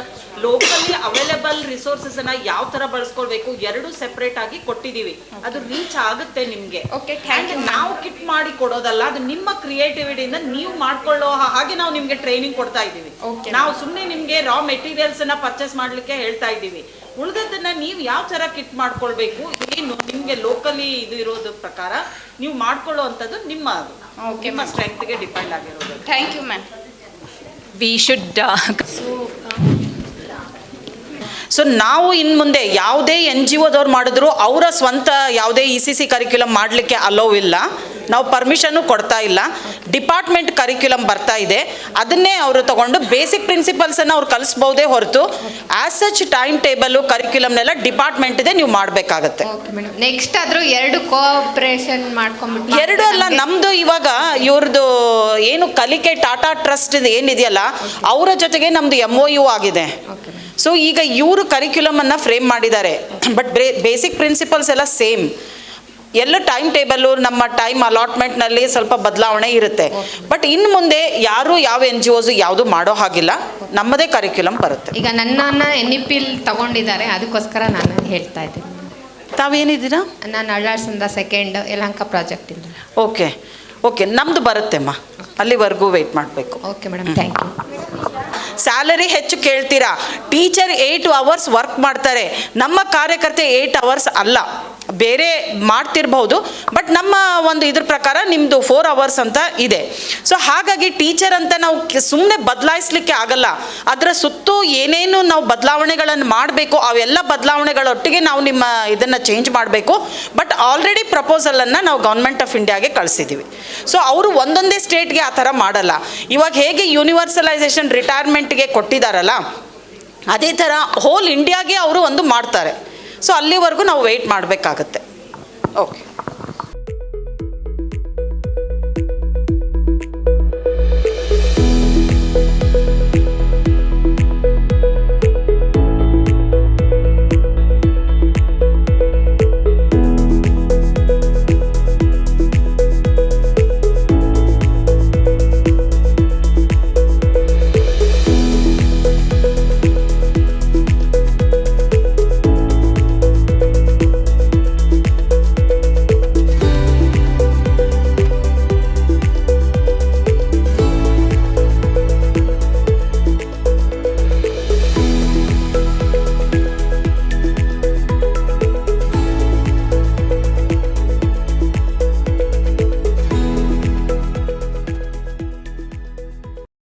Speaker 4: ಲೋಕಲಿ ಅವೈಲೇಬಲ್ ರಿಸೋರ್ಸಸನ್ನು ಯಾವ ಥರ ಬಳಸ್ಕೊಳ್ಬೇಕು 2 ಸೆಪ್ರೇಟ್ ಆಗಿ ಕೊಟ್ಟಿದ್ದೀವಿ. ಅದು ರೀಚ್ ಆಗುತ್ತೆ ನಿಮಗೆ.
Speaker 16: Okay, thank you.
Speaker 4: ನಾವು ಕಿಟ್ ಮಾಡಿ ಕೊಡೋದಲ್ಲ, ಅದು ನಿಮ್ಮ ಕ್ರಿಯೇಟಿವಿಟಿಯಿಂದ ನೀವು ಮಾಡ್ಕೊಳ್ಳೋ ಹಾಗೆ ನಾವು ನಿಮಗೆ ಟ್ರೈನಿಂಗ್ ಕೊಡ್ತಾ ಇದ್ದೀವಿ. ನಾವು ಸುಮ್ಮನೆ ನಿಮಗೆ ರಾ ಮೆಟೀರಿಯಲ್ಸ್ ಅನ್ನ ಪರ್ಚೇಸ್ ಮಾಡ್ಲಿಕ್ಕೆ ಹೇಳ್ತಾ ಇದ್ದೀವಿ. ಉಳಿದದನ್ನ ನೀವು ಯಾವ ತರ ಕಿಟ್ ಮಾಡ್ಕೊಳ್ಬೇಕು, ಏನು ನಿಮಗೆ ಲೋಕಲಿ ಇದು ಇರೋದ್ರ ಪ್ರಕಾರ ನೀವು ಮಾಡ್ಕೊಳ್ಳೋ ಅಂಥದ್ದು ನಿಮ್ಮ ಸ್ಟ್ರೆಂತ್ಗೆ ಡಿಪೆಂಡ್ ಆಗಿರೋದು.
Speaker 16: Thank you ma'am.
Speaker 11: We should
Speaker 9: so ನಾವು ಇನ್ನು ಮುಂದೆ ಯಾವುದೇ NGOದವ್ರು ಮಾಡಿದ್ರು ಅವರ ಸ್ವಂತ ಯಾವುದೇ ECC ಕರಿಕ್ಯುಲಮ್ ಮಾಡಲಿಕ್ಕೆ ಅಲೋ ಇಲ್ಲ, ನಾವು ಪರ್ಮಿಷನ್ನು ಕೊಡ್ತಾ ಇಲ್ಲ. ಡಿಪಾರ್ಟ್ಮೆಂಟ್ ಕರಿಕ್ಯುಲಮ್ ಬರ್ತಾ ಇದೆ, ಅದನ್ನೇ ಅವರು ತಗೊಂಡು ಬೇಸಿಕ್ ಪ್ರಿನ್ಸಿಪಲ್ಸನ್ನು ಅವ್ರು ಕಲಿಸ್ಬೋದೇ ಹೊರತು ಆ್ಯಸ್ ಸಚ್ ಟೈಮ್ ಟೇಬಲು ಕರಿಕ್ಯುಲಮ್ನೆಲ್ಲ ಡಿಪಾರ್ಟ್ಮೆಂಟ್ ಇದೆ, ನೀವು ಮಾಡಬೇಕಾಗತ್ತೆ.
Speaker 17: ನೆಕ್ಸ್ಟ್ ಆದರೂ 2 ಕೋಆಪರೇಷನ್ ಮಾಡ್ಕೊಂಡ್ಬಿಟ್ಟು
Speaker 9: 2 ಅಲ್ಲ, ನಮ್ಮದು ಇವಾಗ ಇವ್ರದ್ದು ಏನು ಕಲಿಕೆ ಟಾಟಾ ಟ್ರಸ್ಟ್ ಏನಿದೆಯಲ್ಲ ಅವರ ಜೊತೆಗೆ ನಮ್ಮದು MOU ಆಗಿದೆ. ಸೊ ಈಗ ಇವರು ಕರಿಕ್ಯುಲಮನ್ನು ಫ್ರೇಮ್ ಮಾಡಿದ್ದಾರೆ, ಬಟ್ ಬೇಸಿಕ್ ಪ್ರಿನ್ಸಿಪಲ್ಸ್ ಎಲ್ಲ ಸೇಮ್. ಎಲ್ಲ ಟೈಮ್ ಟೇಬಲ್ಲು ನಮ್ಮ ಟೈಮ್ ಅಲಾಟ್ಮೆಂಟ್ನಲ್ಲಿ ಸ್ವಲ್ಪ ಬದಲಾವಣೆ ಇರುತ್ತೆ. ಬಟ್ ಇನ್ನು ಮುಂದೆ ಯಾರು ಯಾವ NGOs ಯಾವುದು ಮಾಡೋ ಹಾಗಿಲ್ಲ, ನಮ್ಮದೇ ಕರಿಕ್ಯುಲಮ್ ಬರುತ್ತೆ.
Speaker 17: ಈಗ ನನ್ನನ್ನು NEP ತಗೊಂಡಿದ್ದಾರೆ, ಅದಕ್ಕೋಸ್ಕರ ನಾನು ಹೇಳ್ತಾ ಇದ್ದೀನಿ.
Speaker 9: ತಾವೇನಿದ್ದೀರಾ?
Speaker 17: ನಾನು ಅಳ್ಳಾಡ್ಸಂದ 2nd ಯಲಹಂಕ ಪ್ರಾಜೆಕ್ಟ್ ಇಂದ.
Speaker 9: ಓಕೆ ಓಕೆ, ನಮ್ಮದು ಬರುತ್ತೆಮ್ಮ, ಅಲ್ಲಿವರೆಗೂ ವೆಯ್ಟ್ ಮಾಡಬೇಕು.
Speaker 17: Okay madam, thank you.
Speaker 9: Salary ಹೆಚ್ಚು ಕೇಳ್ತೀರಾ, ಟೀಚರ್ 8 hours ವರ್ಕ್ ಮಾಡ್ತಾರೆ, ನಮ್ಮ ಕಾರ್ಯಕರ್ತೆ 8 hours ಅಲ್ಲ.
Speaker 18: ಬೇರೆ ಮಾಡ್ತಿರ್ಬಹುದು, ಬಟ್ ನಮ್ಮ ಒಂದು ಇದ್ರ ಪ್ರಕಾರ ನಿಮ್ಮದು 4 hours ಅಂತ ಇದೆ. ಸೊ ಹಾಗಾಗಿ ಟೀಚರ್ ಅಂತ ನಾವು ಸುಮ್ಮನೆ ಬದಲಾಯಿಸಲಿಕ್ಕೆ ಆಗಲ್ಲ. ಅದರ ಸುತ್ತು ಏನೇನು ನಾವು ಬದಲಾವಣೆಗಳನ್ನು ಮಾಡಬೇಕು ಅವೆಲ್ಲ ಬದಲಾವಣೆಗಳೊಟ್ಟಿಗೆ ನಾವು ನಿಮ್ಮ ಇದನ್ನು ಚೇಂಜ್ ಮಾಡಬೇಕು. ಬಟ್ ಆಲ್ರೆಡಿ ಪ್ರಪೋಸಲನ್ನು ನಾವು ಗೌರ್ಮೆಂಟ್ ಆಫ್ ಇಂಡಿಯಾಗೆ ಕಳಿಸಿದ್ದೀವಿ. ಸೊ ಅವರು ಒಂದೊಂದೇ ಸ್ಟೇಟ್ಗೆ ಆ ಥರ ಮಾಡಲ್ಲ. ಇವಾಗ ಹೇಗೆ ಯೂನಿವರ್ಸಲೈಸೇಷನ್ ರಿಟೈರ್ಮೆಂಟ್ಗೆ ಕೊಟ್ಟಿದ್ದಾರಲ್ಲ, ಅದೇ ಥರ ಹೋಲ್ ಇಂಡಿಯಾಗೆ ಅವರು ಒಂದು ಮಾಡ್ತಾರೆ. ಸೊ ಅಲ್ಲಿವರೆಗೂ ನಾವು ವೆಯ್ಟ್ ಮಾಡಬೇಕಾಗತ್ತೆ. ಓಕೆ.